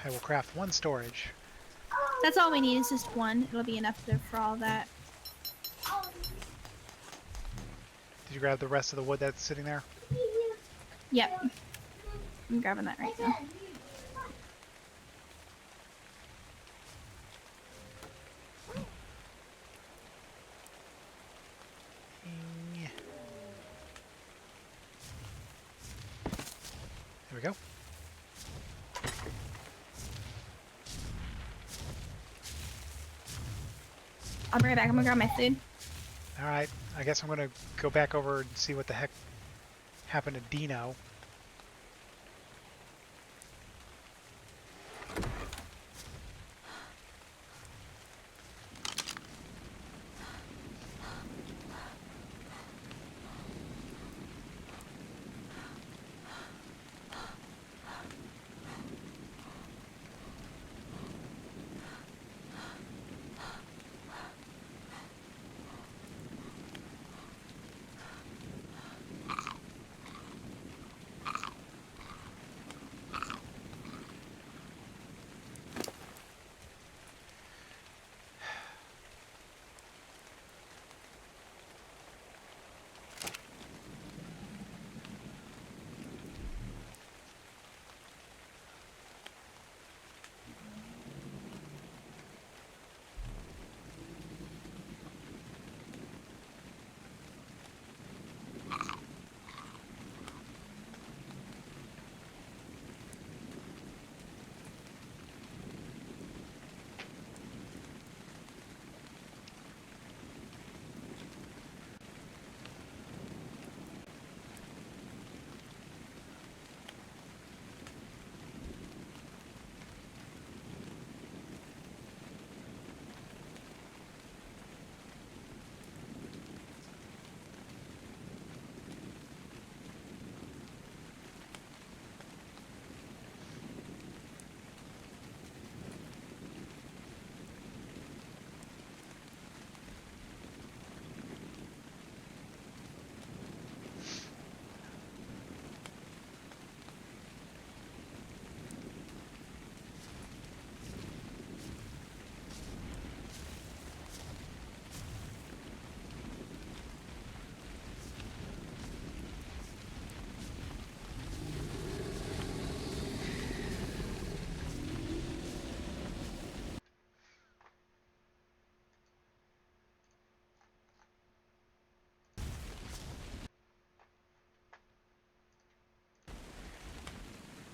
I will craft 1 storage. That's all we need is just 1. It'll be enough for all that. Did you grab the rest of the wood that's sitting there? Yep. I'm grabbing that right now. There we go. I'll be right back. I'm gonna grab my food. Alright, I guess I'm gonna go back over and see what the heck happened to Dino.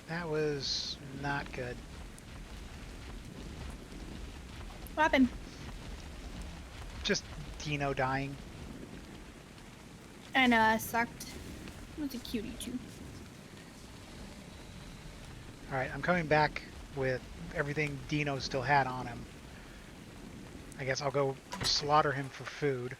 That was not good. What happened? Just Dino dying. I know, that sucked. It was a cutie too. Alright, I'm coming back with everything Dino still had on him. I guess I'll go slaughter him for food.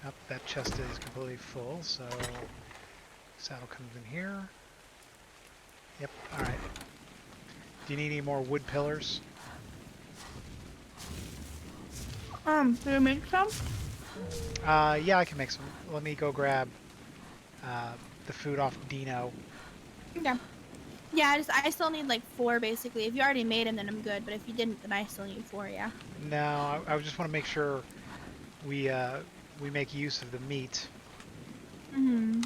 Up, that chest is completely full, so saddle comes in here. Yep, alright. Do you need any more wood pillars? Do you make some? Yeah, I can make some. Let me go grab the food off Dino. Yeah. Yeah, I still need like 4 basically. If you already made them, then I'm good. But if you didn't, then I still need 4. Yeah. No, I just want to make sure we make use of the meat. Mhm.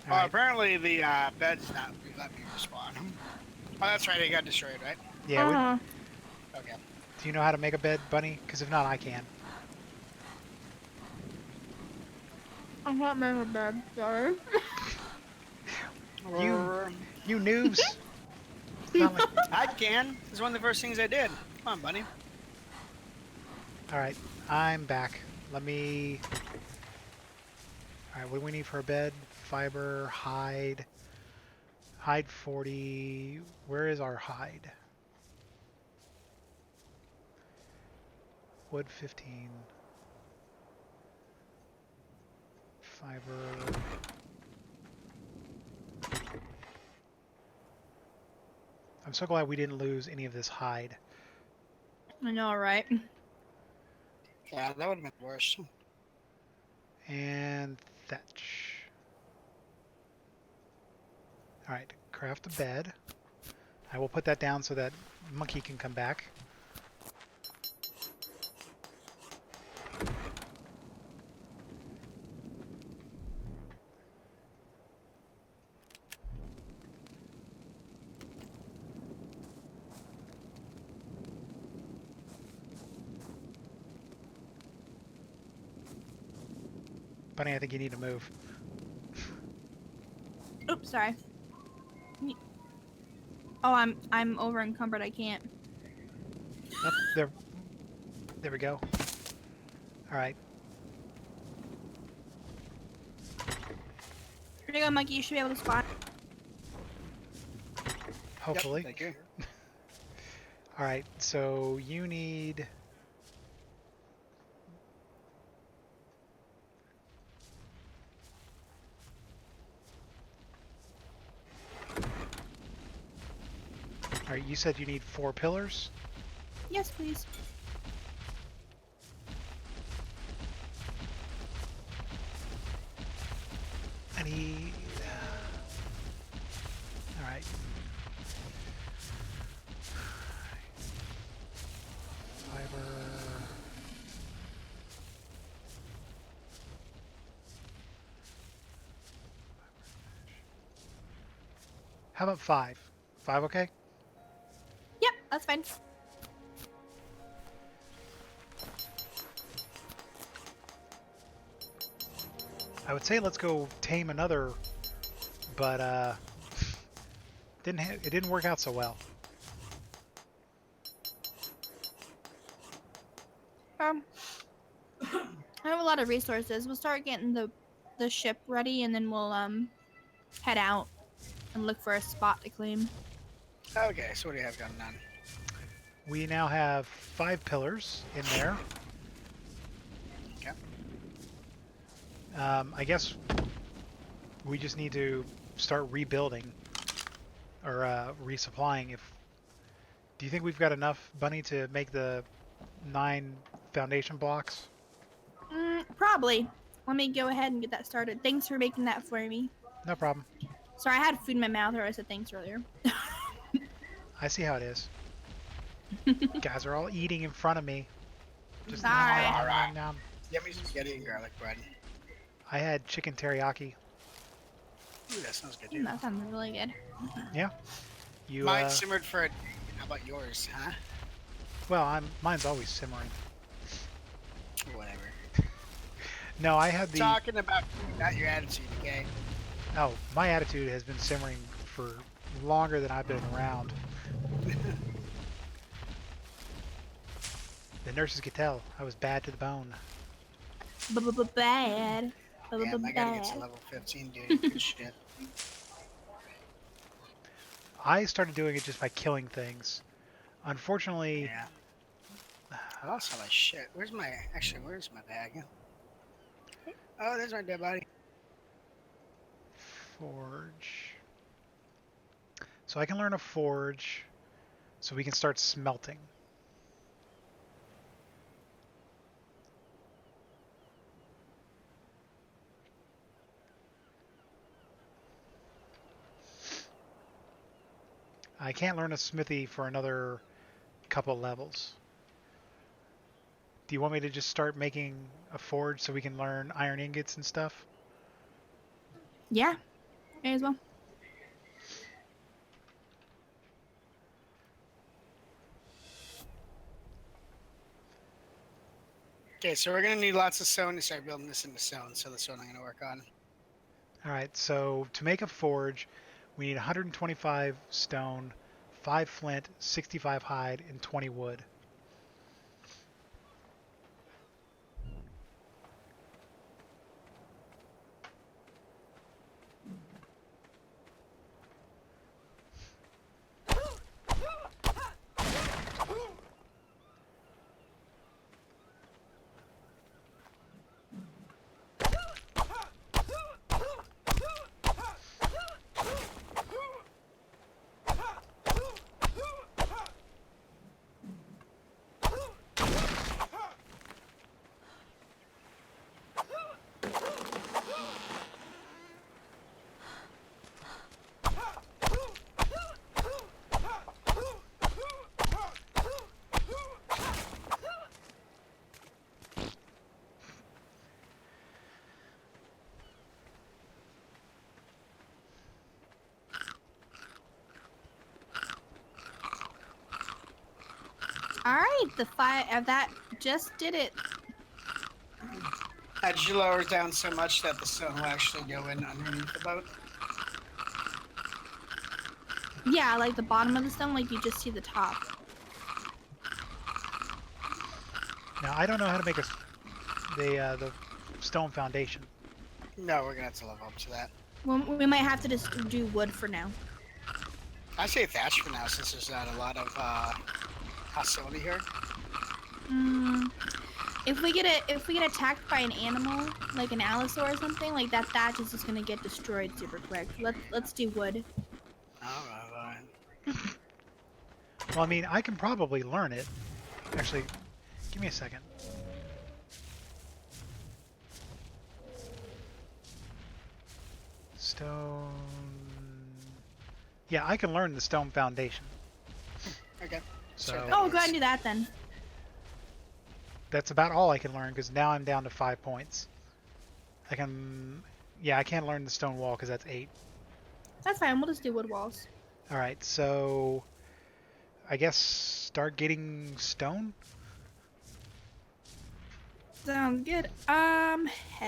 Alright. Apparently the bed's not let me respawn. Oh, that's right. It got destroyed, right? Yeah, Okay. do you know how to make a bed, Bunny? Because if not, I can. I'm not making a bed. Sorry. You noobs! It's not like... I can. It's one of the first things I did. Come on, buddy. Alright, I'm back. Let me... Alright, what do we need for a bed? Fiber, hide. Hide 40. Where is our hide? Wood 15. Fiber. I'm so glad we didn't lose any of this hide. I know, right? Yeah, that would have been worse. And thatch. Alright, craft a bed. I will put that down so that monkey can come back. Bunny, I think you need to move. Oops, sorry. Oh, I'm over encumbered. I can't. Up there. There we go. Alright. Here you go, monkey. You should be able to spot. Hopefully. Yep, thank you. Alright, so you need... Alright, you said you need 4 pillars? Yes, please. I need... Alright. Fiber... How about 5? 5 okay? Yep, that's fine. I would say let's go tame another, but it didn't work out so well. I have a lot of resources. We'll start getting the ship ready, and then we'll head out and look for a spot to claim. Okay, so what do you have going on? We now have 5 pillars in there. Okay. I guess we just need to start rebuilding or resupplying. Do you think we've got enough, Bunny, to make the 9 foundation blocks? Probably. Let me go ahead and get that started. Thanks for making that for me. No problem. Sorry, I had food in my mouth, or I said thanks earlier. I see how it is. Guys are all eating in front of me. Just Sorry. nom, nom, nom. Yummy spaghetti and garlic bread. I had chicken teriyaki. Ooh, that sounds good, too. That sounds really good. Yeah. You Mine simmered for a day. How about yours, huh? well, mine's always simmering. Whatever. No, I had the Talking about not your attitude, okay? Oh, my attitude has been simmering for longer than I've been around. The nurses could tell I was bad to the bone. Bad. Damn, I gotta get to level 15, dude. Good shit. I started doing it just by killing things. Unfortunately, Yeah. I lost all my shit. Where's my bag? Oh, there's my dead body. forge. So I can learn a forge so we can start smelting. I can't learn a smithy for another couple levels. Do you want me to just start making a forge so we can learn iron ingots and stuff? Yeah, may as well. Okay, so we're gonna need lots of stone to start building this into stone, so that's what I'm gonna work on. Alright, so to make a forge, we need 125 stone, 5 flint, 65 hide, and 20 wood. think the that just did it. As you lower it down so much that the stone will actually go in underneath the boat. Yeah, like the bottom of the stone, like you just see the top. Now I don't know how to make the stone foundation. No, we're gonna have to level up to that. Well, we might have to just do wood for now. I say thatch for now since there's not a lot of hostility here. If we get attacked by an animal, like an allosaur or something, like that thatch is just gonna get destroyed super quick. Let's do wood. Alright. Well, I mean, I can probably learn it. Actually, give me a second. Stone. Yeah, I can learn the stone foundation. Okay. So Oh, go ahead and do that then. that's about all I can learn because now I'm down to 5 points. I can, yeah, I can't learn the stone wall because that's 8. That's fine. We'll just do wood walls. All right, so I guess start getting stone. Sounds good. Heavy.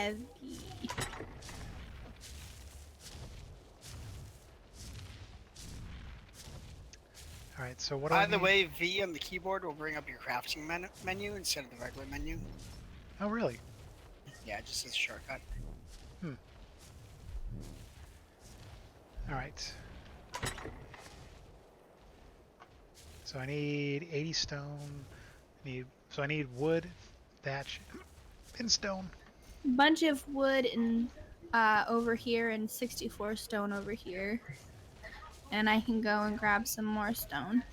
All right, so what do I By the need? way, V on the keyboard will bring up your crafting menu instead of the regular menu. Oh, really? Yeah, just as a shortcut. All right. So I need 80 stone. So I need wood, thatch, and stone. Bunch of wood and over here and 64 stone over here. And I can go and grab some more stone.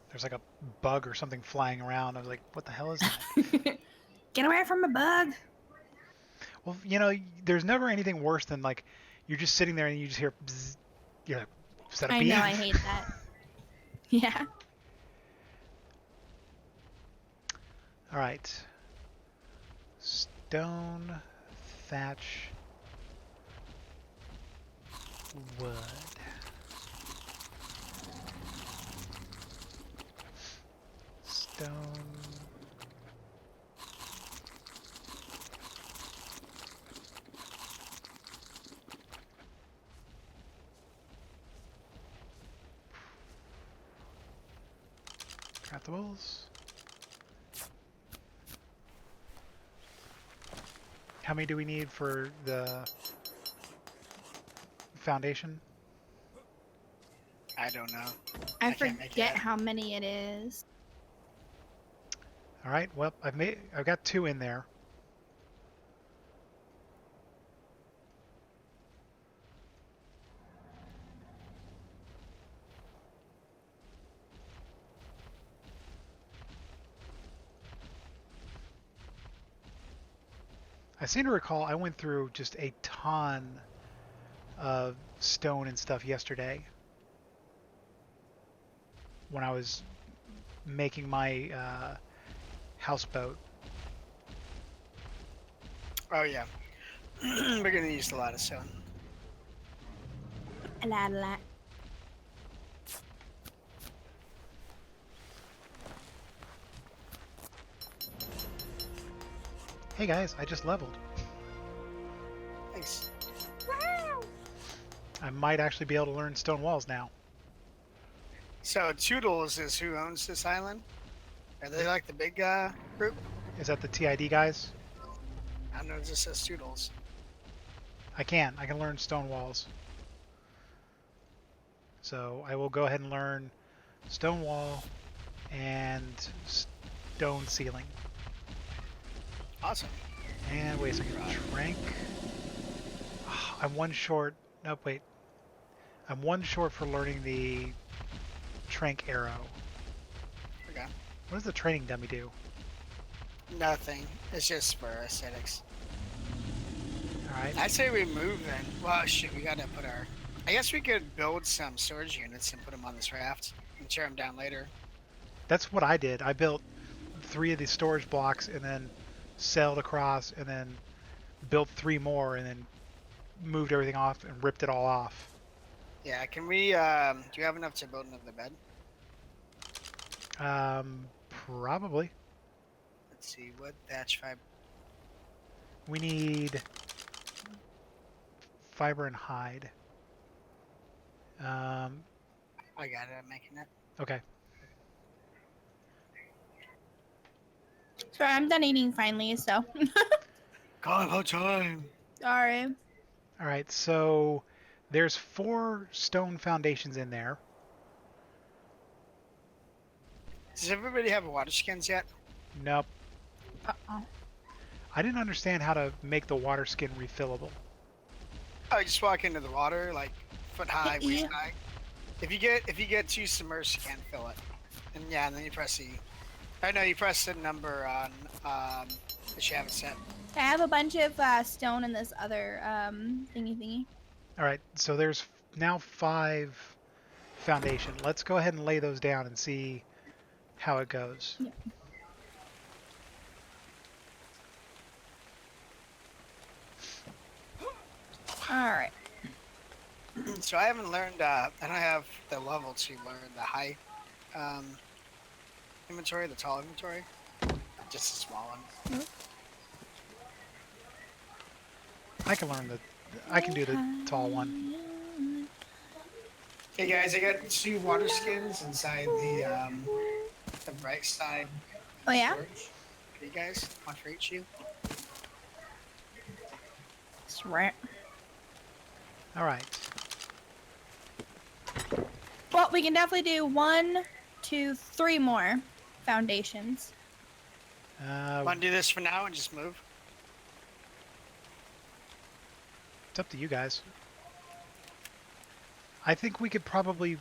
There's like a bug or something flying around. I was like, what the hell is that? Get away from the bug! Well, you know, there's never anything worse than like you're just sitting there and you just hear bzzz. You're like, is that a I bee? know, I hate that. Yeah. All right. Stone, thatch, wood. Stone. Craftables. How many do we need for the foundation? I don't know. I can't make forget it. how many it is. All right. Well, I've got 2 in there. I seem to recall I went through just a ton of stone and stuff yesterday when I was making my houseboat. Oh yeah. We're gonna use a lot of stone. A lot. Hey guys, I just leveled. Thanks. Wow! I might actually be able to learn stone walls now. So Toodles is who owns this island? Are they like the big group? Is that the TID guys? I don't know, it just says Toodles. I can learn stone walls. So I will go ahead and learn stone wall and stone ceiling. Awesome. And wait a second, trank. Oh, I'm one short. No, wait. I'm one short for learning the trank arrow. Okay. What does the training dummy do? Nothing. It's just for aesthetics. Alright. I say we move then. Well, shit, we gotta put our... I guess we could build some storage units and put them on this raft and tear them down later. That's what I did. I built 3 of these storage blocks and then sailed across, and then built 3 more, and then moved everything off and ripped it all off. Yeah, can we, do you have enough to build another bed? Probably. Let's see, what thatch fiber? We need fiber and hide. I got it, I'm making it. Okay. Sorry, I'm done eating finally, so. God, about time. Sorry. All right, so there's 4 stone foundations in there. Does everybody have water skins yet? Nope. Uh-oh. I didn't understand how to make the water skin refillable. Oh, you just walk into the water, like, foot high, waist Yeah. high. If you get too submerged, you can't fill it. And yeah, and then you press E. I know you press the number on, that you haven't set. I have a bunch of stone in this other thingy. All right, so there's now 5 foundation. Let's go ahead and lay those down and see how it goes. Yeah. All right. So I haven't learned, I don't have the level to learn the high inventory, the tall inventory. Just a small one. I can do the tall one. Hey guys, I got 2 water skins inside the right side. Oh yeah. Storage. For you guys, one for each of you. That's right. All right. Well, we can definitely do 1, 2, 3 more foundations. Want to do this for now and just move? It's up to you guys. I think we could probably...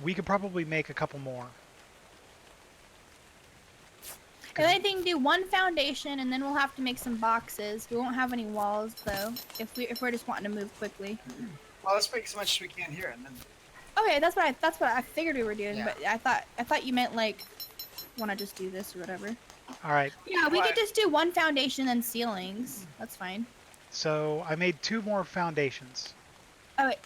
we could probably make a couple more. If anything, do 1 foundation, and then we'll have to make some boxes. We won't have any walls though, if we're just wanting to move quickly. Well, let's make as much as we can here, and then Okay, that's what I figured we were doing, Yeah. but I thought you meant like want to just do this or whatever. All right, Yeah, we What? could just do 1 foundation and ceilings. That's fine. so I made 2 more foundations. Oh wait,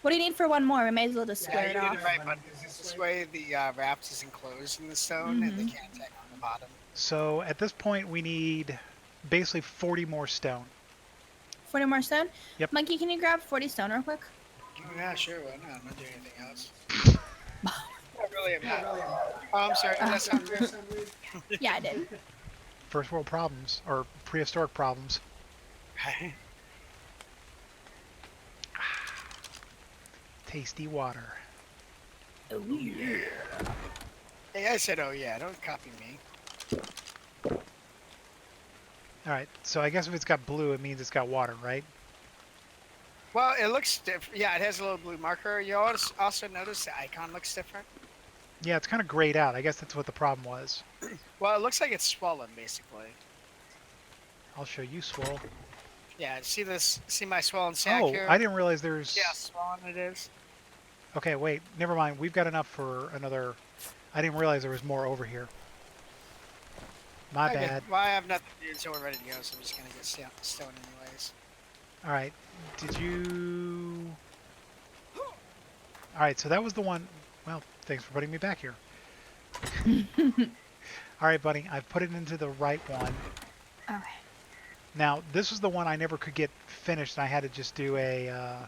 what do you need for 1 more? We may as well just square yeah, it you off. did it right, but this way the raft is enclosed in the stone, and they can't attack on the bottom. So at this point we need basically 40 more stone. 40 more stone. Yep. Monkey, can you grab 40 stone real quick? Yeah, sure. Why not? I'm not doing anything else. Not really. I'm not. Oh, I'm sorry. Did that sound rude? Yeah, I did. First world problems, or prehistoric problems. Tasty water. Oh yeah. Hey, I said, oh yeah. Don't copy me. All right, so I guess if it's got blue, it means it's got water, right? Well, it looks different. Yeah, it has a little blue marker. You also notice the icon looks different. Yeah, it's kind of grayed out. I guess that's what the problem was. Well, it looks like it's swollen, basically. I'll show you, Swole. Yeah, see this? See my swollen sack Oh, here? I didn't realize there's... Yeah, swollen it is. Okay, wait, never mind. We've got enough for another... I didn't realize there was more over here. My Okay. bad. Well, I have nothing to do until we're ready to go, so I'm just gonna get stone anyways. All right, did you... All right, so that was the one... Well, thanks for putting me back here. All right, buddy, I've put it into the right one. Okay. Now, this was the one I never could get finished, and I had to just do a...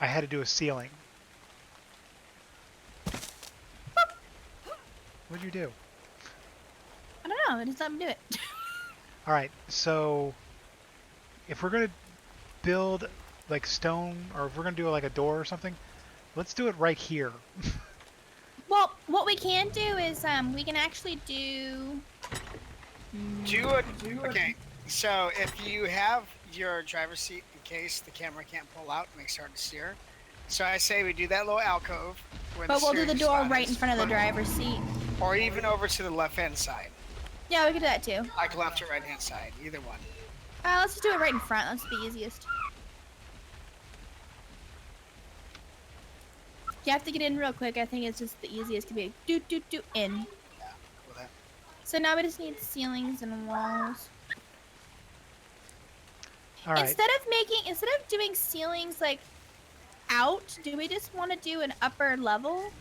I had to do a ceiling. What'd you do? I don't know. Just let me do it. All right, so if we're gonna build like stone, or if we're gonna do like a door or something, let's do it right here. Well, what we can do is we can actually do. Okay, so if you have your driver's seat in case the camera can't pull out, it makes it hard to steer. So I say we do that little alcove. Where But we'll do the steering door spot right in is, front of the driver's seat. or even over to the left-hand side, Yeah, we could do that too. like left or right-hand side, either one. Let's just do it right in front. That's the easiest. You have to get in real quick. I think it's just the easiest to be like, do in. Yeah, with that. So now we just need ceilings and walls. All right. Instead of doing ceilings like out, do we just want to do an upper level?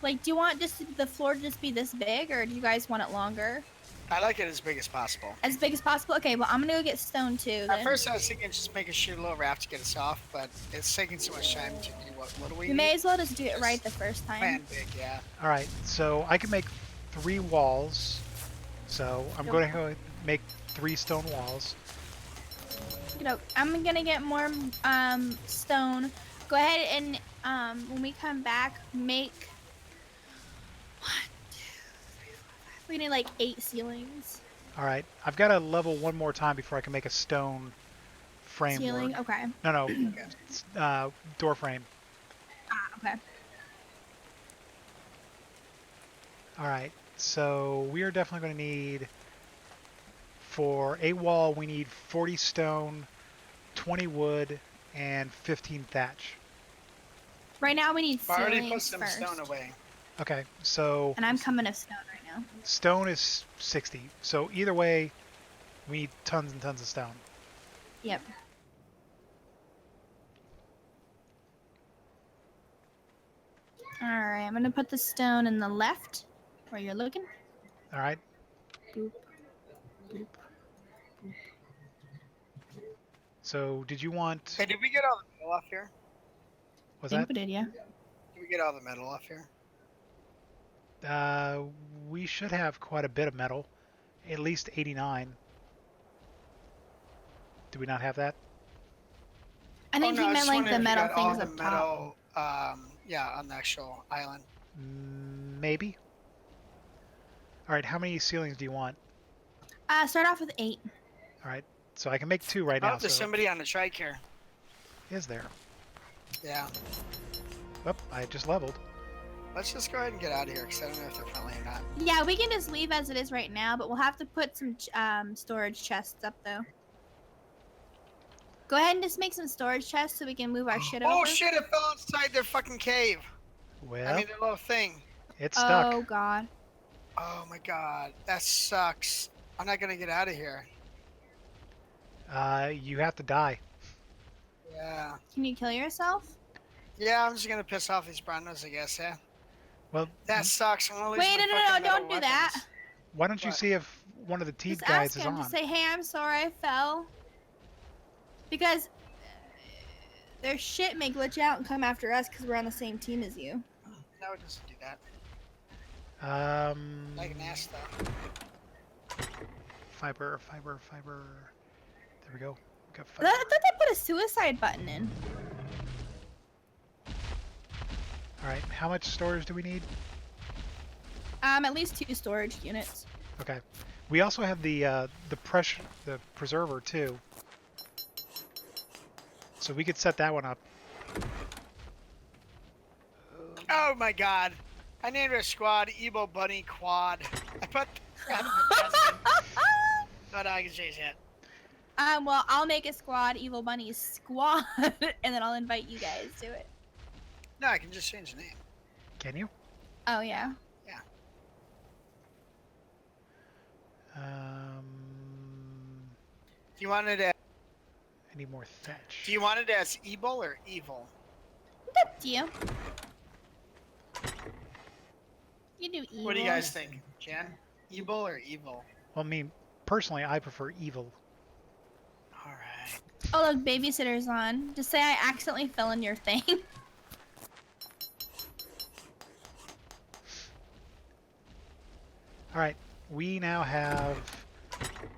Like, do you want the floor to just be this big, or do you guys want it longer? I like it as big as possible. As big as possible? Okay, well, I'm gonna go get stone too, At then. first, I was thinking just make a sheer little raft to get us off, but it's taking so much time to do what do we We need? may as well just do it right the first time. Man, big, yeah. All right. So I can make 3 walls. So I'm going to go make 3 stone walls. You know, I'm gonna get more stone. Go ahead and when we come back, make 1, 2, 3, 4, 5. We need like 8 ceilings. All right. I've got to level one more time before I can make a stone framework. Ceiling, okay. No, door frame. Okay. All right. So we are definitely going to need, for a wall, we need 40 stone, 20 wood, and 15 thatch. Right now we need I already put ceilings some first. stone away. Okay. So And I'm coming to stone right now. stone is 60. So either way, we need tons and tons of stone. Yep. Alright, I'm gonna put the stone in the left where you're looking. All right. Boop. So did you want? Hey, did we get all the metal off here? Was Think that? we did, yeah. Did we get all the metal off here? We should have quite a bit of metal, at least 89. Do we not have that? I think he meant like the metal things the up top. metal, yeah, on the actual island. Maybe. All right. How many ceilings do you want? Start off with 8. All right. So I can make 2 right Oh, now. there's So somebody on the trike here. is there? Yeah. Oh, I just leveled. Let's just go ahead and get out of here because I don't know if they're friendly or not. Yeah, we can just leave as it is right now, but we'll have to put some storage chests up though. Go ahead and just make some storage chests so we can move our shit over. Oh shit! It fell inside their fucking cave. Well, I mean, their little thing. it's stuck. Oh god. Oh my god, that sucks. I'm not gonna get out of here. You have to die. Yeah. Can you kill yourself? Yeah, I'm just gonna piss off these brandos, I guess. Yeah. Well, That sucks. I'm gonna lose Wait, my no, fucking metal don't do that. weapons. why don't you What? see if one of the teeth Just guys ask is him. on? Just say, hey, I'm sorry I fell. Because their shit may glitch out and come after us because we're on the same team as you. No, it doesn't do that. Like an ass though. Fiber. There we go. Got I fiber. thought they put a suicide button in. All right. How much storage do we need? At least 2 storage units. Okay. We also have the preserver too. So we could set that one up. Oh my god. I named our squad Ebo Bunny Quad. I put. But I can change that. Well, I'll make a squad, Evil Bunny's squad, and then I'll invite you guys to it. No, I can just change the name. Can you? Oh, yeah. Yeah. Do you want it as, I need more thatch. do you want it as Ebol or Evil? Up to you. You do evil. What do you guys think, Jen? Ebol or Evil? Well, I mean, personally, I prefer evil. Alright. Oh, look, babysitter's on. Just say I accidentally fell in your thing. All right. We now have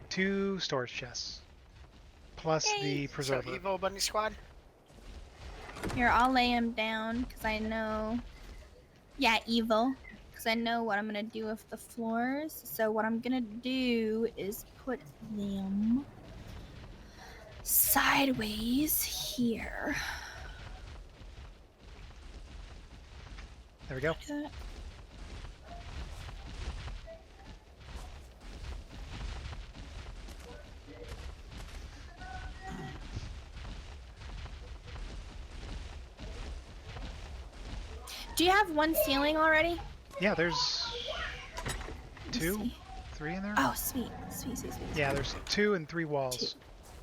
2 storage chests, plus Yay. the So preserver. Evil Bunny Squad? Here, I'll lay him down because I know. Yeah, evil. Because I know what I'm going to do with the floors. So, what I'm going to do is put them sideways here. There we go. Do you have 1 ceiling already? Yeah, there's Let me 2. see. 3 in there? Oh, sweet, sweet, sweet, sweet. Yeah, sweet. there's 2 and 3 walls.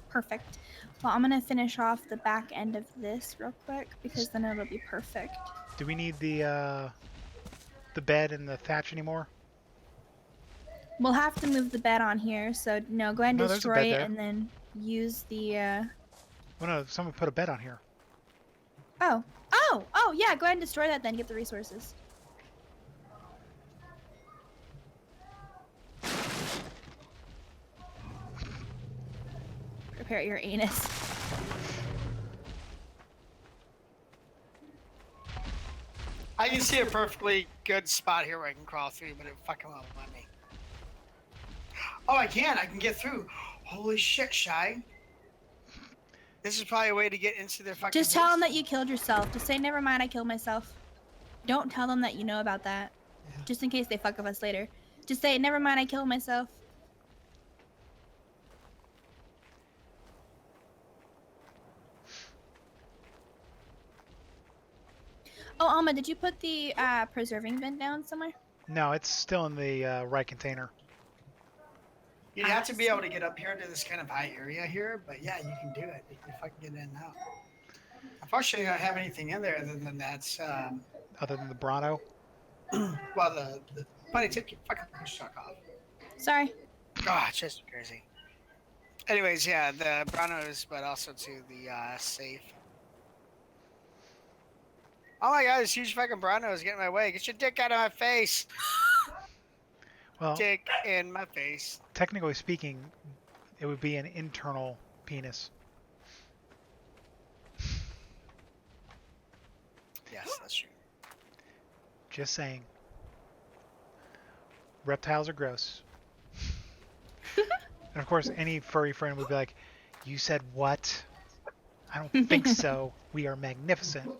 Perfect. Well, I'm gonna finish off the back end of this real quick because then it'll be perfect. Do we need the bed and the thatch anymore? We'll have to move the bed on here, so no, go ahead and No, there's a destroy bed it there. and then use the. Well, no, someone put a bed on here. Oh, yeah. Go ahead and destroy that then. Get the resources. Prepare your anus. I can see a perfectly good spot here where I can crawl through, but it fucking won't let me. Oh, I can. I can get through. Holy shit, Shy. This is probably a way to get into their fucking. Just tell them that you killed yourself. Just say, never mind, I killed myself. Don't tell them that you know about that. Yeah. Just in case they fuck with us later. Just say, never mind, I killed myself. Oh, Alma, did you put the preserving bin down somewhere? No, it's still in the right container. You'd have to be able to get up here to this kind of high area here, but yeah, you can do it. You can fucking get in and out. Unfortunately, I don't have anything in there other than that's, Other than the Bronto. well, the buddy, take your fucking truck off. Sorry. God, just crazy. Anyways, yeah, the Bronos, but also to the safe. Oh my god, this huge fucking Brono is getting in my way. Get your dick out of my face. Well, Dick in my face. technically speaking, it would be an internal penis. Yes, that's true. Just saying. Reptiles are gross. And of course, any furry friend would be like, "You said what? I don't think so. We are magnificent."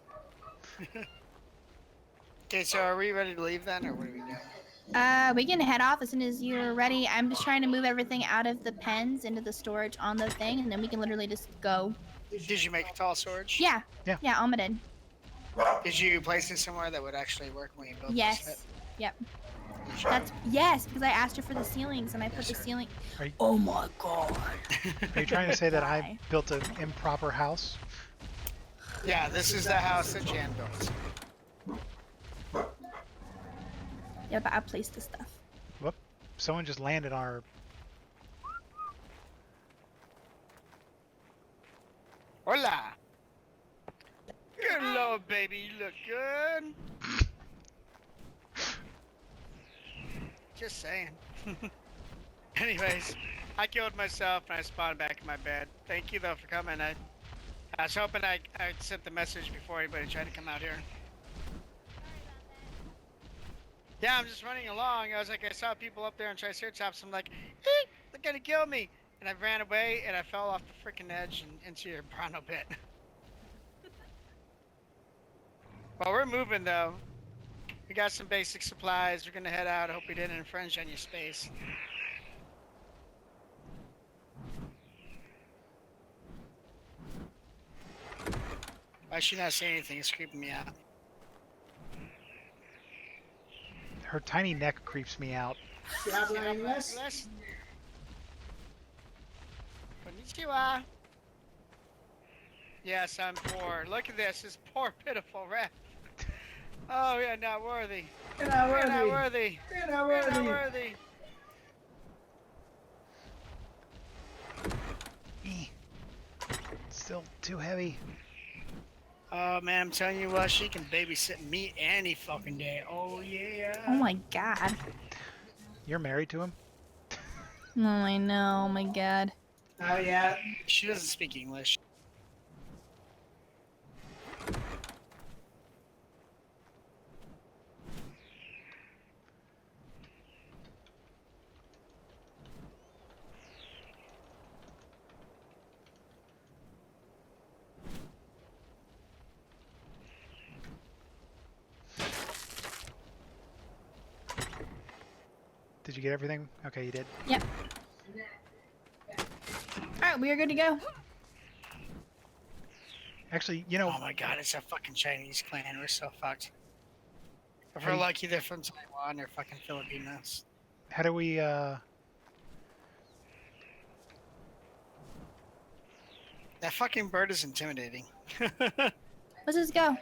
Okay, so are we ready to leave then, or what are we doing? We can head off as soon as you're ready. I'm just trying to move everything out of the pens into the storage on the thing, and then we can literally just go. Did you make a tall storage? Yeah. Yeah. Yeah, Alma did. Did you place it somewhere that would actually work when you built this? Yes. Yep. That's yes, because I asked her for the ceilings, and I put the ceiling. Are you, Oh my god. are you trying to say that I Why? built an improper house? Yeah, this is the house that Jan built. Yeah, but I placed the stuff. Whoop. Someone just landed on our... Hola. Hello, baby. You look good. Just saying. Anyways, I killed myself and I spawned back in my bed. Thank you though for coming. I was hoping I sent the message before anybody tried to come out here. Yeah, I'm just running along. I was like, I saw people up there on Triceratops. I'm like, hey, they're gonna kill me. And I ran away and I fell off the freaking edge and into your Bronto pit. Well, we're moving though. We got some basic supplies. We're gonna head out. I hope we didn't infringe on your space. Why should not say anything? It's creeping me out. Her tiny neck creeps me out. Konnichiwa. Yes, I'm poor. Look at this poor, pitiful rat. Oh, you're not worthy. You're not You're worthy. not worthy. You're not You're not worthy. worthy. Still too heavy. Oh man, I'm telling you what, she can babysit me any fucking day. Oh yeah. Oh my god. You're married to him? Oh, I know. Oh my god. Oh yeah. She doesn't speak English. Did you get everything? Okay, you did. Yep. Alright, we are good to go. Actually, you know, Oh my god, it's a fucking Chinese clan. We're so fucked. If Hey. we're lucky, they're from Taiwan or fucking Filipinos. how do we That fucking bird is intimidating. Let's just go.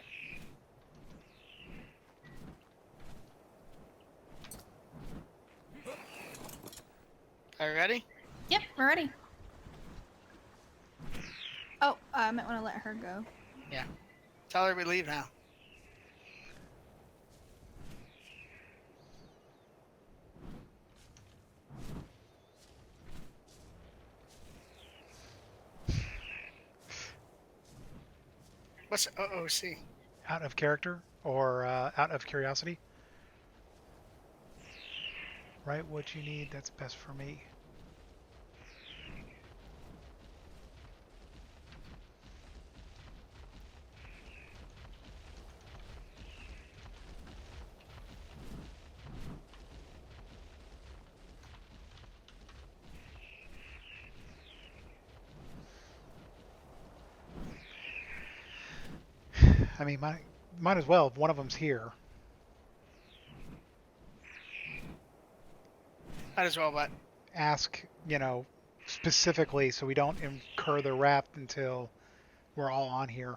Are you ready? Yep, we're ready. Oh, I might want to let her go. Yeah. Tell her we leave now. What's OOC? Out of character or out of curiosity? Write what you need. That's best for me. I mean, might as well if one of them's here. Might as well, but Ask, specifically so we don't incur the wrath until we're all on here.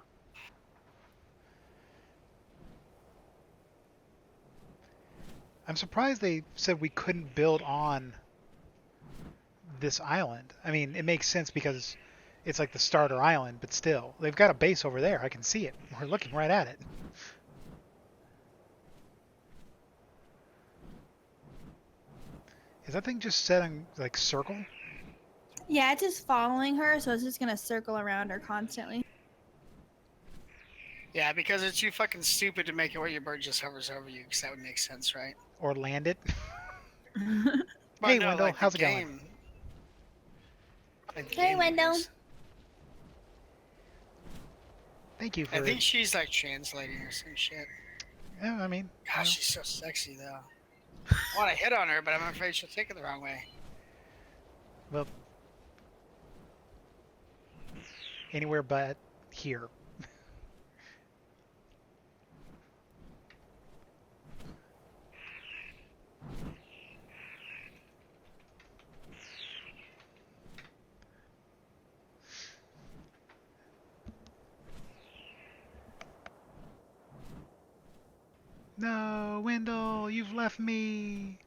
I'm surprised they said we couldn't build on this island. I mean, it makes sense because it's like the starter island, but still, they've got a base over there. I can see it. We're looking right at it. Is that thing just set in, like, circle? Yeah, it's just following her, so it's just gonna circle around her constantly. yeah, because it's too fucking stupid to make it where your bird just hovers over you, because that would make sense, right? Or land it? Well, Hey, no, Wendell, like the how's it going? game. Like the Hey, game Wendell. makers. Thank you for... I think she's like translating or some shit. Yeah, I mean... Gosh, she's so sexy though. I want to hit on her, but I'm afraid she'll take it the wrong way. Well... Anywhere but here. No, Wendell, you've left me.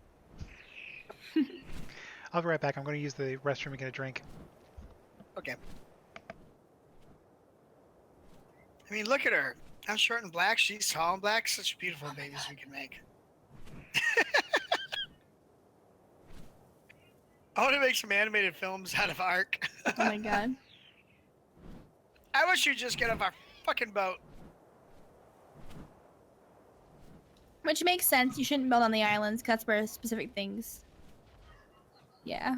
I'll be right back. I'm going to use the restroom and get a drink. Okay. I mean, look at her. I'm short and black. She's tall and black. Such beautiful babies we can make. I want to make some animated films out of ARK. Oh my god. I wish you'd just get off our fucking boat. Which makes sense. You shouldn't build on the islands, 'cause that's for specific things. Yeah.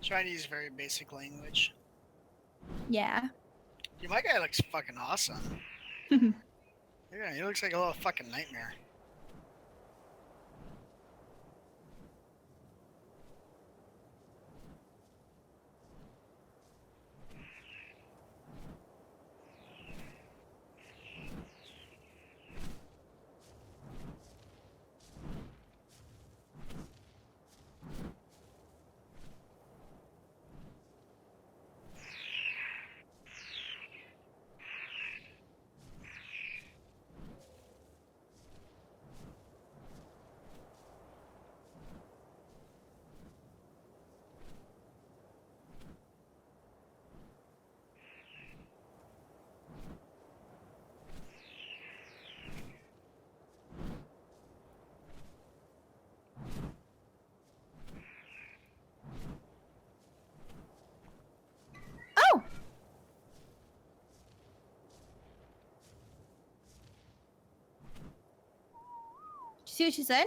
Trying to use very basic language. Yeah. Dude, my guy looks fucking awesome. Yeah, he looks like a little fucking nightmare. Oh! Did you see what she said?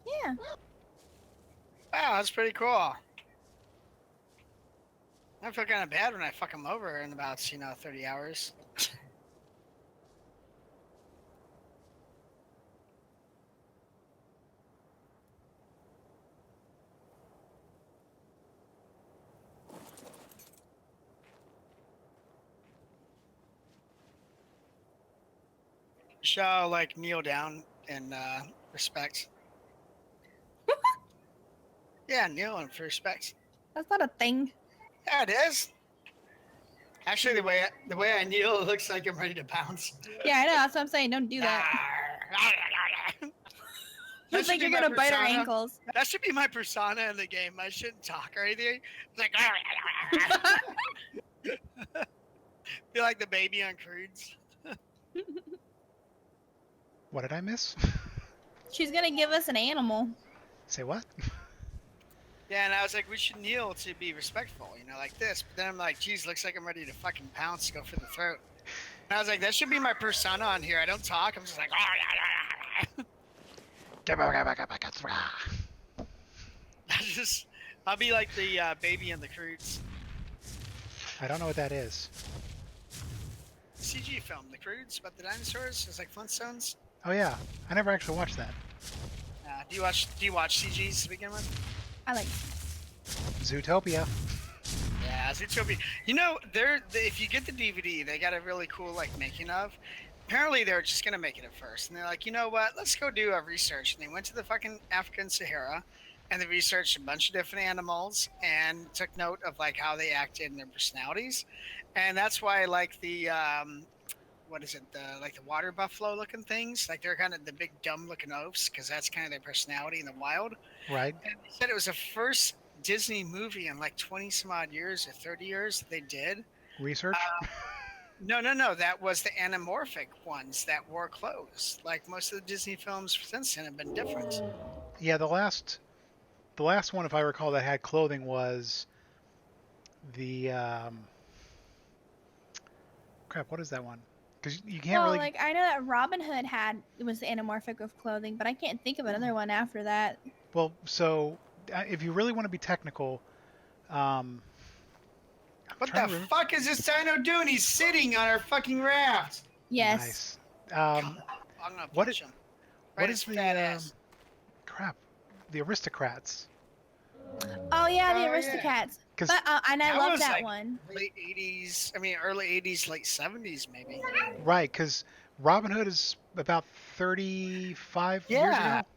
Yeah. Wow, that's pretty cool. I feel kind of bad when I fuck him over in about, 30 hours. Shall like kneel down in respect. Yeah, kneeling for respect. That's not a thing. Yeah, it is. Actually, the way I kneel, it looks like I'm ready to pounce. Yeah, I know. That's what I'm saying. Don't do that. Looks like should be you're my gonna bite our persona. ankles. That should be my persona in the game. I shouldn't talk or anything. It's like be like the baby on Crudes. What did I miss? She's gonna give us an animal. Say what? Yeah, and I was like, we should kneel to be respectful, you know, like this. But then I'm like, geez, looks like I'm ready to fucking pounce, go for the throat. And I was like, that should be my persona on here. I don't talk. I'm just like, I'll be like the baby in the Crudes. I don't know what that is. CG film, the Crudes, about the dinosaurs. It's like Flintstones. Oh yeah, I never actually watched that. Do you watch CGs to begin with? I like. Zootopia. Yeah, Zootopia. You know, if you get the DVD, they got a really cool like making of. Apparently, they were just gonna make it at first, and they're like, you know what? Let's go do a research. And they went to the fucking African Sahara, and they researched a bunch of different animals and took note of like how they acted and their personalities, and that's why like the what is it? The water buffalo looking things, like they're kind of the big dumb looking oafs, because that's kind of their personality in the wild. Right. And they said it was the first Disney movie in like 20 some odd years or 30 years that they did. Research. No. That was the anamorphic ones that wore clothes. Like most of the Disney films since then have been different. Yeah, the last one, if I recall, that had clothing was the crap. What is that one? Because you can't Well, really. like I know that Robin Hood it was anamorphic of clothing, but I can't think of another one after that. Well, so if you really want to be technical, What the fuck is this dino doing? He's sitting on our fucking raft. Yes. Nice. I'm gonna punch him. What is the crap? The aristocrats. Oh yeah, the Oh, yeah. Aristocats. 'Cause But and I that love was, that like, one. Late 80s. I mean, early 80s, late 70s, maybe. Right, because Robin Hood is about 35 years Yeah. ago.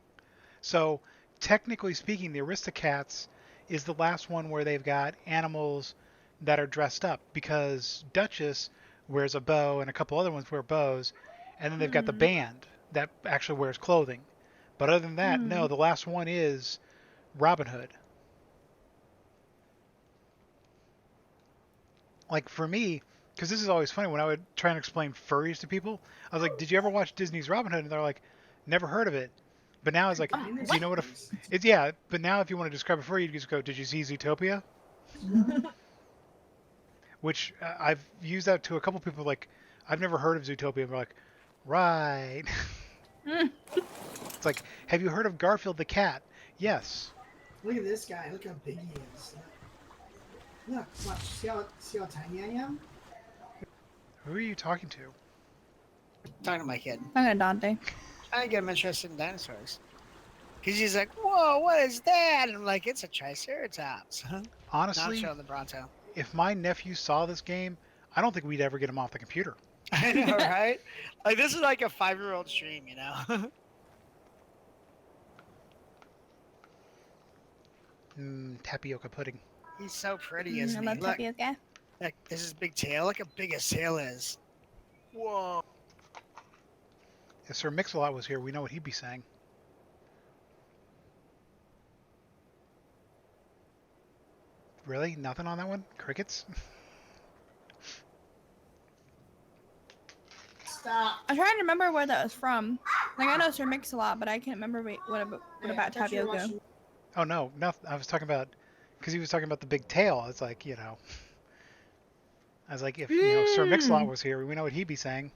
So technically speaking, the Aristocats is the last one where they've got animals that are dressed up, because Duchess wears a bow and a couple other ones wear bows, and then they've got the band that actually wears clothing. But other than that, no, the last one is Robin Hood. Like for me, because this is always funny when I would try and explain furries to people, I was like, "Did you ever watch Disney's Robin Hood?" And they're like, "Never heard of it." But now it's like, do you know what it's? Yeah, but now if you want to describe a furry, you just go, "Did you see Zootopia?" Which I've used that to a couple people. Like, I've never heard of Zootopia. And they're like, right. It's like, have you heard of Garfield the cat? Yes. Look at this guy. Look how big he is. Look, watch. See how tiny I am? Who are you talking to? Talking to my kid. I'm gonna Dante. I get him interested in dinosaurs. Because he's like, whoa, what is that? And I'm like, it's a Triceratops. Not Honestly, showing the Bronto. if my nephew saw this game, I don't think we'd ever get him off the computer. I know, right? Like, this is like a 5-year-old stream, you know? Tapioca pudding. He's so pretty, I isn't love he? Look, tapioca. look, this is big tail. Look how big his tail is. Whoa. If Sir Mix-a-Lot was here, we know what he'd be saying. Really? Nothing on that one? Crickets? Stop. I'm trying to remember where that was from. Like I know Sir Mix-a-Lot, but I can't remember what about I thought you were tapioca. watching- Oh, no. I was talking about... Because he was talking about the big tail. It's like, you know... I was like, if Sir Mix-a-Lot was here, we know what he'd be saying.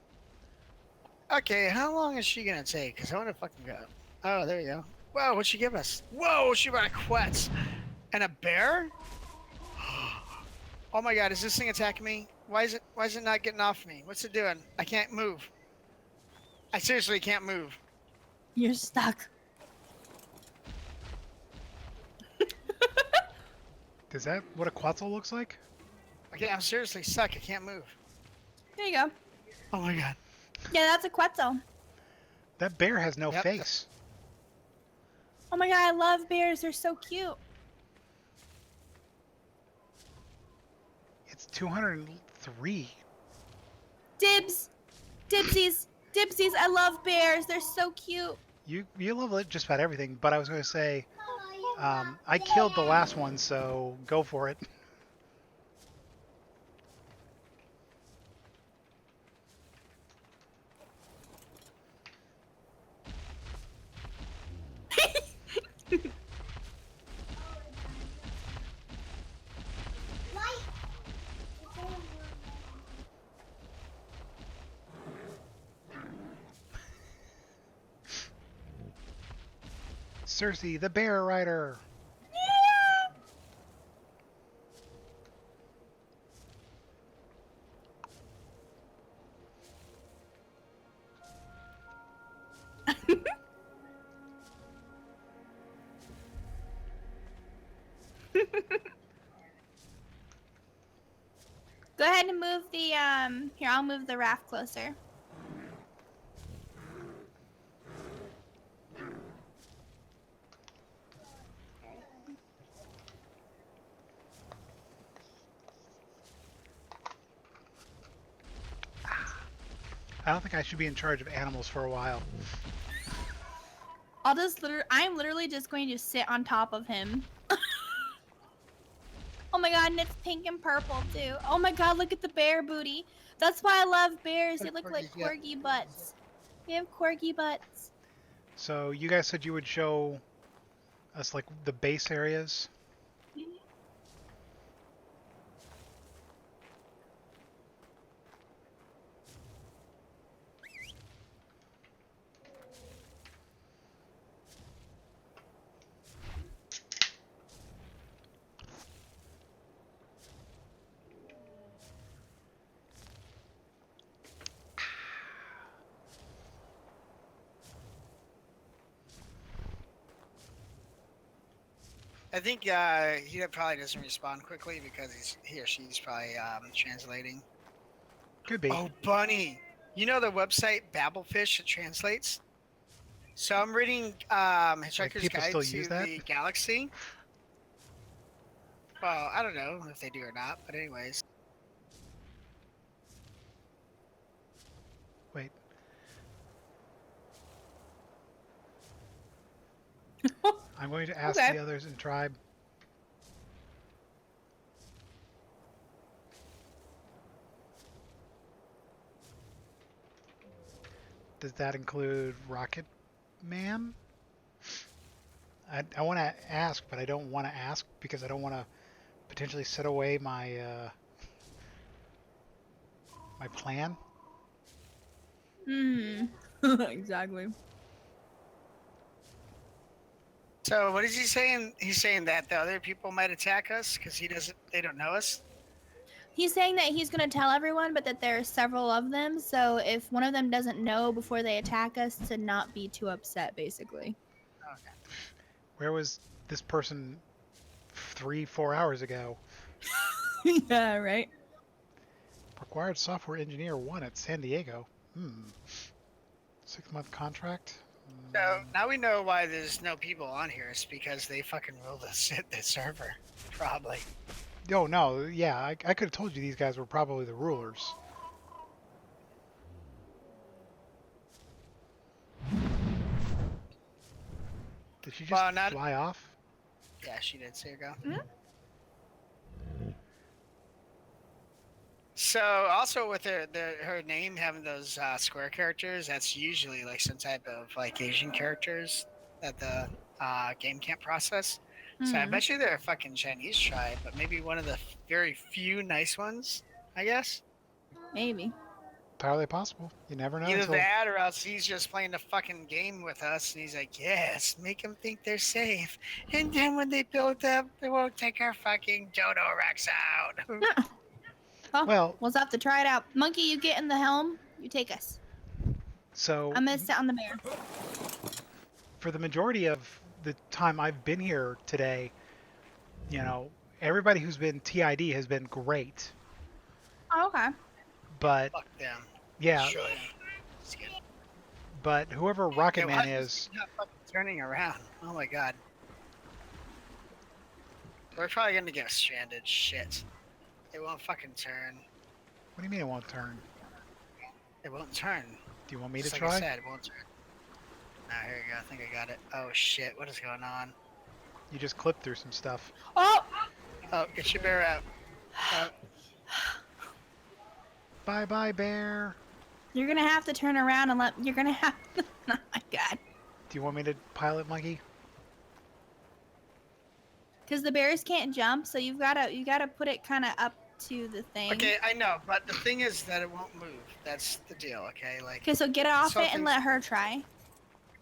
Okay, how long is she going to take? Because I want to fucking go. Oh, there you go. Whoa, what'd she give us? Whoa, she brought a quetz. And a bear? Oh my god, is this thing attacking me? Why is it not getting off me? What's it doing? I can't move. I seriously can't move. You're stuck. Is that what a Quetzal looks like? Okay, I'm seriously stuck. I can't move. There you go. Oh my god. Yeah, that's a Quetzal. That bear has no Yep. face. Oh my god, I love bears. They're so cute. It's 203. Dibs. Dibsies. Dibsies. I love bears. They're so cute. You love just about everything, but I was going to say, I killed the last one, so go for it. Cersei, the bear rider. Go ahead and move the here, I'll move the raft closer. I don't think I should be in charge of animals for a while. I'm literally just going to sit on top of him. Oh my god, and it's pink and purple too. Oh my god, look at the bear booty. That's why I love bears. They look like corgi butts. They have corgi butts. So you guys said you would show us like the base areas. I think he probably doesn't respond quickly because he or she's probably translating. Could be. Oh, Bunny. You know the website Babelfish that translates? So I'm reading Hitchhiker's people Guide still to use that? the Galaxy. Well, I don't know if they do or not, but anyways. Wait. I'm going to ask Okay. the others in tribe. Does that include Rocket Man? I want to ask, but I don't want to ask because I don't want to potentially set away my my plan. Hmm. Exactly. So what is he saying? He's saying that the other people might attack us because they don't know us. He's saying that he's going to tell everyone, but that there are several of them. So if one of them doesn't know before they attack us, to not be too upset, basically. Okay. Where was this person 3-4 hours ago? Yeah, right. Required software engineer 1 at San Diego. 6-month contract. So now we know why there's no people on here. It's because they fucking ruled us at the server, probably. Oh no, yeah, I could have told you these guys were probably the rulers. Did she just Well, not- fly off? Yeah, she did. See her go. Mhm. So also with her name having those square characters, that's usually like some type of like Asian characters that the game can't process. So I Mhm. bet you they're a fucking Chinese tribe, but maybe one of the very few nice ones, I guess. Maybe. Entirely possible. You never know Either until... that or else he's just playing the fucking game with us and he's like, yes, make them think they're safe. And then when they build up, they won't take our fucking Dodo Rex out. Oh, Well, we'll have to try it out. Monkey, you get in the helm. You take us. so I'm going to sit on the bear. for the majority of the time I've been here today, you know, everybody who's been TID has been great. Oh, okay. But Fuck them. yeah, Sure. It's good. But whoever Rocket Yeah, Man why is, not fucking turning around? Oh my god. We're probably gonna get stranded. Shit. It won't fucking turn. what do you mean it won't turn? It won't turn. Do you want me to Just like I try? said, it won't turn. Now here we go. I think I got it. Oh shit, what is going on? You just clipped through some stuff. Oh, Oh, get your bear out. Bye bye, bear. you're gonna have to turn around and let. You're gonna have. To, oh my god. Do you want me to pilot monkey? Because the bears can't jump, so you gotta put it kind of up to the thing. Okay, I know, but the thing is that it won't move. That's the deal, okay? Like, Okay, so get off it and something's- let her try.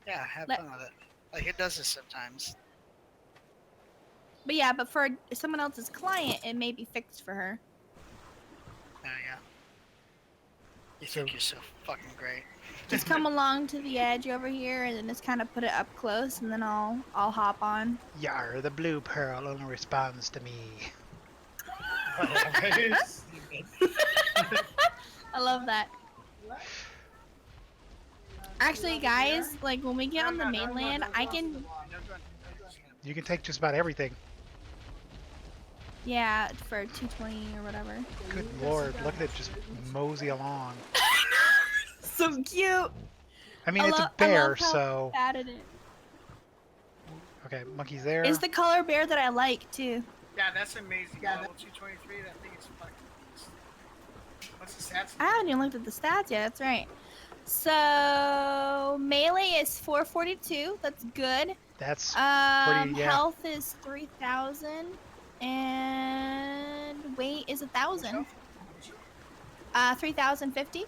yeah, have let- fun with it. Like, it does this sometimes. But yeah, but for someone else's client, it may be fixed for her. There you go. You So- think you're so fucking great. Just come along to the edge over here, and then just kind of put it up close, and then I'll hop on. Yar, the blue pearl only responds to me. I love that. Actually, guys, like when we get on the mainland, I can. You can take just about everything. Yeah, for 220 or whatever. Good lord, look at it just mosey along. So cute. I mean, I it's lo- a I bear, love how so... fatted it. Okay, monkey's there. It's the color bear that I like too. Yeah, that's amazing. Yeah, Level 223, that thing is fucking. What's the stats? I haven't even looked at the stats yet. That's right. So melee is 442. That's good. That's pretty, yeah. Health is 3,000, and weight is 1,000. 3,050.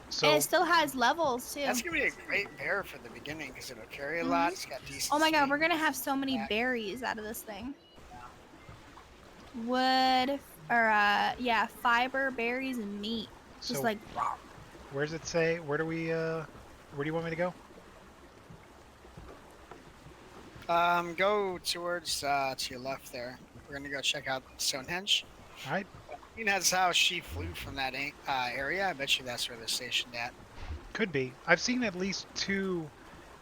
So, And it still has levels too. That's gonna be a great bear for the beginning because it'll carry a lot. It's got decent. Oh my god, speed. we're gonna have so many berries out of this thing. Wood, or yeah, fiber, berries, and meat. Just so like where does it say? Where do you want me to go? Go towards to your left there. We're gonna go check out Stonehenge. Alright, I mean, that's how she flew from that area. I bet you that's where they're stationed at. could be. I've seen at least 2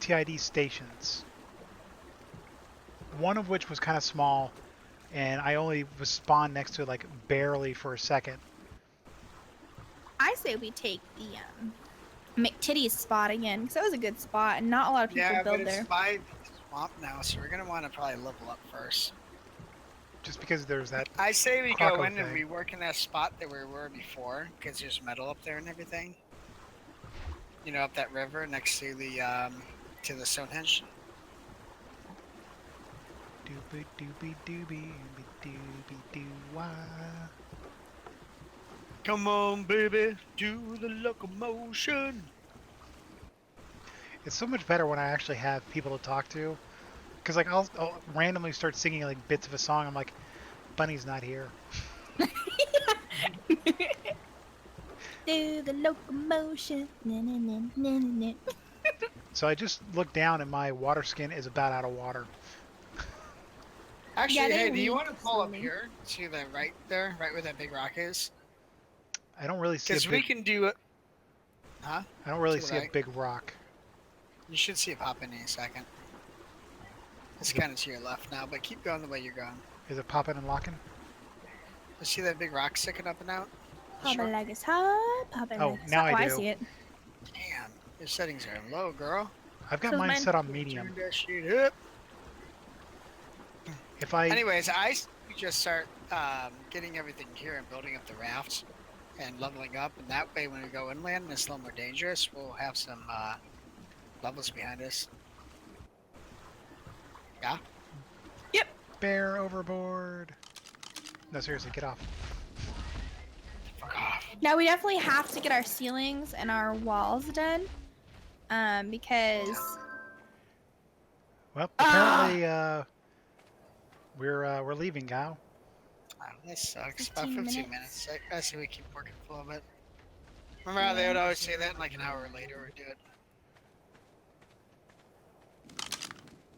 TID stations. One of which was kind of small, and I only was spawned next to it like barely for a second. I say we take the McTitty's spot again because that was a good spot and not a lot of people Yeah, but build it's there. by the swamp now, so we're gonna want to probably level up first. Just because there's that... I say we go Croco in and thing. we work in that spot that we were before, because there's metal up there and everything. You know, up that river next to the Stonehenge. Doobie doobie doobie doobie doo wah. Come on, baby, do the locomotion. It's so much better when I actually have people to talk to. Because like I'll randomly start singing like bits of a song. I'm like, Bunny's not here. Do the locomotion. Na, na, na, na, na, na. So I just look down and my water skin is about out of water. Actually, Yeah, they hey, do you leave want to pull up slowly. here to the right there, right where that big rock is? I don't really see a Because we big, can do it. Huh? I don't really to the see a right. big rock. You should see it pop in a second. It's kind of to your left now, but keep going the way you're going. Is it popping and locking? You see that big rock sticking up and out? Pop Sure. it like it's hot. Pop it Oh, like it's now hot. I Oh, do. see it. Damn, your settings are low, girl. I've got So mine mine- set on medium. Turn that shit up. If I Anyways, we just start getting everything here and building up the rafts and leveling up, and that way when we go inland and it's a little more dangerous, we'll have some levels behind us. Yeah? bear overboard. No, seriously, get off. Fuck off. Now we definitely have to get our ceilings and our walls done, because Well, apparently we're leaving, Gal. Oh, that sucks. About 15 15 minutes. I say we keep working for a little bit. Remember how they would always say that, and like an hour later we'd do it.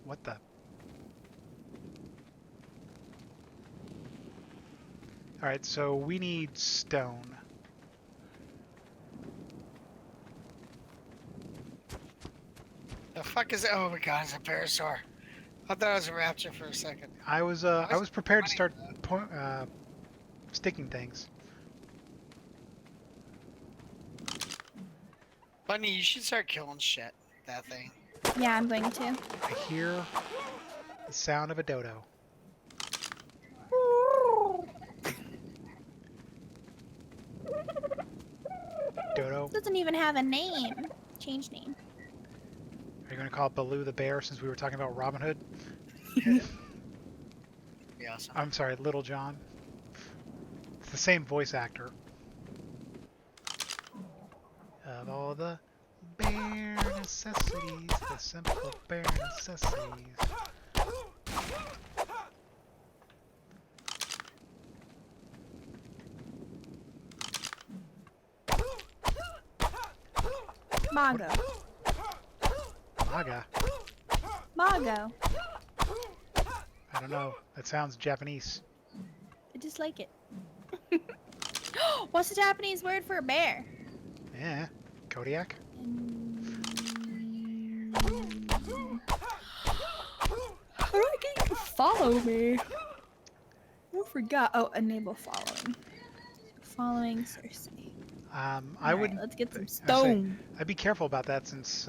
What the? Alright, so we need stone. The fuck is it? Oh my god, it's a parasaur. I thought it was a raptor for a second. I was prepared to start sticking things. Bunny, you should start killing shit. That thing. Yeah, I'm going to. I hear the sound of a dodo. Dodo. Doesn't even have a name. Change name. Are you going to call it Baloo the bear since we were talking about Robin Hood? Be awesome. I'm sorry, Little John. It's the same voice actor. Of all the bare necessities, the simple bare necessities. Mago. Maga? Mago. I don't know. That sounds Japanese. I just like it. What's the Japanese word for a bear? Yeah. Kodiak? How do I get you to follow me? I forgot. Oh, enable following. Following Cersei. I Alright, would. let's get some I'd say- stone. I'd be careful about that since.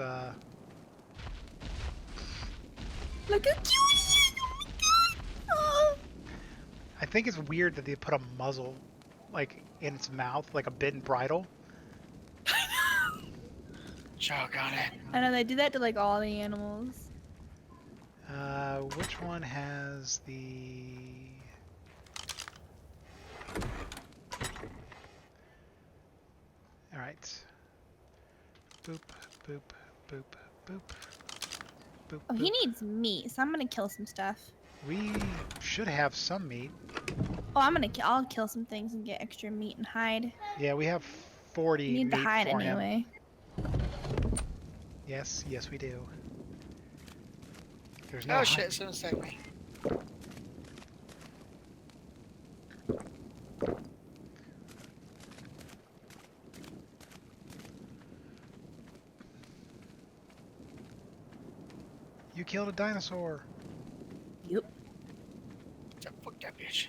Look how cute he is! Oh. I think it's weird that they put a muzzle, like in its mouth, like a bitten bridle. Choke on it. I know they do that to like all the animals. Which one has the? All right. Boop, boop, boop, boop, boop. Oh, he boop. needs meat, so I'm gonna kill some stuff. We should have some meat. Oh, I'll kill some things and get extra meat and hide. Yeah, we have 40 We need to meat hide for him. anyway. Yes, yes, we do. There's no. Oh hi- shit, someone's tagged me. You killed a dinosaur. Yep. Fuck that bitch.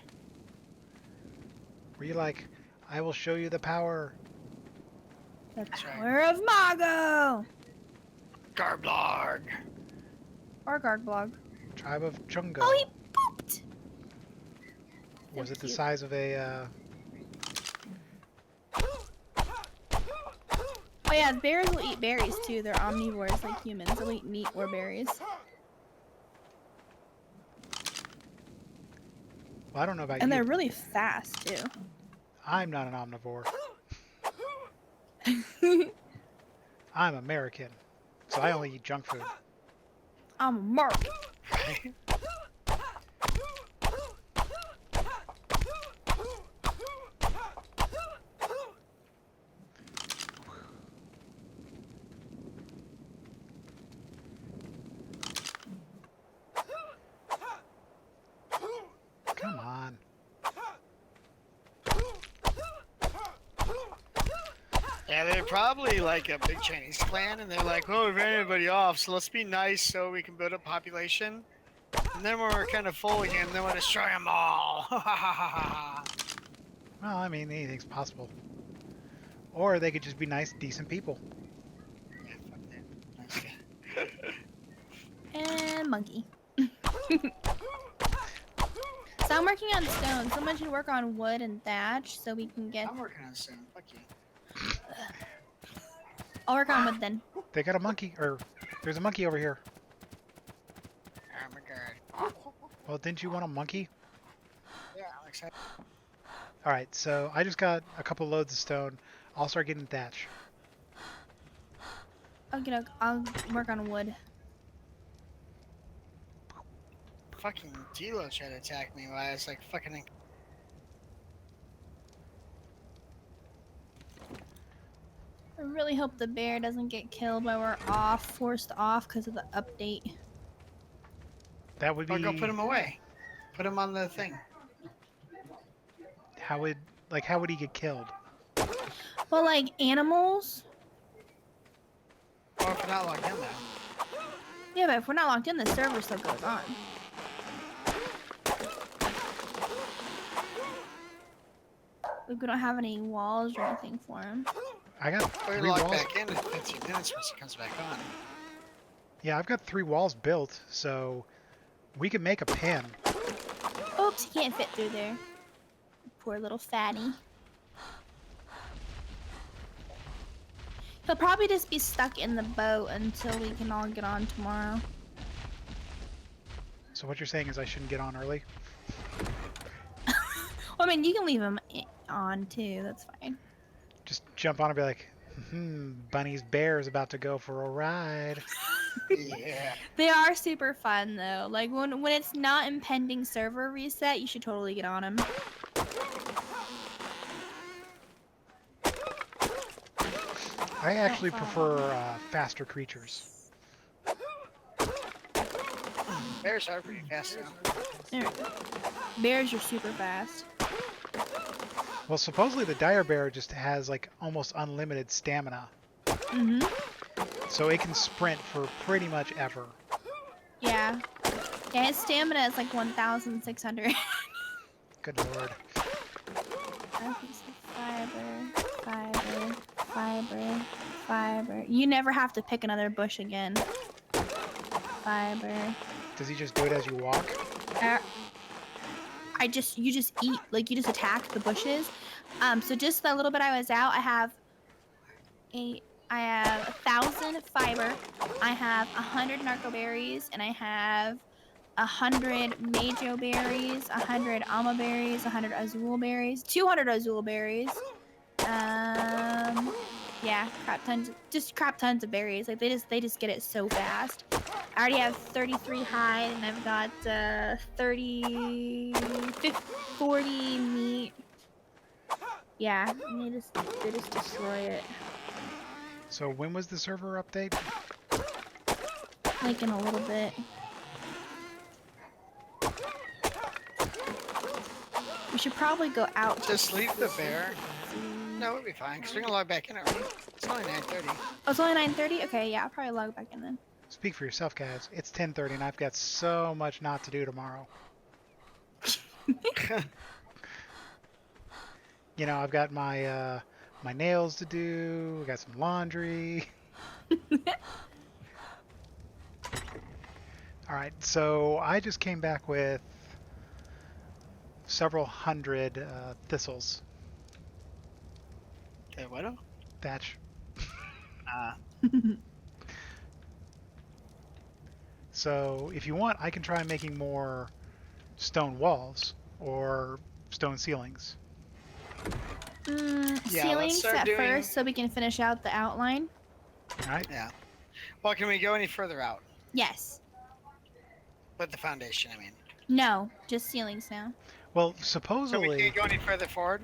Were you like, I will show you the power? The That's right. power of Mago! Garblarg. Or Gargblog. Tribe of Chungo. Oh, he pooped! Was so it the cute. size of a? Oh yeah, bears will eat berries too. They're omnivores like humans. They'll eat meat or berries. Well, I don't know about And you. they're really fast too. I'm not an omnivore. I'm American, so I only eat junk food. I'm a mark. Come on. Yeah, they're probably like a big Chinese clan, and they're like, "Oh, we ran everybody off, so let's be nice so we can build a population." And then when we're kind of full again, then we'll destroy them all. Well, I mean, anything's possible. Or they could just be nice, decent people. Yeah, fuck that. Nice guy. And monkey. So I'm working on stone. Someone should work on wood and thatch so we can get... I'm working on soon. Fuck you. I'll work on wood then. They got a monkey, or there's a monkey over here. Oh my god. Well, didn't you want a monkey? Yeah, I'm excited. All right, so I just got a couple loads of stone. I'll start getting thatch. Okay, I'll work on wood. Fucking Dilo tried to attack me while I was like fucking. I really hope the bear doesn't get killed while we're forced off because of the update. That would be. Or go put him away. Put him on the thing. How would he get killed? Well, like animals. Or if not lock him Yeah, but if we're not locked in, the server still goes on. Like, we don't have any walls or anything for him. I got We're 3 logged walls. back in in 15 minutes once it comes back on. Yeah, I've got 3 walls built, so we could make a pen. Oops, he can't fit through there. Poor little fatty. He'll probably just be stuck in the boat until we can all get on tomorrow. So what you're saying is I shouldn't get on early? Well, I mean, you can leave him on too. That's fine. Just jump on and be like, Bunny's bear is about to go for a ride. Yeah. They are super fun though. Like when it's not impending server reset, you should totally get on them. I actually prefer faster creatures. Bears are pretty fast now. There. Bears are super fast. Well, supposedly the dire bear just has like almost unlimited stamina, Mm-hmm. so it can sprint for pretty much ever. Yeah. Yeah, his stamina is like 1,600. Good lord. Okay, so fiber. You never have to pick another bush again. Fiber. Does he just do it as you walk? You just eat, like you just attack the bushes. So just the little bit I was out, I have 1,000 fiber, I have 100 narco berries, and I have 100 majo berries, 100 alma berries, 100 azul berries, 200 azul berries. Yeah, crap tons of berries. Like they just get it so fast. I already have 33 hide, and I've got 40 meat. Yeah, and they just destroy it. So when was the server update? Like in a little bit. We should probably go out. Just leave the bear. No, we'll be fine, because we're going to log back in already. It's only 9:30. Oh, it's only 9:30? Okay, yeah, I'll probably log back in then. Speak for yourself, guys. It's 10:30 and I've got so much not to do tomorrow. You know, I've got my my nails to do. I got some laundry. All right, so I just came back with several hundred thistles. Okay, what? Thatch. Ah. So if you want, I can try making more stone walls or stone ceilings. Yeah, let's Ceilings start at doing- first, so we can finish out the outline. All right. Yeah. Well, can we go any further out? Yes. With the foundation, I mean. No, just ceilings now. Well, So we supposedly. can't go any further forward?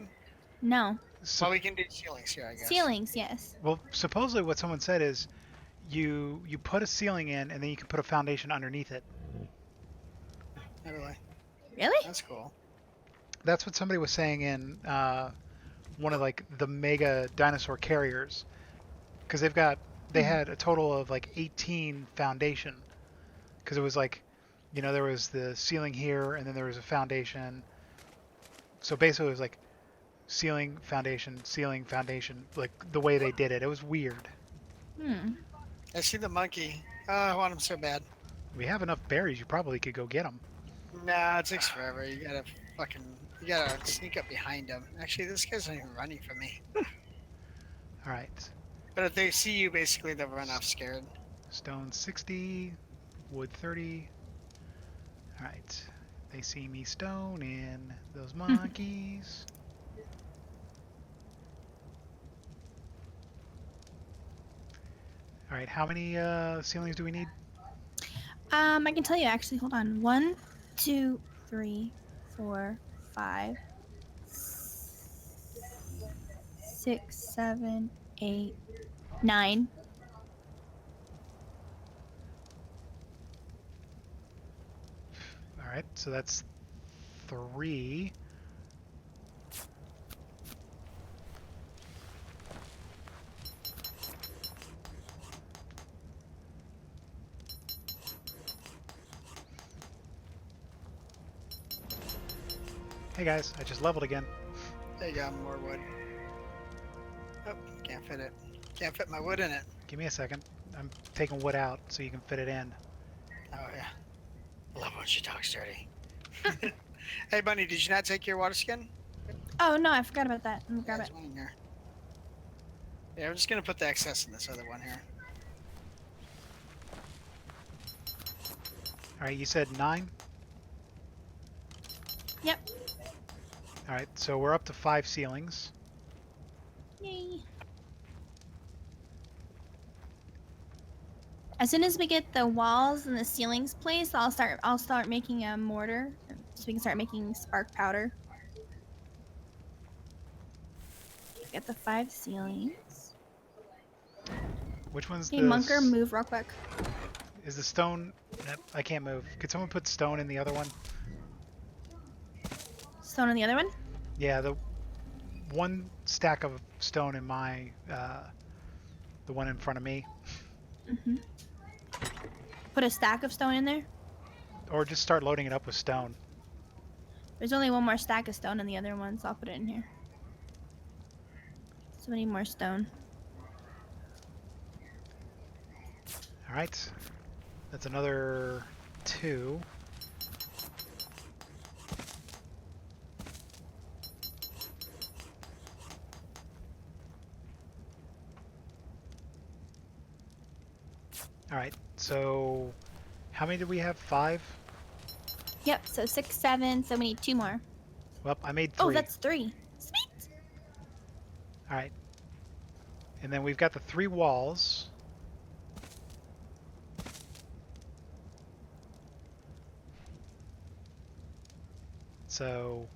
No, Well, we can do ceilings here, I guess. ceilings, yes. Well, supposedly what someone said is you put a ceiling in and then you can put a foundation underneath it. Anyway, Really? that's cool. That's what somebody was saying in one of like the mega dinosaur carriers, because they had a total of like 18 foundation, because it was like, you know, there was the ceiling here and then there was a foundation. So basically it was like ceiling, foundation, like the way they did it. It was weird. I see the monkey. Oh, I want him so bad. We have enough berries, you probably could go get them. Nah, it takes forever. You gotta sneak up behind him. Actually, this guy's not even running from me. All right. But if they see you, basically, they'll run off scared. Stone 60, wood 30. All right. They see me stone in those monkeys. All right. How many ceilings do we need? I can tell you actually. Hold on. 1, 2, 3, 4, 5, 6, 7, 8, 9. All right. So that's 3. Hey guys, I just leveled again. There you go, more wood. Oh, can't fit it. Can't fit my wood in it. Give me a second. I'm taking wood out so you can fit it in. Oh, yeah. I love when she talks dirty. Hey, Bunny, did you not take your water skin? Oh no, I forgot about that. Let me grab There's it. one in here. Yeah, I'm just going to put the excess in this other one here. Alright, you said 9? Yep. Alright, so we're up to 5 ceilings. Yay. As soon as we get the walls and the ceilings placed, I'll start making a mortar so we can start making spark powder. Get the 5 ceilings. Which one's Hey, the... Munker, move real quick. Is the stone... Nope, I can't move. Could someone put stone in the other one? Stone on the other one? Yeah, the one stack of stone in my... the one in front of me. Mm-hmm. Put a stack of stone in there? Or just start loading it up with stone. There's only one more stack of stone in the other one, so I'll put it in here. So we need more stone. Alright. That's another 2. Alright, so how many did we have? 5? Yep, so 6, 7, so we need 2 more. Well, I made 3. Oh, that's 3. Sweet! Alright. And then we've got the 3 walls. So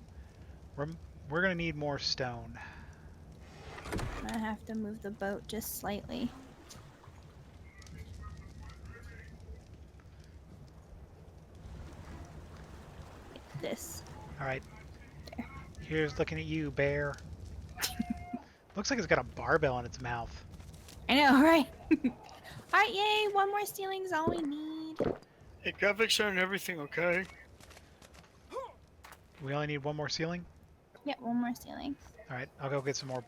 we're going to need more stone. I have to move the boat just slightly. Like this. Alright. There. Here's looking at you, bear. Looks like it's got a barbell in its mouth. I know, right? Alright, yay! 1 more ceiling's all we need. Hey, graphics aren't everything, okay? We only need 1 more ceiling? Yep, 1 more ceiling. Alright, I'll go get some more.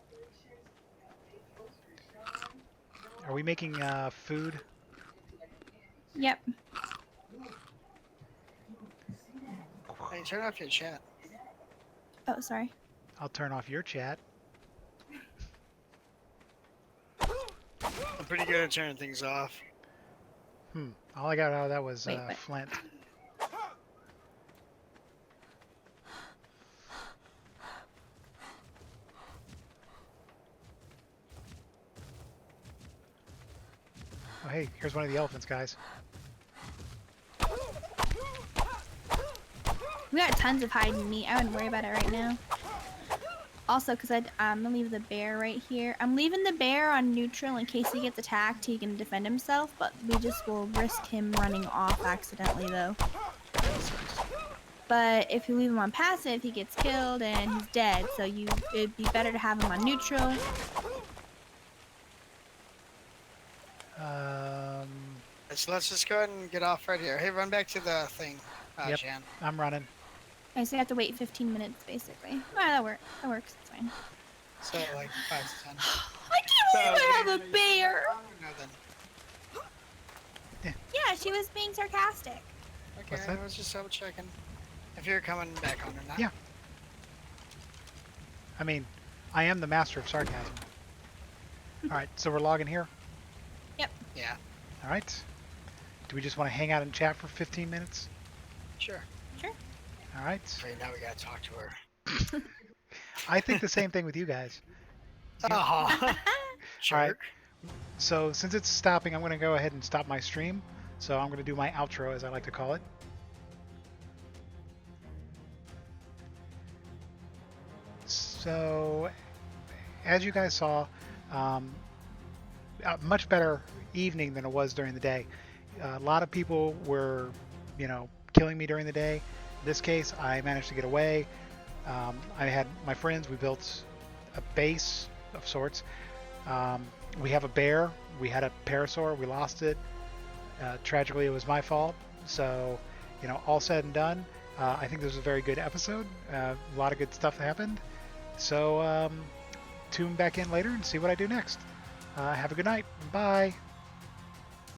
Are we making food? Yep. Hey, turn off your chat. Oh, sorry. I'll turn off your chat. I'm pretty good at turning things off. All I got out of that was Wait. flint. Oh, hey, here's one of the elephants, guys. We got tons of hide and meat. I wouldn't worry about it right now. Also, because I'm going to leave the bear right here. I'm leaving the bear on neutral in case he gets attacked. He can defend himself, but we just will risk him running off accidentally, though. But if you leave him on passive, he gets killed and he's dead. So it'd be better to have him on neutral. So let's just go ahead and get off right here. Hey, run back to the thing, Yep. Jan. I'm running. Okay, so you have to wait 15 minutes, basically. Ah, that works. That works. It's fine. So, like, 5 to 10. I can't believe I have a bear! No, then. Yeah, she was being sarcastic. Okay, What's that? I was just double checking if you're coming back on or not. Yeah. I mean, I am the master of sarcasm. Alright, so we're logging here? Yeah, Alright. Do we just want to hang out and chat for 15 minutes? sure. Alright. Right now we gotta talk to her. I think the same thing with you guys. Oh, Alright. jerk. So since it's stopping, I'm going to go ahead and stop my stream. So I'm going to do my outro, as I like to call it. So, as you guys saw, a much better evening than it was during the day. A lot of people were, killing me during the day. In this case, I managed to get away. I had my friends. We built a base of sorts. We have a bear. We had a parasaur. We lost it. Tragically, it was my fault. So, all said and done, I think this was a very good episode. A lot of good stuff happened. So tune back in later and see what I do next. Have a good night. Bye.